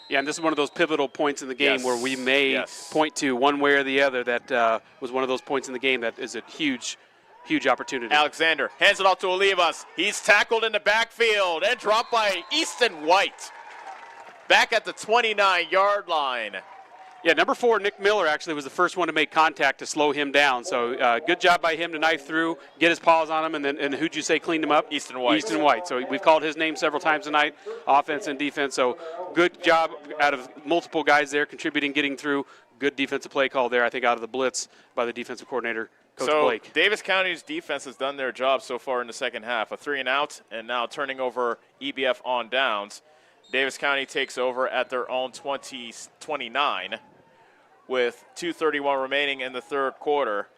Yeah, and this is one of those pivotal points in the game where we may point to one way or the other that was one of those points in the game that is a huge opportunity. Alexander hands it off to Olivas. He's tackled in the backfield and dropped by Easton White. Back at the 29-yard line. Yeah, number 4, Nick Miller, actually was the first one to make contact to slow him down. So good job by him to knife through, get his paws on him, and who'd you say cleaned him up? Easton White. Easton White. So we've called his name several times tonight, offense and defense. So good job out of multiple guys there contributing, getting through. Good defensive play call there, I think, out of the blitz by the defensive coordinator, Coach Blake. Davis County's defense has done their job so far in the second half. A 3-and-out, and now turning over EBF on downs. Davis County takes over at their own 29 with 2:31 remaining in the 3rd quarter.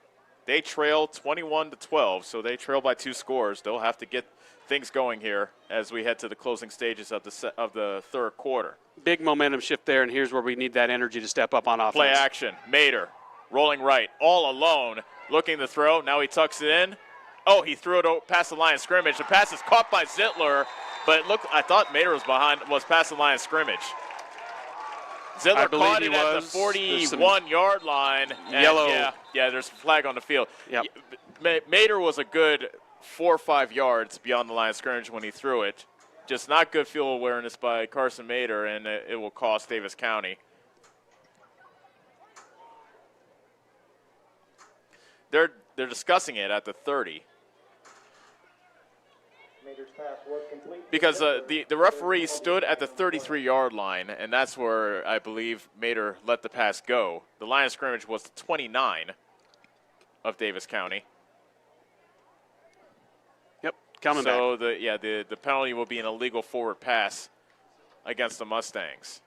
They trail 21-12, so they trail by 2 scores. They'll have to get things going here as we head to the closing stages of the 3rd quarter. Big momentum shift there, and here's where we need that energy to step up on offense. Play action. Mater rolling right, all alone, looking to throw. Now he tucks it in. Oh, he threw it past the line of scrimmage. The pass is caught by Zittler, but I thought Mater was past the line of scrimmage. Zittler caught it at the 41-yard line. Yellow. Yeah, there's a flag on the field. Yep. Mater was a good 4 or 5 yards beyond the line of scrimmage when he threw it. Just not good field awareness by Carson Mater, and it will cost Davis County. They're discussing it at the 30. Because the referee stood at the 33-yard line, and that's where I believe Mater let the pass go. The line of scrimmage was the 29 of Davis County. Yep, coming back. So the penalty will be an illegal forward pass against the Mustangs.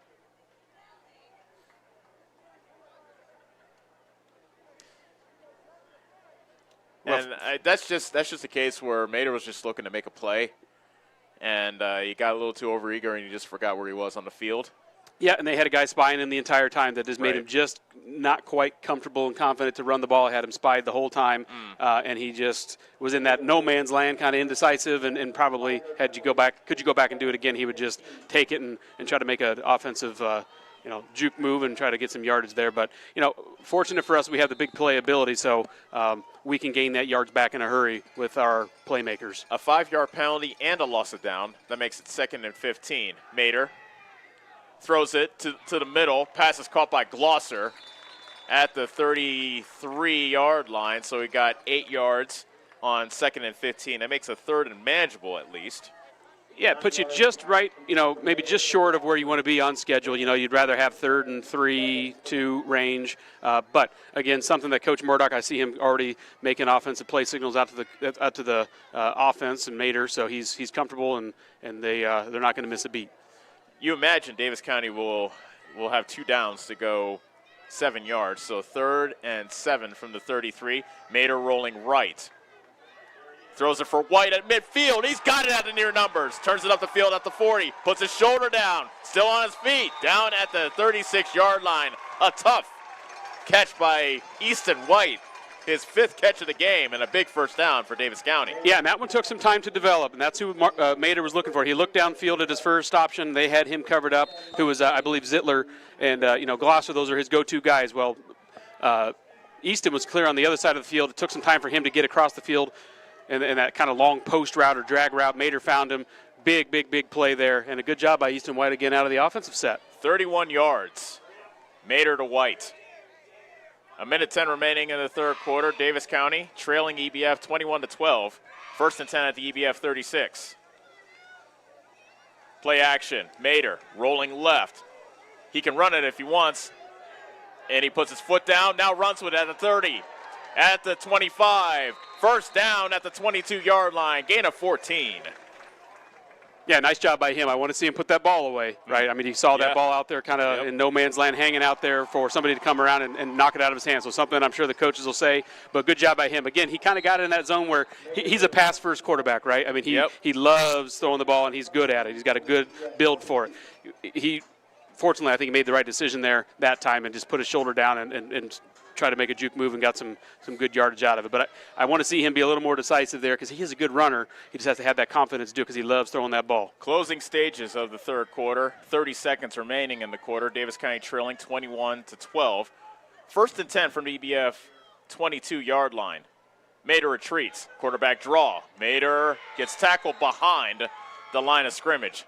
And that's just a case where Mater was just looking to make a play, and he got a little too overeager, and he just forgot where he was on the field. Yeah, and they had a guy spying him the entire time that just made him just not quite comfortable and confident to run the ball. Had him spied the whole time, and he just was in that no man's land, kind of indecisive, and probably could you go back and do it again, he would just take it and try to make an offensive juke move and try to get some yardage there. But, fortunate for us, we have the big play ability, so we can gain that yards back in a hurry with our playmakers. A 5-yard penalty and a loss of down. That makes it 2nd and 15. Mater throws it to the middle. Pass is caught by Glosser at the 33-yard line, so he got 8 yards on 2nd and 15. That makes a 3rd and manageable at least. Yeah, it puts you just right, maybe just short of where you want to be on schedule. You'd rather have 3rd and 3, 2 range. But, again, something that Coach Murdoch, I see him already making offensive play signals out to the offense and Mater, so he's comfortable, and they're not going to miss a beat. You imagine Davis County will have 2 downs to go 7 yards. So 3rd and 7 from the 33. Mater rolling right. Throws it for White at midfield. He's got it at the near numbers. Turns it up the field at the 40. Puts his shoulder down. Still on his feet. Down at the 36-yard line. A tough catch by Easton White. His 5th catch of the game and a big first down for Davis County. Yeah, and that one took some time to develop, and that's who Mater was looking for. He looked downfield at his first option. They had him covered up, who was, I believe, Zittler. And, Glosser, those are his go-to guys. Well, Easton was clear on the other side of the field. It took some time for him to get across the field. And that kind of long post route or drag route, Mater found him. Big play there. And a good job by Easton White again out of the offensive set. 31 yards. Mater to White. 1:10 remaining in the 3rd quarter. Davis County trailing EBF 21-12. 1st and 10 at the EBF 36. Play action. Mater rolling left. He can run it if he wants. And he puts his foot down. Now runs with it at the 30. At the 25. First down at the 22-yard line. Gain of 14. Yeah, nice job by him. I want to see him put that ball away, right? I mean, he saw that ball out there kind of in no man's land hanging out there for somebody to come around and knock it out of his hands. So something I'm sure the coaches will say, but good job by him. Again, he kind of got in that zone where he's a pass-first quarterback, right? I mean, he loves throwing the ball, and he's good at it. He's got a good build for it. Fortunately, I think he made the right decision there that time and just put his shoulder down and try to make a juke move and got some good yardage out of it. But I want to see him be a little more decisive there because he is a good runner. He just has to have that confidence to do it because he loves throwing that ball. Closing stages of the 3rd quarter. 30 seconds remaining in the quarter. Davis County trailing 21-12. 1st and 10 from the EBF 22-yard line. Mater retreats. Quarterback draw. Mater gets tackled behind the line of scrimmage.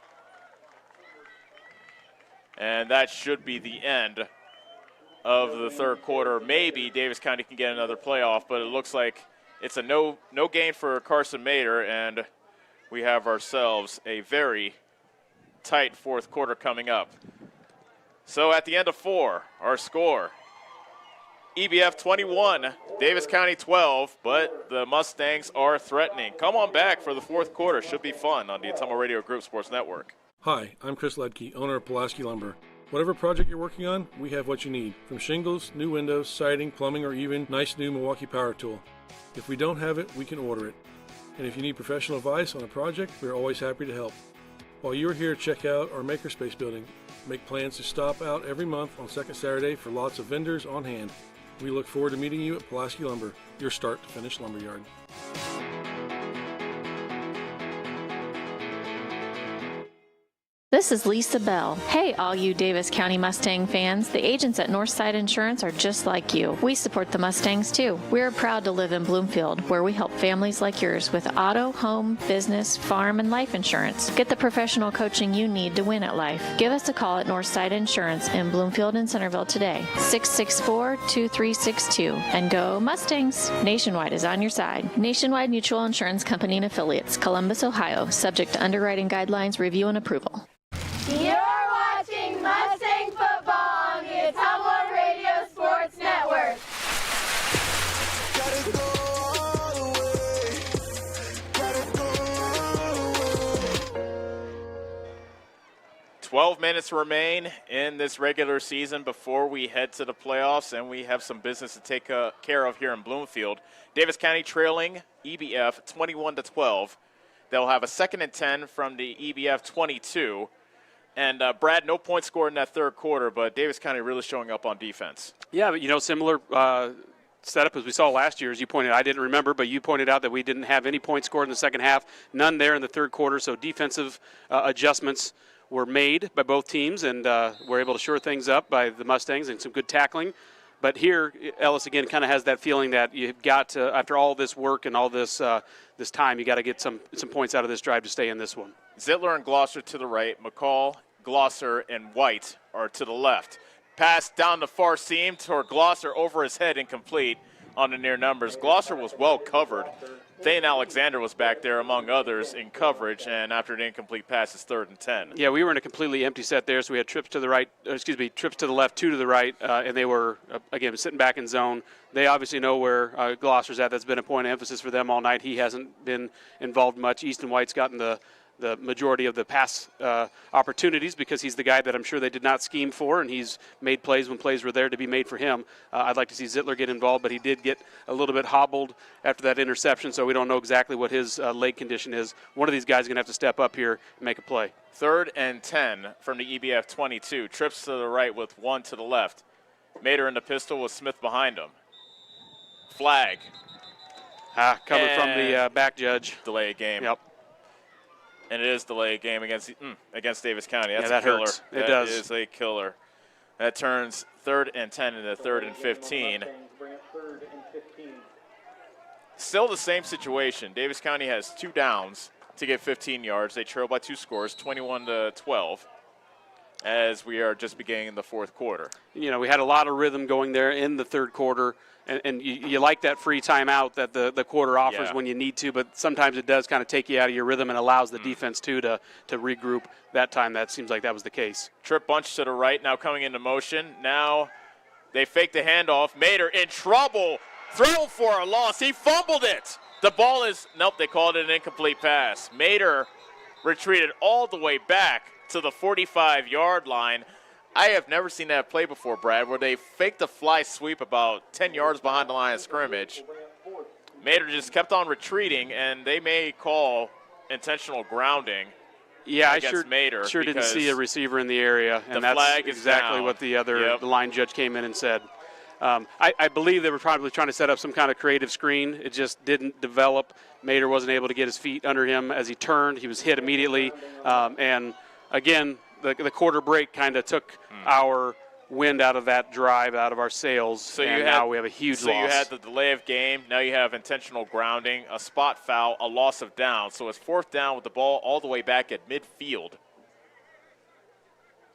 And that should be the end of the 3rd quarter. Maybe Davis County can get another playoff, but it looks like it's a no gain for Carson Mater, and we have ourselves a very tight 4th quarter coming up. So at the end of 4, our score, EBF 21, Davis County 12, but the Mustangs are threatening. Come on back for the 4th quarter. Should be fun on the Ottumwa Radio Group Sports Network. Hi, I'm Chris Ledke, owner of Pulaski Lumber. Whatever project you're working on, we have what you need. From shingles, new windows, siding, plumbing, or even nice new Milwaukee power tool. If we don't have it, we can order it. And if you need professional advice on a project, we're always happy to help. While you're here, check out our Makerspace building. Make plans to stop out every month on 2nd Saturday for lots of vendors on hand. We look forward to meeting you at Pulaski Lumber, your start to finish lumberyard. This is Lisa Bell. Hey, all you Davis County Mustang fans. The agents at Northside Insurance are just like you. We support the Mustangs, too. We're proud to live in Bloomfield, where we help families like yours with auto, home, business, farm, and life insurance. Get the professional coaching you need to win at life. Give us a call at Northside Insurance in Bloomfield and Centerville today, 664-2362. And go Mustangs! Nationwide is on your side. Nationwide Mutual Insurance Company and Affiliates, Columbus, Ohio, subject to underwriting guidelines, review, and approval. You're watching Mustang football on the Ottumwa Radio Sports Network. 12 minutes remain in this regular season before we head to the playoffs, and we have some business to take care of here in Bloomfield. Davis County trailing EBF 21-12. They'll have a 2nd and 10 from the EBF 22. And, Brad, no point scored in that 3rd quarter, but Davis County really showing up on defense. Yeah, but, similar setup as we saw last year, as you pointed out. I didn't remember, but you pointed out that we didn't have any points scored in the second half, none there in the 3rd quarter, so defensive adjustments were made by both teams and were able to shore things up by the Mustangs and some good tackling. But here, Ellis again kind of has that feeling that you've got to, after all this work and all this this time, you got to get some points out of this drive to stay in this one. Zittler and Glosser to the right. McCall, Glosser, and White are to the left. Pass down the far seam toward Glosser, over his head, incomplete on the near numbers. Glosser was well covered. Thane Alexander was back there, among others, in coverage, and after an incomplete pass, it's 3rd and 10. Yeah, we were in a completely empty set there, so we had trips to the right, trips to the left, 2 to the right, and they were, again, sitting back in zone. They obviously know where Glosser's at. That's been a point of emphasis for them all night. He hasn't been involved much. Easton White's gotten the majority of the pass opportunities because he's the guy that I'm sure they did not scheme for, and he's made plays when plays were there to be made for him. I'd like to see Zittler get involved, but he did get a little bit hobbled after that interception, so we don't know exactly what his leg condition is. One of these guys is going to have to step up here and make a play. 3rd and 10 from the EBF 22. Trips to the right with 1 to the left. Mater in the pistol with Smith behind him. Flag. Covered from the back judge. Delay a game. Yep. And it is delay a game against Davis County. That's that a killer. Hurts. It that does. is a killer. That turns 3rd and 10 into 3rd and 15. Still the same situation. Davis County has 2 downs to get 15 yards. They trail by 2 scores, 21-12, as we are just beginning the 4th quarter. You know, we had a lot of rhythm going there in the 3rd quarter. And you like that free timeout that the quarter offers when you need to, but sometimes it does kind of take you out of your rhythm and allows the defense, too, to regroup. That time, that seems like that was the case. Trip bunch to the right, now coming into motion. Now they fake the handoff. Mater in trouble. Throw for a loss. He fumbled it. The ball is, nope, they called it an incomplete pass. Mater retreated all the way back to the 45-yard line. I have never seen that play before, Brad, where they faked a fly sweep about 10 yards behind the line of scrimmage. Mater just kept on retreating, and they may call intentional grounding. Yeah, against Mater sure didn't see a receiver in the area, and that's flag is exactly down. what the line judge came in and said. I believe they were probably trying to set up some kind of creative screen. It just didn't develop. Mater wasn't able to get his feet under him as he turned. He was hit immediately, and again, the quarter break kind of took our wind out of that drive, out of our sails, and now we have a huge loss. So you had the delay of game. Now you have intentional grounding, a spot foul, a loss of down. So it's 4th down with the ball all the way back at midfield.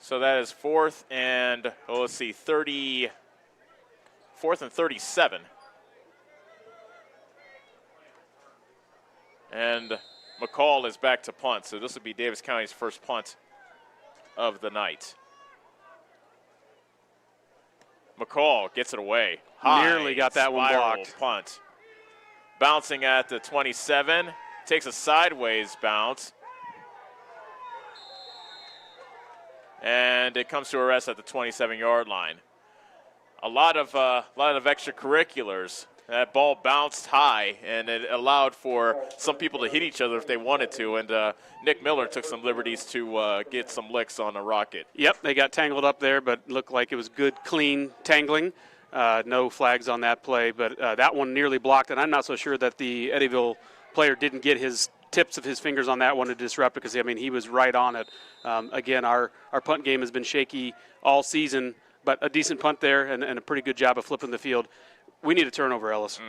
So that is 4th and, 4th and 37. And McCall is back to punt. So this will be Davis County's first punt of the night. McCall gets it away. Nearly got that one blocked. Punt. Bouncing at the 27. Takes a sideways bounce. And it comes to a rest at the 27-yard line. A lot of extracurriculars. That ball bounced high, and it allowed for some people to hit each other if they wanted to. And Nick Miller took some liberties to get some licks on the Rocket. Yep, they got tangled up there, but looked like it was good, clean tangling. No flags on that play, but that one nearly blocked. And I'm not so sure that the Eddyville player didn't get his tips of his fingers on that one to disrupt, because, I mean, he was right on it. Again, our punt game has been shaky all season, but a decent punt there and a pretty good job of flipping the field. We need a turnover, Ellis.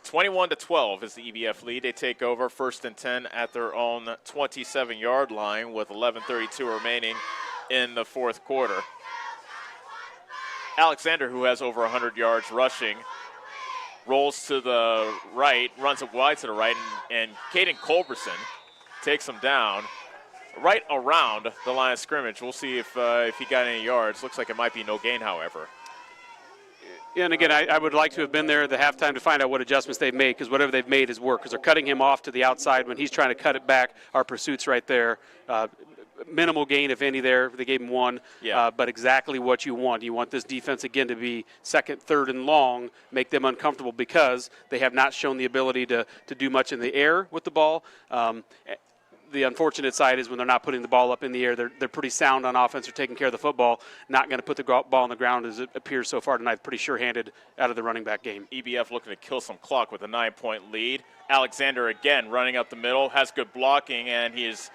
21-12 is the EBF lead. They take over 1st and 10 at their own 27-yard line with 11:32 remaining in the 4th quarter. Alexander, who has over 100 yards rushing, rolls to the right, runs it wide to the right, and Caden Culberson takes him down right around the line of scrimmage. We'll see if he got any yards. Looks like it might be no gain, however. And again, I would like to have been there at the halftime to find out what adjustments they've made, because whatever they've made is work, because they're cutting him off to the outside when he's trying to cut it back. Our pursuit's right there. Minimal gain, if any, there. They gave him 1, but exactly what you want. You want this defense, again, to be 2nd, 3rd, and long, make them uncomfortable, because they have not shown the ability to do much in the air with the ball. The unfortunate side is when they're not putting the ball up in the air, they're pretty sound on offense. They're taking care of the football, not going to put the ball on the ground as it appears so far tonight. Pretty sure-handed out of the running back game. EBF looking to kill some clock with a 9-point lead. Alexander again running up the middle, has good blocking, and he is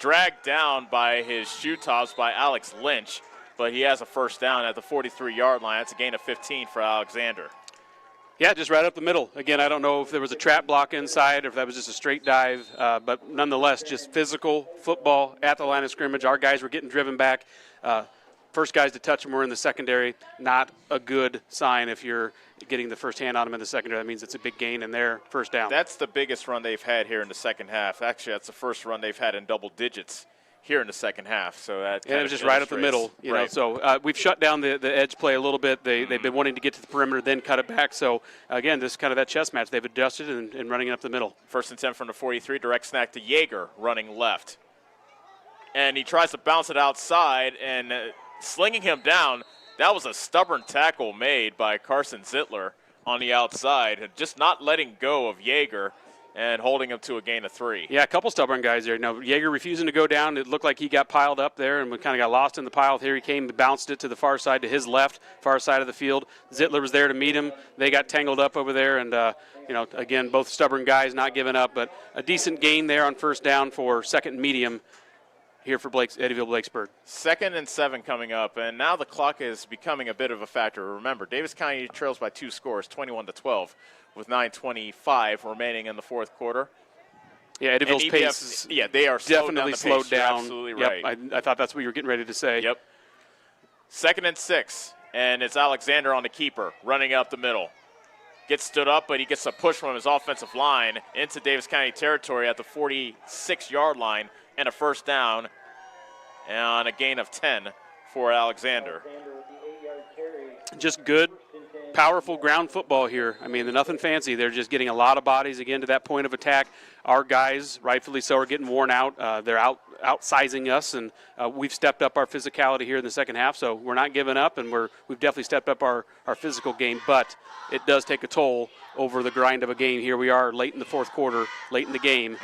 dragged down by his shoe tops by Alex Lynch, but he has a first down at the 43-yard line. That's a gain of 15 for Alexander. Yeah, just right up the middle. Again, I don't know if there was a trap block inside or if that was just a straight dive, but nonetheless, just physical football at the line of scrimmage. Our guys were getting driven back. First guys to touch them were in the secondary. Not a good sign if you're getting the first hand on them in the secondary. That means it's a big gain in their first down. That's the biggest run they've had here in the second half. Actually, that's the first run they've had in double digits here in the second half. So that it was just right up the middle, you know. So we've shut down the edge play a little bit. They've been wanting to get to the perimeter, then cut it back. So again, this is kind of that chess match. They've adjusted and running it up the middle. First and 10 from the 43, direct snack to Yeager, running left, and he tries to bounce it outside and slinging him down. That was a stubborn tackle made by Carson Zittler on the outside, just not letting go of Yeager and holding him to a gain of 3. Yeah, a couple stubborn guys there. Now, Yeager refusing to go down. It looked like he got piled up there, and we kind of got lost in the pile. Here he came, bounced it to the far side, to his left, far side of the field. Zittler was there to meet him. They got tangled up over there, and, again, both stubborn guys not giving up, but a decent gain there on first down for second and medium here for Eddyville-Blakesburg. 2nd and 7 coming up, and now the clock is becoming a bit of a factor. Remember, Davis County trails by 2 scores, 21-12, with 9:25 remaining in the fourth quarter. Yeah, Eddyville's EBF, pace is they are definitely slowed down. You're absolutely right. right. I thought that's what you were getting ready to say. Yep. 2nd and 6, and it's Alexander on the keeper, running up the middle. Gets stood up, but he gets a push from his offensive line into Davis County territory at the 46-yard line, and a first down and a gain of 10 for Alexander. Just good, powerful ground football here. I mean, nothing fancy. They're just getting a lot of bodies, again, to that point of attack. Our guys, rightfully so, are getting worn out. They're outsizing us, and we've stepped up our physicality here in the second half, so we're not giving up, and we've definitely stepped up our physical game, but it does take a toll over the grind of a game. Here we are late in the fourth quarter, late in the game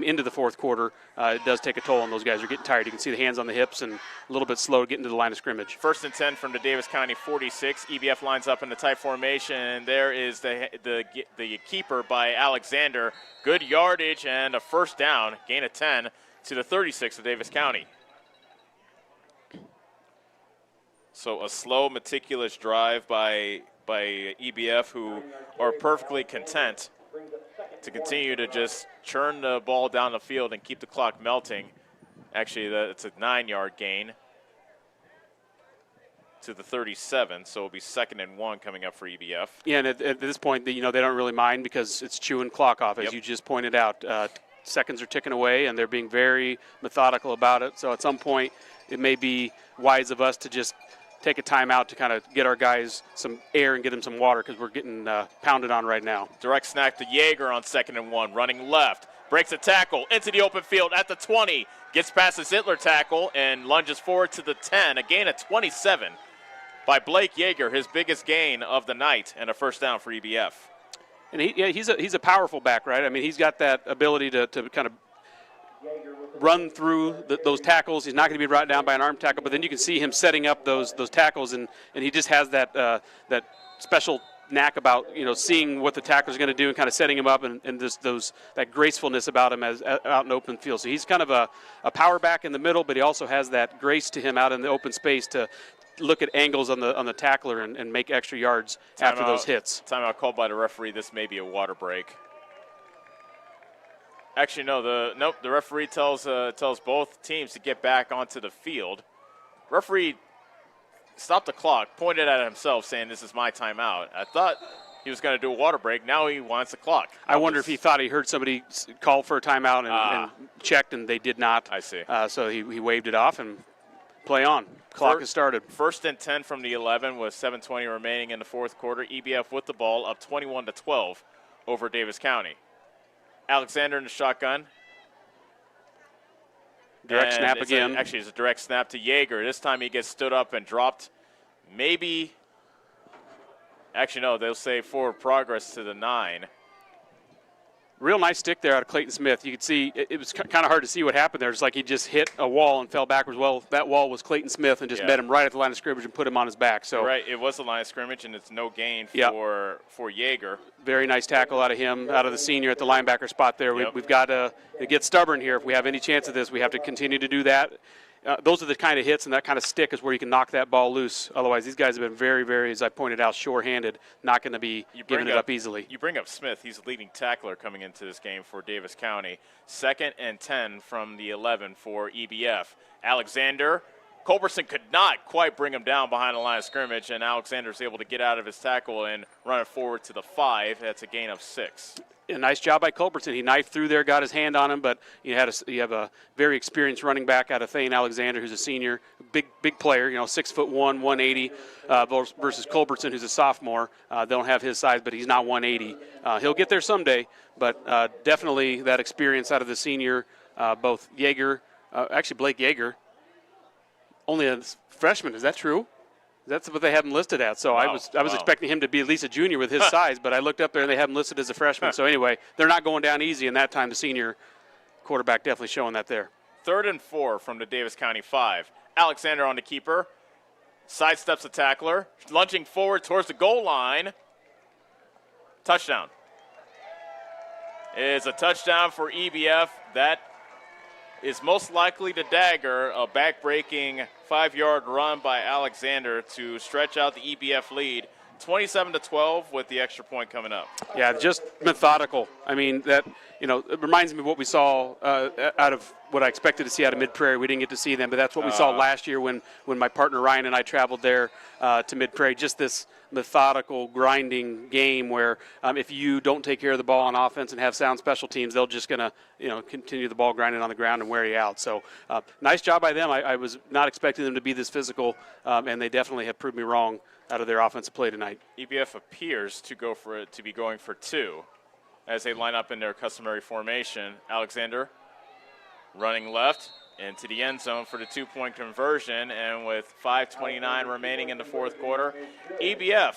into the fourth quarter. It does take a toll on those guys. They're getting tired. You can see the hands on the hips and a little bit slow getting to the line of scrimmage. 1st and 10 from the Davis County 46. EBF lines up in the tight formation, and there is the keeper by Alexander. Good yardage and a first down, gain of 10 to the 36 of Davis County. So a slow, meticulous drive by EBF, who are perfectly content to continue to just churn the ball down the field and keep the clock melting. Actually, it's a 9-yard gain to the 37, so it'll be 2nd and 1 coming up for EBF. Yeah, and at this point, they don't really mind because it's chewing clock off, as you just pointed out. Seconds are ticking away, and they're being very methodical about it. So at some point, it may be wise of us to just take a timeout to kind of get our guys some air and get them some water because we're getting pounded on right now. Direct snack to Yeager on 2nd and 1, running left. Breaks a tackle into the open field at the 20. Gets past the Zittler tackle and lunges forward to the 10. A gain of 27 by Blake Yeager, his biggest gain of the night, and a first down for EBF. And he's a powerful back, right? I mean, he's got that ability to kind of run through those tackles. He's not going to be brought down by an arm tackle, but then you can see him setting up those tackles, and he just has that special knack about seeing what the tackler's going to do and kind of setting him up, and that gracefulness about him as out in open field. So he's kind of a power back in the middle, but he also has that grace to him out in the open space to look at angles on the tackler and make extra yards after those hits. Timeout called by the referee. This may be a water break. Actually, no. The referee tells both teams to get back onto the field. Referee stopped the clock, pointed at himself, saying, "This is my timeout." I thought he was going to do a water break. Now he wants the clock. I wonder if he thought he heard somebody call for a timeout and checked, and they did not. I see. So he waved it off and play on. Clock has started. 1st and 10 from the 11 with 7:20 remaining in the fourth quarter. EBF with the ball, up 21-12 over Davis County. Alexander in the shotgun. Direct snap again. Actually, it's a direct snap to Yeager. This time he gets stood up and dropped. Maybe. Actually, no, they'll say forward progress to the 9. Real nice stick there out of Clayton Smith. You could see it was kind of hard to see what happened there. It's like he just hit a wall and fell backwards. Well, that wall was Clayton Smith and just met him right at the line of scrimmage and put him on his back. So right, it was the line of scrimmage, and it's no gain for Yeager. Very nice tackle out of him, out of the senior at the linebacker spot there. We've got to get stubborn here. If we have any chance of this, we have to continue to do that. Those are the kind of hits, and that kind of stick is where you can knock that ball loose. Otherwise, these guys have been very, very, as I pointed out, sure-handed, not going to be giving it up easily. You bring up Smith. He's the leading tackler coming into this game for Davis County. 2nd and 10 from the 11 for EBF. Alexander, Culbertson could not quite bring him down behind the line of scrimmage, and Alexander's able to get out of his tackle and run it forward to the 5. That's a gain of 6. A nice job by Culbertson. He knifed through there, got his hand on him, but you have a very experienced running back out of Thane Alexander, who's a senior, big player. 6'1", 180, versus Culbertson, who's a sophomore. They don't have his size, but he's not 180. He'll get there someday, but definitely that experience out of the senior, both Yeager, actually Blake Yeager, only a freshman. Is that true? That's what they have him listed at. So I was expecting him to be at least a junior with his size, but I looked up there and they have him listed as a freshman. So anyway, they're not going down easy, and that time the senior quarterback definitely showing that there. 3rd and 4 from the Davis County 5. Alexander on the keeper, sidesteps the tackler, lunging forward towards the goal line. Touchdown. It is a touchdown for EBF. That is most likely the dagger, a back-breaking 5-yard run by Alexander to stretch out the EBF lead, 27-12 with the extra point coming up. Yeah, just methodical. I mean, that it reminds me of what we saw out of what I expected to see out of Mid-Prairie. We didn't get to see them, but that's what we saw last year when my partner Ryan and I traveled there to Mid-Prairie. Just this methodical, grinding game where if you don't take care of the ball on offense and have sound special teams, they're just going to continue the ball grinding on the ground and wear you out. So nice job by them. I was not expecting them to be this physical, and they definitely have proved me wrong out of their offensive play tonight. EBF appears to be going for 2 as they line up in their customary formation. Alexander running left into the end zone for the 2-point conversion, and with 5:29 remaining in the 4th quarter, EBF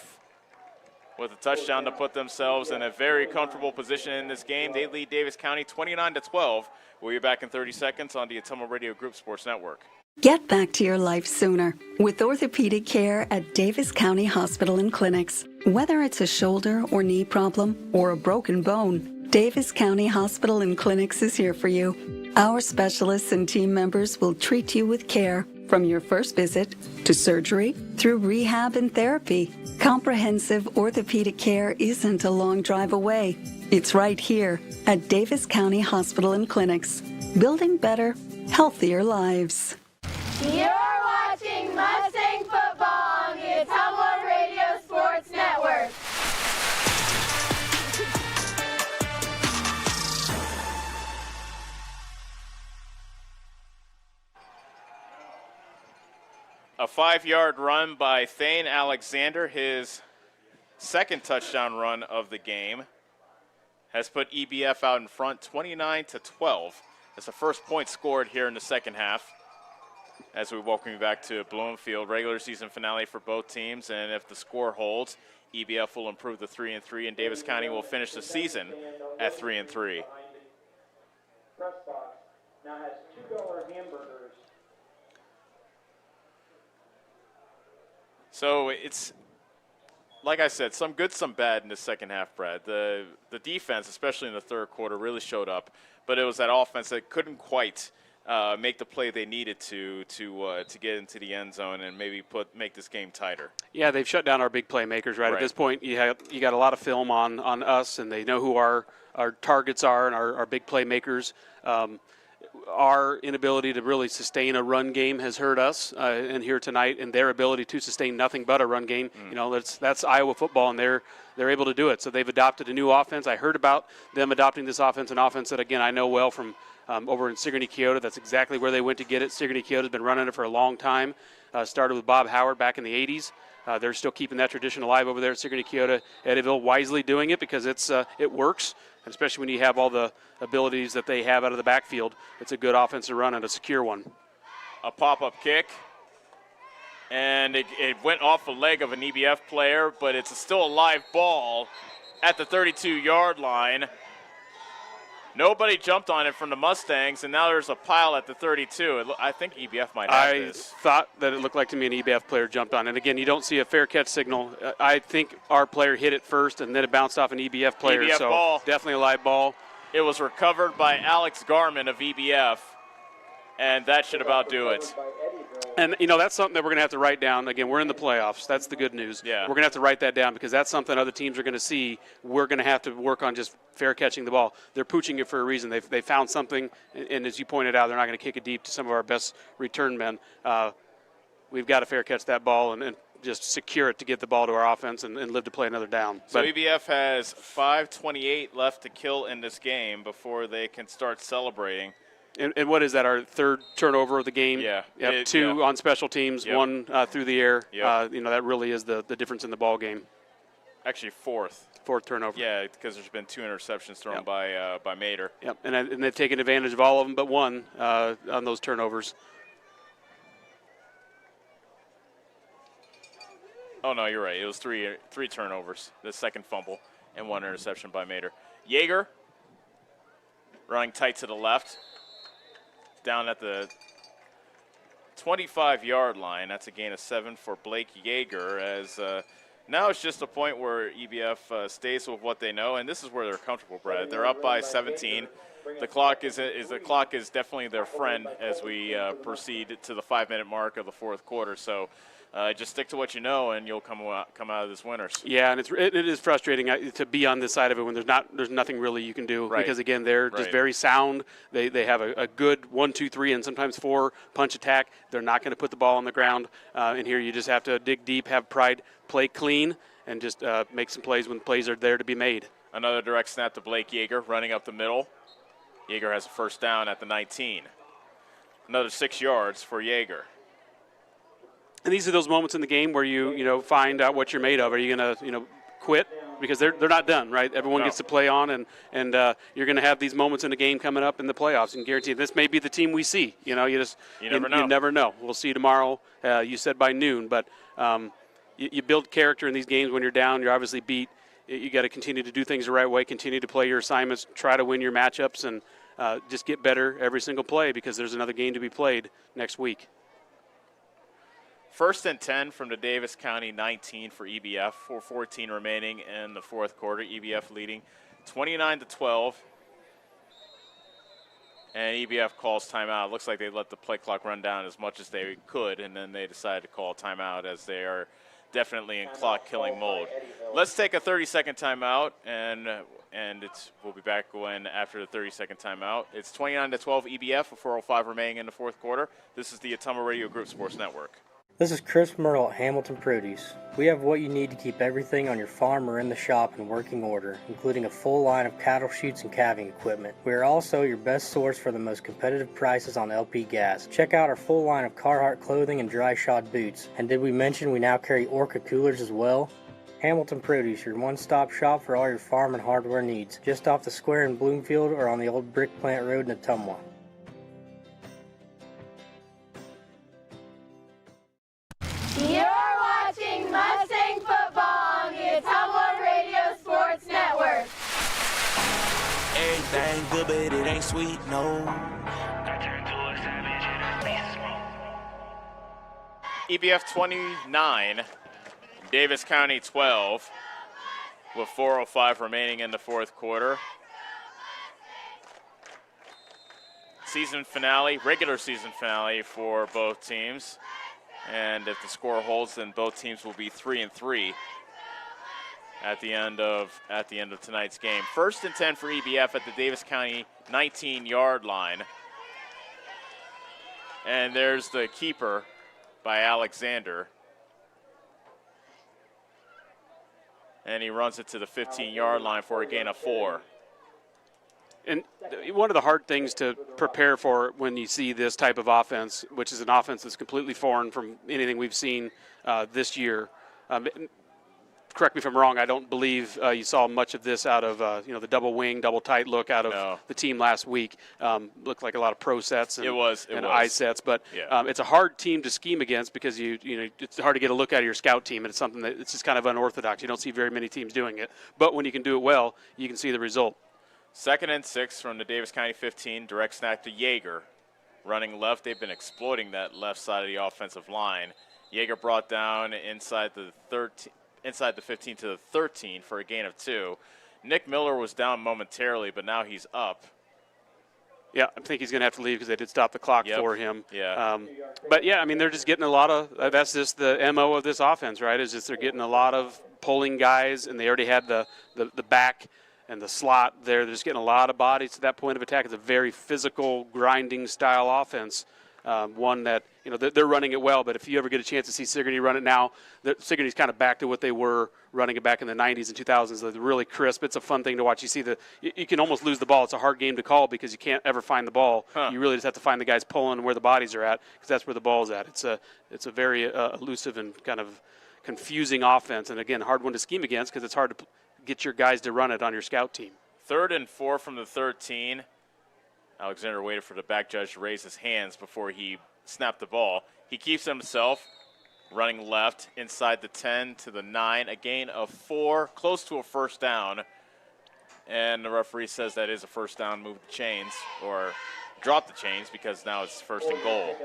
with a touchdown to put themselves in a very comfortable position in this game. They lead Davis County 29-12. We'll be back in 30 seconds on the Ottumwa Radio Group Sports Network. Get back to your life sooner with orthopedic care at Davis County Hospital and Clinics. Whether it's a shoulder or knee problem or a broken bone, Davis County Hospital and Clinics is here for you. Our specialists and team members will treat you with care from your first visit to surgery through rehab and therapy. Comprehensive orthopedic care isn't a long drive away. It's right here at Davis County Hospital and Clinics, building better, healthier lives. You're watching Mustang football on the Ottumwa Radio Sports Network. A 5-yard run by Thane Alexander, his 2nd touchdown run of the game, has put EBF out in front 29-12. That's the first point scored here in the 2nd half. As we welcome you back to Bloomfield, regular season finale for both teams, and if the score holds, EBF will improve to 3-3, and Davis County will finish the season at 3-3. Press box now has $2 hamburgers. So it's, like I said, some good, some bad in the 2nd half, Brad. The defense, especially in the 3rd quarter, really showed up, but it was that offense that couldn't quite make the play they needed to get into the end zone and maybe make this game tighter. Yeah, they've shut down our big playmakers, right? At this point, you got a lot of film on us, and they know who our targets are and our big playmakers. Our inability to really sustain a run game has hurt us in here tonight, and their ability to sustain nothing but a run game. That's Iowa football, and they're able to do it. So they've adopted a new offense. I heard about them adopting this offense, an offense that, again, I know well from over in Sigourney Keota. That's exactly where they went to get it. Sigourney Keota's been running it for a long time. Started with Bob Howard back in the 80s. They're still keeping that tradition alive over there at Sigourney Keota. Eddyville wisely doing it because it works, and especially when you have all the abilities that they have out of the backfield. It's a good offensive run and a secure one. A pop-up kick, and it went off the leg of an EBF player, but it's still a live ball at the 32-yard line. Nobody jumped on it from the Mustangs, and now there's a pile at the 32. I think EBF might have this. I thought that it looked like to me an EBF player jumped on it. Again, you don't see a fair catch signal. I think our player hit it first, and then it bounced off an EBF player. EBF so ball. Definitely a live ball. It was recovered by Alex Garman of EBF, and that should about do it. And, that's something that we're going to have to write down. Again, we're in the playoffs. That's the good news. Yeah. We're going to have to write that down because that's something other teams are going to see. We're going to have to work on just fair catching the ball. They're pooching it for a reason. They found something, and as you pointed out, they're not going to kick it deep to some of our best return men. We've got to fair catch that ball and just secure it to get the ball to our offense and live to play another down. So EBF has 5:28 left to kill in this game before they can start celebrating. And what is that, our third turnover of the game? Yeah. Yep, two on special teams, one through the air. Yep. That really is the difference in the ball game. Actually, fourth turnover. Yeah, because there's been 2 interceptions thrown by Mater. Yep, and they've taken advantage of all of them but one on those turnovers. Oh, no, you're right. It was three turnovers, the second fumble, and 1 interception by Mater. Yeager running tight to the left. Down at the 25-yard line. That's a gain of 7 for Blake Yeager. As now it's just a point where EBF stays with what they know, and this is where they're comfortable, Brad. They're up by 17. The clock is definitely their friend as we proceed to the 5-minute mark of the fourth quarter. So just stick to what you know, and you'll come out of this winners. Yeah, and it is frustrating to be on this side of it when there's nothing really you can do. Right. Because again, they're just very sound. They have a good 1, 2, 3, and sometimes 4 punch attack. They're not going to put the ball on the ground. And here you just have to dig deep, have pride, play clean, and just make some plays when plays are there to be made. Another direct snap to Blake Yeager, running up the middle. Yeager has a first down at the 19. Another 6 yards for Yeager. And these are those moments in the game where you find out what you're made of. Are you going to quit? Because they're not done, right? Everyone gets to play on, and you're going to have these moments in the game coming up in the playoffs. And guarantee this may be the team we see. You never know. You never know. We'll see you tomorrow. You said by noon, but you build character in these games. When you're down, you're obviously beat. You got to continue to do things the right way. Continue to play your assignments. Try to win your matchups, and just get better every single play because there's another game to be played next week. 1st and 10 from the Davis County 19 for EBF. 4:14 remaining in the fourth quarter. EBF leading 29-12. And EBF calls timeout. It looks like they let the play clock run down as much as they could, and then they decided to call timeout as they are definitely in clock-killing mode. Let's take a 30-second timeout, and we'll be back when after the 30-second timeout. It's 29-12 EBF with 4:05 remaining in the fourth quarter. This is the Ottumwa Radio Group Sports Network. This is Chris Myrtle at Hamilton Produce. We have what you need to keep everything on your farm or in the shop in working order, including a full line of cattle chutes and calving equipment. We are also your best source for the most competitive prices on LP gas. Check out our full line of Carhartt clothing and dry shod boots. And did we mention we now carry Orca coolers as well? Hamilton Produce, your one-stop shop for all your farm and hardware needs, just off the square in Bloomfield or on the old Brick Plant Road in Ottumwa. You're watching Mustang football on the Ottumwa Radio Sports Network. Everything good, but it ain't sweet, no. EBF 29, Davis County 12, with 4:05 remaining in the fourth quarter. Season finale, regular season finale for both teams. And if the score holds, then both teams will be 3-3 at the end of tonight's game. 1st and 10 for EBF at the Davis County 19-yard line. And there's the keeper by Alexander. And he runs it to the 15-yard line for a gain of 4. And one of the hard things to prepare for when you see this type of offense, which is an offense that's completely foreign from anything we've seen this year. Correct me if I'm wrong. I don't believe you saw much of this out of the double wing, double tight look out of the team last week. Looked like a lot of pro sets and I sets, but it's a hard team to scheme against because it's hard to get a look out of your scout team, and it's something that it's just kind of unorthodox. You don't see very many teams doing it, but when you can do it well, you can see the result. 2nd and 6 from the Davis County 15. Direct snap to Yeager. Running left, they've been exploiting that left side of the offensive line. Yeager brought down inside the 15 to the 13 for a gain of 2. Nick Miller was down momentarily, but now he's up. Yeah, I think he's going to have to leave because they did stop the clock for him. Yeah. But, yeah, I mean, they're just getting a lot of that's just the MO of this offense, right, is just they're getting a lot of pulling guys, and they already had the back and the slot there. They're just getting a lot of bodies to that point of attack. It's a very physical, grinding style offense, one that, you know, they're running it well. But if you ever get a chance to see Sigourney run it now, Sigourney's kind of back to what they were running it back in the 90s and 2000s. They're really crisp. It's a fun thing to watch. You see you can almost lose the ball. It's a hard game to call because you can't ever find the ball. You really just have to find the guys pulling where the bodies are at because that's where the ball's at. It's a very elusive and kind of confusing offense, and again, hard one to scheme against because it's hard to get your guys to run it on your scout team. 3rd and 4 from the 13. Alexander waited for the back judge to raise his hands before he snapped the ball. He keeps himself running left inside the 10 to the 9, a gain of 4, close to a first down. And the referee says that is a first down, move the chains, or drop the chains because now it's 1st and goal.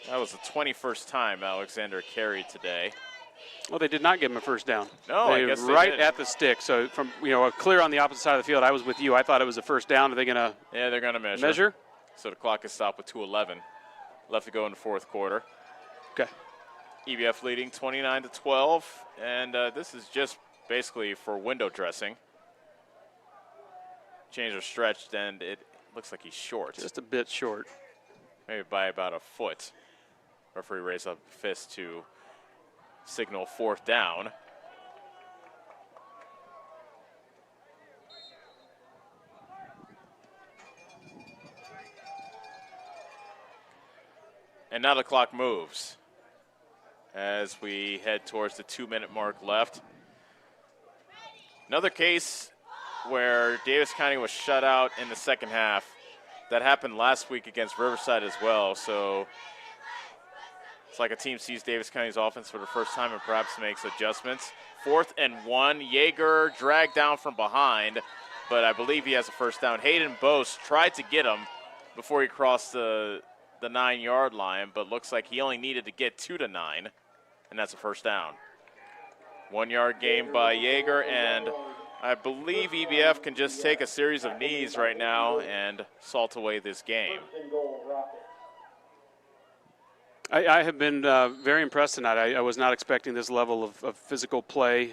That was the 21st time Alexander carried today. Well, they did not give him a first down. No, I guess they right did. at the stick. So from clear on the opposite side of the field. I was with you. I thought it was a first down. Are they going to? Yeah, they're going to measure. So the clock is stopped with 2:11 left to go in the 4th quarter. Okay. EBF leading 29-12, and this is just basically for window dressing. Chains are stretched, and it looks like he's short. Just a bit short. Maybe by about a foot. Referee raised up fist to signal 4th down. And now the clock moves as we head towards the 2-minute mark left. Another case where Davis County was shut out in the second half. That happened last week against Riverside as well. So it's like a team sees Davis County's offense for the first time and perhaps makes adjustments. 4th and 1. Yeager dragged down from behind, but I believe he has a first down. Hayden Bose tried to get him before he crossed the 9-yard line, but looks like he only needed to get 2 to 9, and that's a first down. 1-yard gain by Yeager, and I believe EBF can just take a series of knees right now and salt away this game. I have been very impressed tonight. I was not expecting this level of physical play.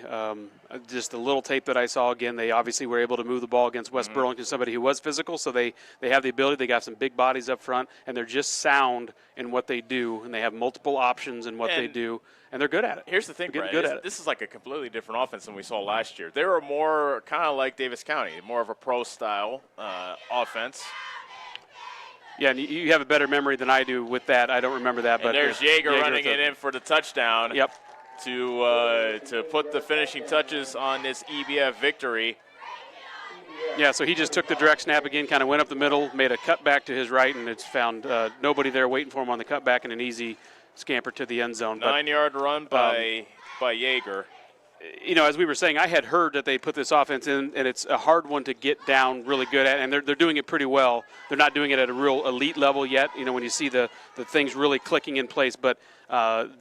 Just a little tape that I saw, again, they obviously were able to move the ball against West Burlington, somebody who was physical, so they have the ability. They got some big bodies up front, and they're just sound in what they do, and they have multiple options in what they do, and they're good at it. Here's the thing, Brian, this is like a completely different offense than we saw last year. They were more kind of like Davis County, more of a pro-style offense. Yeah, and you have a better memory than I do with that. I don't remember that. And there's Yeager running it in for the touchdown. Yep. To put the finishing touches on this EBF victory. Yeah, so he just took the direct snap again, kind of went up the middle, made a cutback to his right, and it's found nobody there waiting for him on the cutback and an easy scamper to the end zone. 9-yard run by Yeager. You know, as we were saying, I had heard that they put this offense in, and it's a hard one to get down really good at, and they're doing it pretty well. They're not doing it at a real elite level yet, you know, when you see the things really clicking in place, but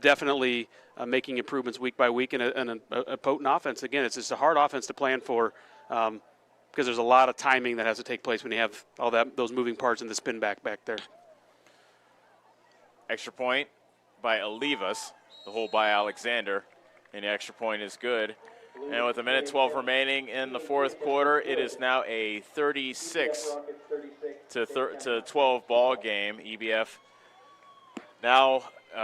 definitely making improvements week by week and a potent offense. Again, it's just a hard offense to plan for because there's a lot of timing that has to take place when you have all those moving parts and the spin back there. Extra point by Olivas, the hold by Alexander. And the extra point is good. And with 1:12 remaining in the 4th quarter, it is now a 36-12 ball game. EBF now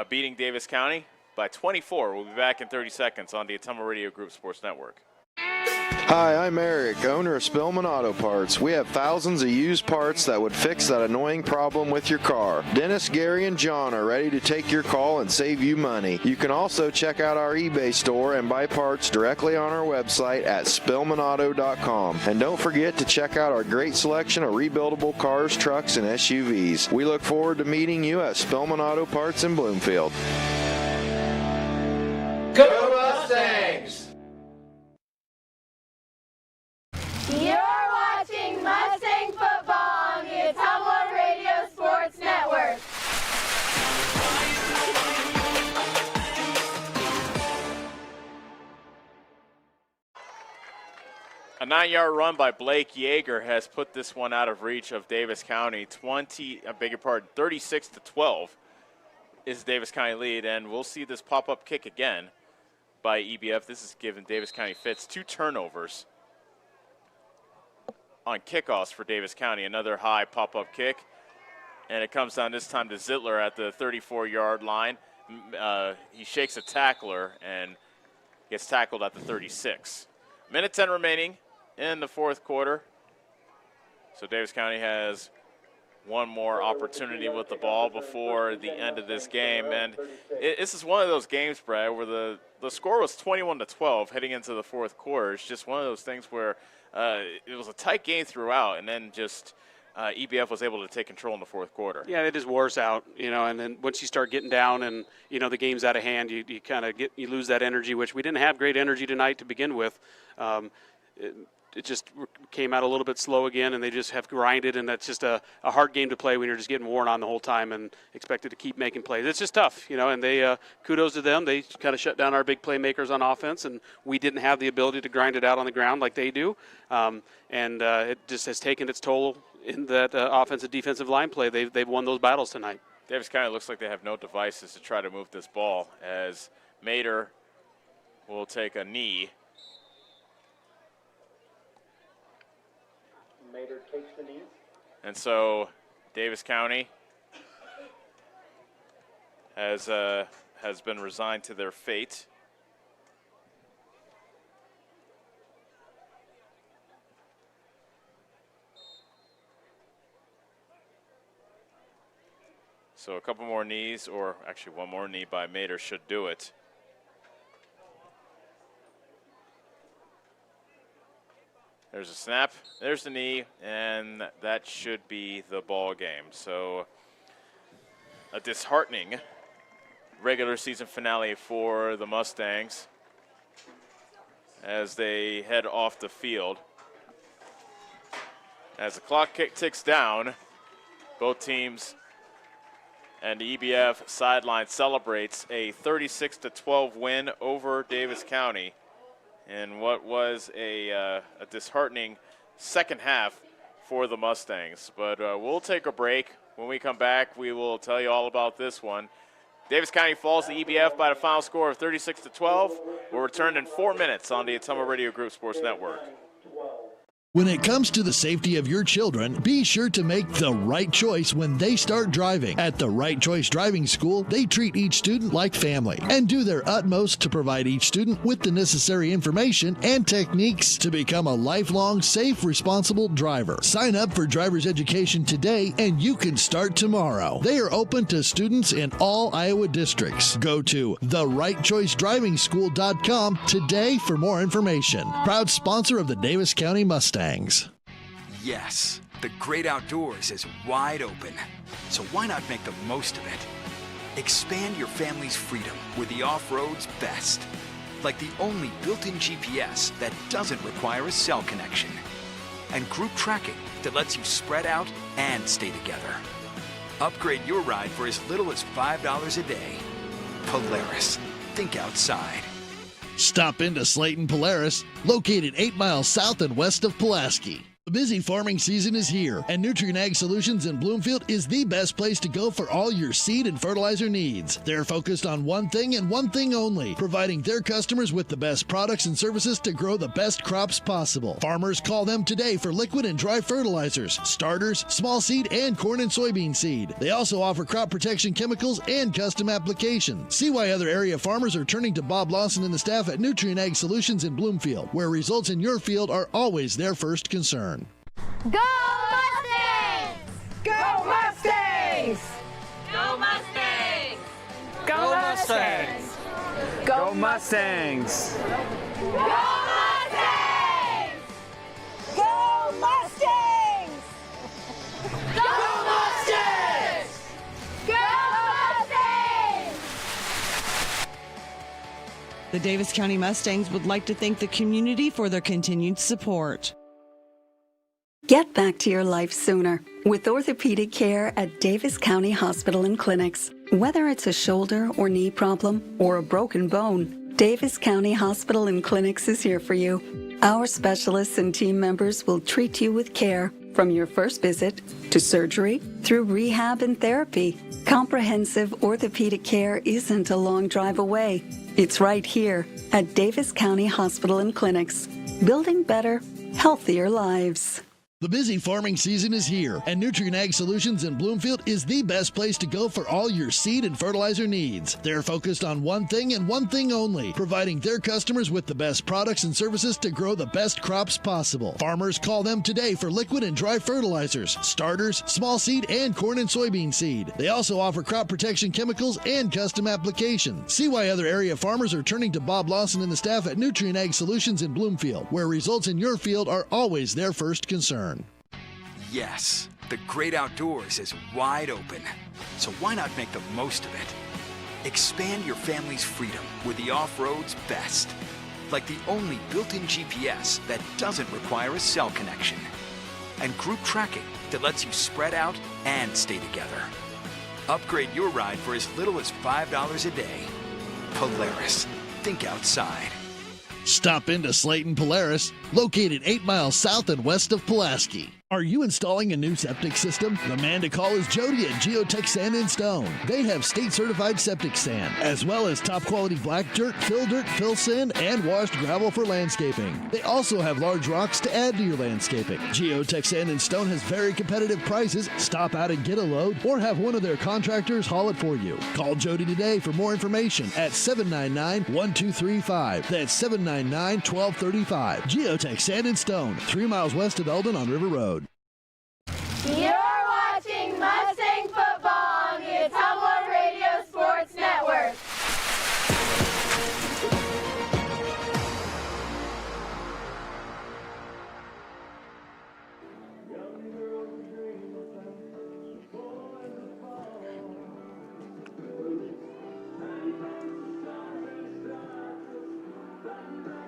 beating Davis County by 24. We'll be back in 30 seconds on the Ottumwa Radio Group Sports Network. Hi, I'm Eric, owner of Spillman Auto Parts. We have thousands of used parts that would fix that annoying problem with your car. Dennis, Gary, and John are ready to take your call and save you money. You can also check out our eBay store and buy parts directly on our website at spillmanauto.com. And don't forget to check out our great selection of rebuildable cars, trucks, and SUVs. We look forward to meeting you at Spillman Auto Parts in Bloomfield. Go Mustangs! You're watching Mustang football on the Tumblr Radio Sports Network. A 9-yard run by Blake Yeager has put this one out of reach of Davis County. 36-12 is Davis County lead, and we'll see this pop-up kick again by EBF. This is giving Davis County fits. 2 turnovers on kickoffs for Davis County. Another high pop-up kick, and it comes down this time to Zittler at the 34-yard line. He shakes a tackler and gets tackled at the 36. Minute 10 remaining in the fourth quarter. So Davis County has one more opportunity with the ball before the end of this game. And this is one of those games, Brad, where the score was 21-12 heading into the fourth quarter. It's just one of those things where it was a tight game throughout, and then just EBF was able to take control in the fourth quarter. Yeah, it just wears out, and then once you start getting down and, the game's out of hand, you kind of you lose that energy, which we didn't have great energy tonight to begin with. It just came out a little bit slow again, and they just have grinded, and that's just a hard game to play when you're just getting worn on the whole time and expected to keep making plays. It's just tough, and they kudos to them. They kind of shut down our big playmakers on offense, and we didn't have the ability to grind it out on the ground like they do, and it just has taken its toll in that offensive defensive line play. They've won those battles tonight. Davis County looks like they have no devices to try to move this ball, as Mater will take a knee. Mater takes the knee. And so Davis County has been resigned to their fate. So a couple more knees, or actually one more knee by Mater should do it. There's a snap, there's the knee, and that should be the ball game. So a disheartening regular season finale for the Mustangs as they head off the field. As the clock ticks down, both teams and the EBF sideline celebrates a 36-12 win over Davis County in what was a disheartening second half for the Mustangs. But we'll take a break. When we come back, we will tell you all about this one. Davis County falls to EBF by the final score of 36-12. We'll return in 4 minutes on the Ottumwa Radio Group Sports Network. When it comes to the safety of your children, be sure to make the right choice when they start driving. At the Right Choice Driving School, they treat each student like family and do their utmost to provide each student with the necessary information and techniques to become a lifelong, safe, responsible driver. Sign up for driver's education today and you can start tomorrow. They are open to students in all Iowa districts. Go to therightchoicedrivingschool.com today for more information. Proud sponsor of the Davis County Mustangs. Yes, the great outdoors is wide open. So why not make the most of it? Expand your family's freedom with the off-road's best. Like the only built-in GPS that doesn't require a cell connection. And group tracking that lets you spread out and stay together. Upgrade your ride for as little as $5 a day. Polaris. Think outside. Stop into Slayton Polaris, located 8 miles south and west of Pulaski. The busy farming season is here, and Nutrient Ag Solutions in Bloomfield is the best place to go for all your seed and fertilizer needs. They're focused on one thing and one thing only, providing their customers with the best products and services to grow the best crops possible. Farmers call them today for liquid and dry fertilizers, starters, small seed, and corn and soybean seed. They also offer crop protection chemicals and custom application. See why other area farmers are turning to Bob Lawson and the staff at Nutrient Ag Solutions in Bloomfield, where results in your field are always their first concern. Go Mustangs! Go Mustangs! Go Mustangs! Go Mustangs! Go Mustangs! Go Mustangs! Go Mustangs! Go Mustangs! Go Mustangs! The Davis County Mustangs would like to thank the community for their continued support. Get back to your life sooner with orthopedic care at Davis County Hospital and Clinics. Whether it's a shoulder or knee problem or a broken bone, Davis County Hospital and Clinics is here for you. Our specialists and team members will treat you with care from your first visit to surgery through rehab and therapy. Comprehensive orthopedic care isn't a long drive away. It's right here at Davis County Hospital and Clinics, building better, healthier lives. The busy farming season is here, and Nutrient Ag Solutions in Bloomfield is the best place to go for all your seed and fertilizer needs. They're focused on one thing and one thing only, providing their customers with the best products and services to grow the best crops possible. Farmers call them today for liquid and dry fertilizers, starters, small seed, and corn and soybean seed. They also offer crop protection chemicals and custom application. See why other area farmers are turning to Bob Lawson and the staff at Nutrient Ag Solutions in Bloomfield, where results in your field are always their first concern. Yes, the great outdoors is wide open. So why not make the most of it? Expand your family's freedom with the off-road's best. Like the only built-in GPS that doesn't require a cell connection. And group tracking that lets you spread out and stay together. Upgrade your ride for as little as $5 a day. Polaris. Think outside. Stop into Slayton Polaris, located 8 miles south and west of Pulaski. Are you installing a new septic system? The man to call is Jody at Geotech Sand and Stone. They have state-certified septic sand, as well as top-quality black dirt, fill sand, and washed gravel for landscaping. They also have large rocks to add to your landscaping. Geotech Sand and Stone has very competitive prices. Stop out and get a load, or have one of their contractors haul it for you. Call Jody today for more information at 799-1235. That's 799-1235. Geotech Sand and Stone, 3 miles west of Eldon on River Road. You're watching Mustang football on the Tumblr Radio Sports Network.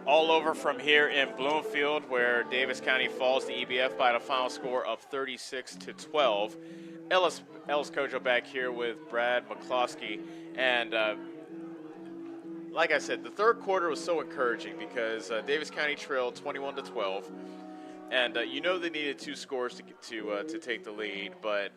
All over from here in Bloomfield, where Davis County falls to EBF by the final score of 36-12. Ellis Kojo back here with Brad McCloskey. And like I said, the third quarter was so encouraging because Davis County trailed 21-12. And you know they needed 2 scores to take the lead, but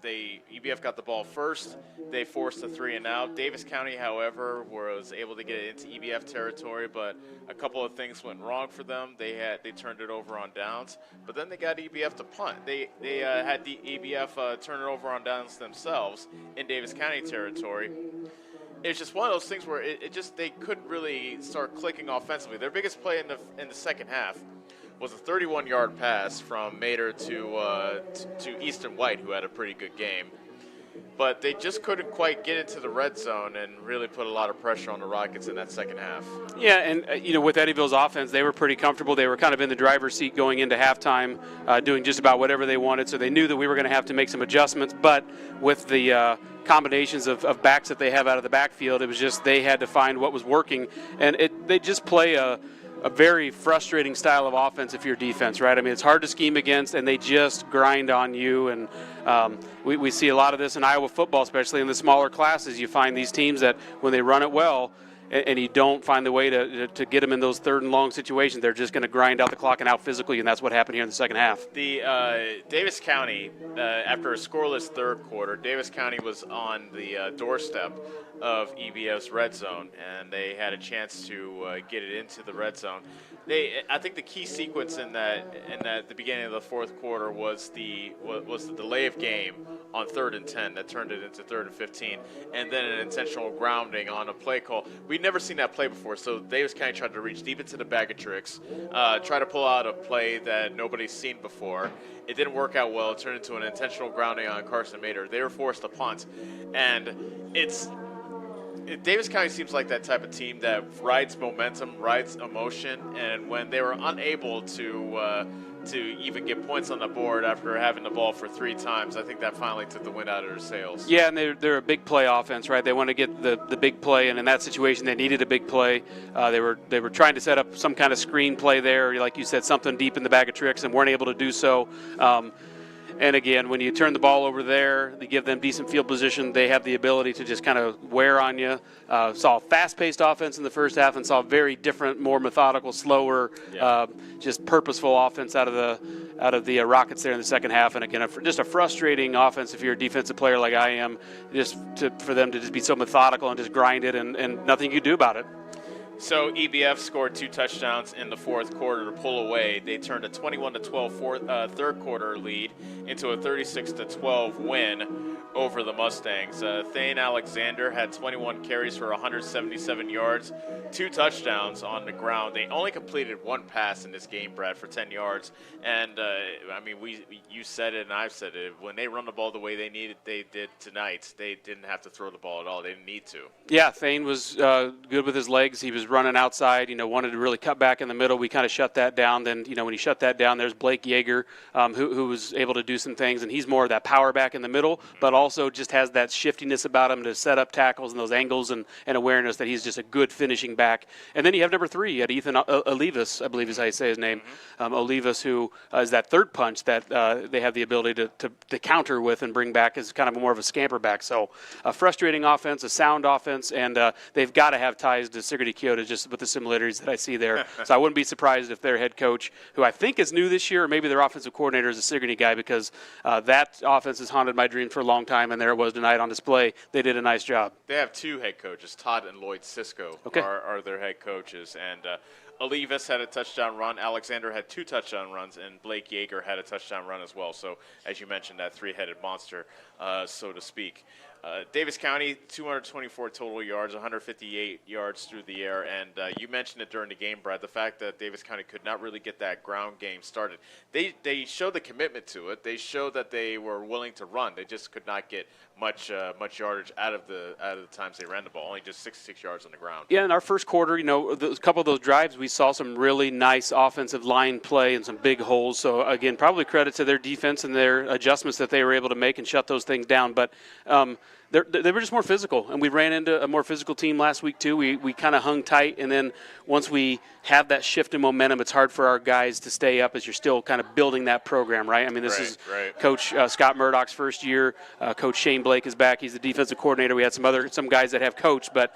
EBF got the ball first. They forced a 3 and out. Davis County, however, was able to get it into EBF territory, but a couple of things went wrong for them. They turned it over on downs, but then they got EBF to punt. They had the EBF turn it over on downs themselves in Davis County territory. It's just one of those things where they couldn't really start clicking offensively. Their biggest play in the second half was a 31-yard pass from Mater to Easton White, who had a pretty good game. But they just couldn't quite get into the red zone and really put a lot of pressure on the Rockets in that second half. Yeah, and with Eddyville's offense, they were pretty comfortable. They were kind of in the driver's seat going into halftime, doing just about whatever they wanted. So they knew that we were going to have to make some adjustments. But with the combinations of backs that they have out of the backfield, it was just they had to find what was working. And they just play a very frustrating style of offense if you're defense, right? I mean, it's hard to scheme against, and they just grind on you. And we see a lot of this in Iowa football, especially in the smaller classes. You find these teams that when they run it well, and you don't find the way to get them in those third and long situations, they're just going to grind out the clock and out physically, and that's what happened here in the second half. The Davis County, after a scoreless third quarter, Davis County was on the doorstep of EBF's red zone, and they had a chance to get it into the red zone. I think the key sequence in the beginning of the fourth quarter was the delay of game on 3rd and 10 that turned it into 3rd and 15, and then an intentional grounding on a play call. We'd never seen that play before, so Davis County tried to reach deep into the bag of tricks, try to pull out a play that nobody's seen before. It didn't work out well. It turned into an intentional grounding on Carson Mater. They were forced to punt, and Davis County seems like that type of team that rides momentum, rides emotion, and when they were unable to even get points on the board after having the ball for 3 times, I think that finally took the wind out of their sails. Yeah, and they're a big play offense, right? They want to get the big play, and in that situation, they needed a big play. They were trying to set up some kind of screen play there, like you said, something deep in the bag of tricks, and weren't able to do so. And again, when you turn the ball over there, they give them decent field position. They have the ability to just kind of wear on you. Saw a fast-paced offense in the first half, and saw a very different, more methodical, slower, just purposeful offense out of the Rockets there in the second half. And again, just a frustrating offense if you're a defensive player like I am, for them to just be so methodical and just grind it, and nothing you can do about it. So EBF scored 2 touchdowns in the fourth quarter to pull away. They turned a 21-12 third quarter lead into a 36-12 win over the Mustangs. Thane Alexander had 21 carries for 177 yards, 2 touchdowns on the ground. They only completed 1 pass in this game, Brad, for 10 yards. And you said it and I've said it. When they run the ball the way they did tonight, they didn't have to throw the ball at all. They didn't need to. Yeah, Thane was good with his legs. He was running outside, wanted to really cut back in the middle. We kind of shut that down. Then, when he shut that down, there's Blake Yeager, who was able to do some things, and he's more of that power back in the middle, but also just has that shiftiness about him to set up tackles and those angles and awareness that he's just a good finishing back. And then you have number 3, you had Ethan Olivas, I believe is how you say his name, Olivas, who is that third punch that they have the ability to counter with and bring back as kind of more of a scamper back. So a frustrating offense, a sound offense, and they've got to have ties to Sigourney Kyoto just with the similarities that I see there. So I wouldn't be surprised if their head coach, who I think is new this year, or maybe their offensive coordinator is a Sigourney guy, because that offense has haunted my dreams for a long time, and there it was tonight on display. They did a nice job. They have 2 head coaches. Todd and Lloyd Sisko are their head coaches. And Olivas had a touchdown run. Alexander had 2 touchdown runs, and Blake Yeager had a touchdown run as well. So, as you mentioned, that 3-headed monster, so to speak. Davis County, 224 total yards, 158 yards through the air, and you mentioned it during the game, Brad, the fact that Davis County could not really get that ground game started. They showed the commitment to it. They showed that they were willing to run. They just could not get much yardage out of the times they ran the ball, only just 66 yards on the ground. Yeah, in our first quarter, a couple of those drives, we saw some really nice offensive line play and some big holes. So, again, probably credit to their defense and their adjustments that they were able to make and shut those things down. But they were just more physical, and we ran into a more physical team last week too. We kind of hung tight, and then once we have that shift in momentum, it's hard for our guys to stay up as you're still kind of building that program, right? I mean, this is Coach Scott Murdoch's first year. Coach Shane Blake is back. He's the defensive coordinator. We had some guys that have coached, but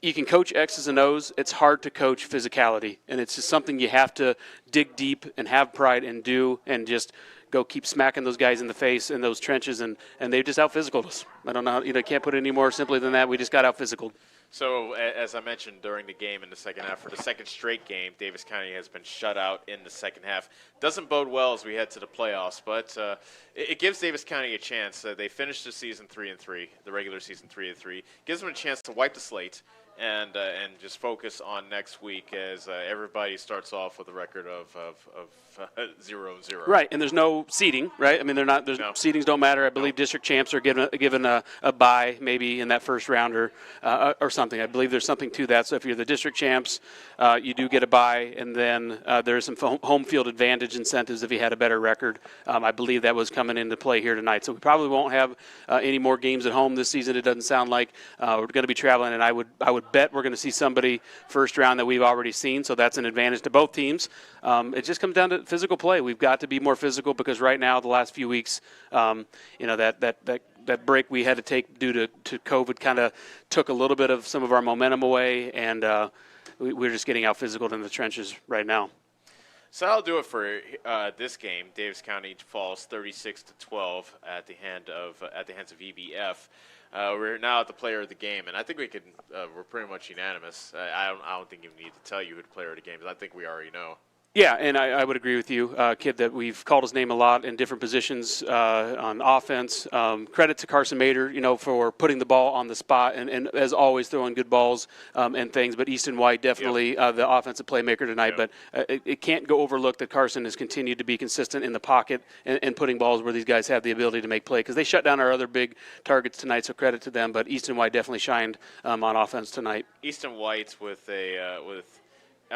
you can coach X's and O's. It's hard to coach physicality, and it's just something you have to dig deep and have pride and do, and just go keep smacking those guys in the face in those trenches, and they just out-physicaled us. I don't know, can't put it any more simply than that. We just got out-physicaled. So, as I mentioned during the game in the second half, for the second straight game, Davis County has been shut out in the second half. Doesn't bode well as we head to the playoffs, but it gives Davis County a chance. They finished the season 3-3, the regular season 3-3. Gives them a chance to wipe the slate and just focus on next week as everybody starts off with a record of 0-0. Right, and there's no seeding, right? I mean, seedings don't matter. I believe district champs are given a bye maybe in that first round or something. I believe there's something to that. So if you're the district champs, you do get a bye, and then there's some home field advantage incentives if you had a better record. I believe that was coming into play here tonight. So we probably won't have any more games at home this season. It doesn't sound like we're going to be traveling, and I would bet we're going to see somebody first round that we've already seen. So that's an advantage to both teams. It just comes down to physical play. We've got to be more physical because right now, the last few weeks, that break we had to take due to COVID kind of took a little bit of some of our momentum away, and we're just getting out physical in the trenches right now. So that'll do it for this game. Davis County falls 36-12 at the hands of EBF. We're now at the player of the game, and I think we're pretty much unanimous. I don't think you need to tell you who the player of the game is. I think we already know. Yeah, and I would agree with you, Kid, that we've called his name a lot in different positions on offense. Credit to Carson Mader, for putting the ball on the spot and as always throwing good balls and things. But Easton White definitely the offensive playmaker tonight. Yep. But it can't go overlooked that Carson has continued to be consistent in the pocket and putting balls where these guys have the ability to make play because they shut down our other big targets tonight. So credit to them. But Easton White definitely shined on offense tonight. Easton White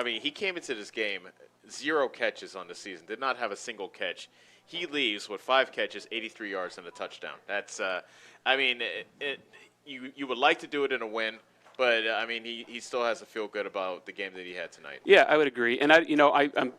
he came into this game 0 catches on the season, did not have a single catch. He leaves with 5 catches, 83 yards, and a touchdown. That's, you would like to do it in a win, but he still has to feel good about the game that he had tonight. Yeah, I would agree, and I'm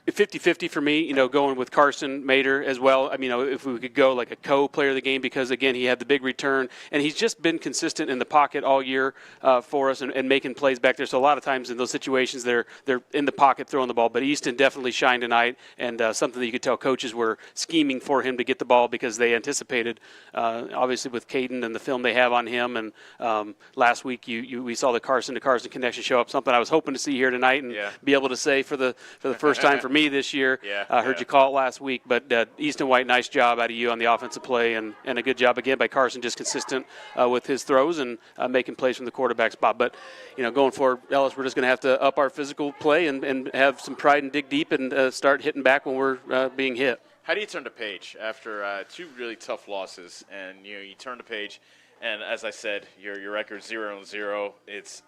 50-50 for me, going with Carson Mader as well. If we could go like a co-player of the game because, again, he had the big return, and he's just been consistent in the pocket all year for us and making plays back there. So a lot of times in those situations, they're in the pocket throwing the ball. But Easton definitely shined tonight, and something that you could tell coaches were scheming for him to get the ball because they anticipated, obviously with Caden and the film they have on him. And last week we saw the Carson-to-Carson connection show up, something I was hoping to see here tonight and be able to say for the first time for me this year. I heard you call it last week, but Easton White, nice job out of you on the offensive play, and a good job again by Carson, just consistent with his throws and making plays from the quarterback spot. But going forward, Ellis, we're just going to have to up our physical play and have some pride and dig deep and start hitting back when we're being hit. How do you turn the page after 2 really tough losses, and you turn the page? And as I said, your record's 0-0. It's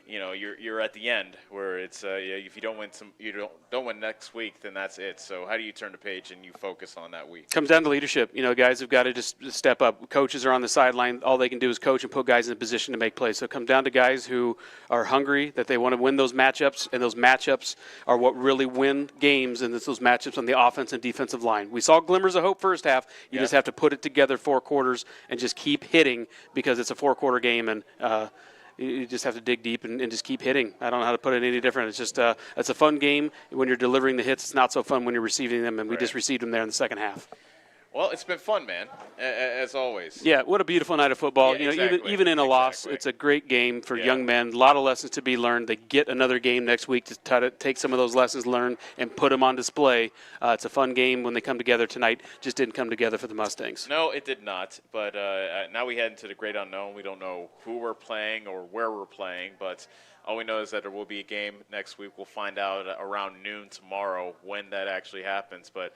you're at the end where it's if you don't win next week, then that's it. So how do you turn the page and you focus on that week? Comes down to leadership. Guys have got to just step up. Coaches are on the sideline. All they can do is coach and put guys in a position to make plays. So it comes down to guys who are hungry, that they want to win those matchups, and those matchups are what really win games, and it's those matchups on the offense and defensive line. We saw glimmers of hope first half. You just have to put it together 4 quarters and just keep hitting because it's a 4-quarter game, and you just have to dig deep and just keep hitting. I don't know how to put it any different. It's just it's a fun game when you're delivering the hits. It's not so fun when you're receiving them, and we just received them there in the second half. Well, it's been fun, man, as always. Yeah, what a beautiful night of football. Yeah, even in a loss, it's a great game for young men. A lot of lessons to be learned. They get another game next week to try to take some of those lessons learned and put them on display. It's a fun game when they come together tonight. Just didn't come together for the Mustangs. No, it did not. But now we head into the great unknown. We don't know who we're playing or where we're playing, but all we know is that there will be a game next week. We'll find out around noon tomorrow when that actually happens. But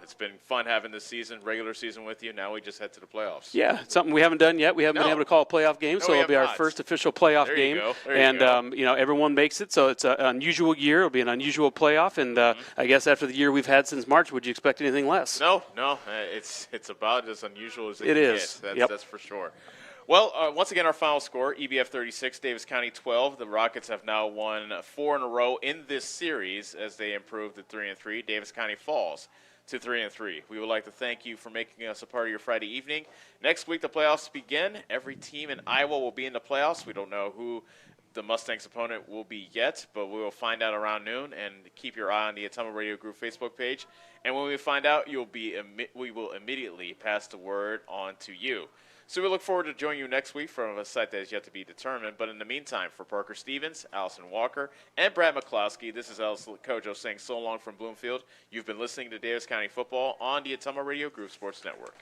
it's been fun having this regular season with you. Now we just head to the playoffs. Yeah, it's something we haven't done yet. We haven't been able to call a playoff game, so it'll be our first official playoff game. And everyone makes it, so it's an unusual year. It'll be an unusual playoff, and I guess after the year we've had since March, would you expect anything less? No, it's about as unusual as it is. That's for sure. Well, once again, our final score, EBF 36, Davis County 12. The Rockets have now won 4 in a row in this series as they improve to 3-3. Davis County falls to 3-3. We would like to thank you for making us a part of your Friday evening. Next week, the playoffs begin. Every team in Iowa will be in the playoffs. We don't know who the Mustangs' opponent will be yet, but we will find out around noon. And keep your eye on the Ottumwa Radio Group Facebook page. And when we find out, we will immediately pass the word on to you. So we look forward to joining you next week from a site that is yet to be determined. But in the meantime, for Parker Stevens, Allison Walker, and Brad McCloskey, this is Ellis Kojo saying so long from Bloomfield. You've been listening to Davis County Football on the Ottumwa Radio Group Sports Network.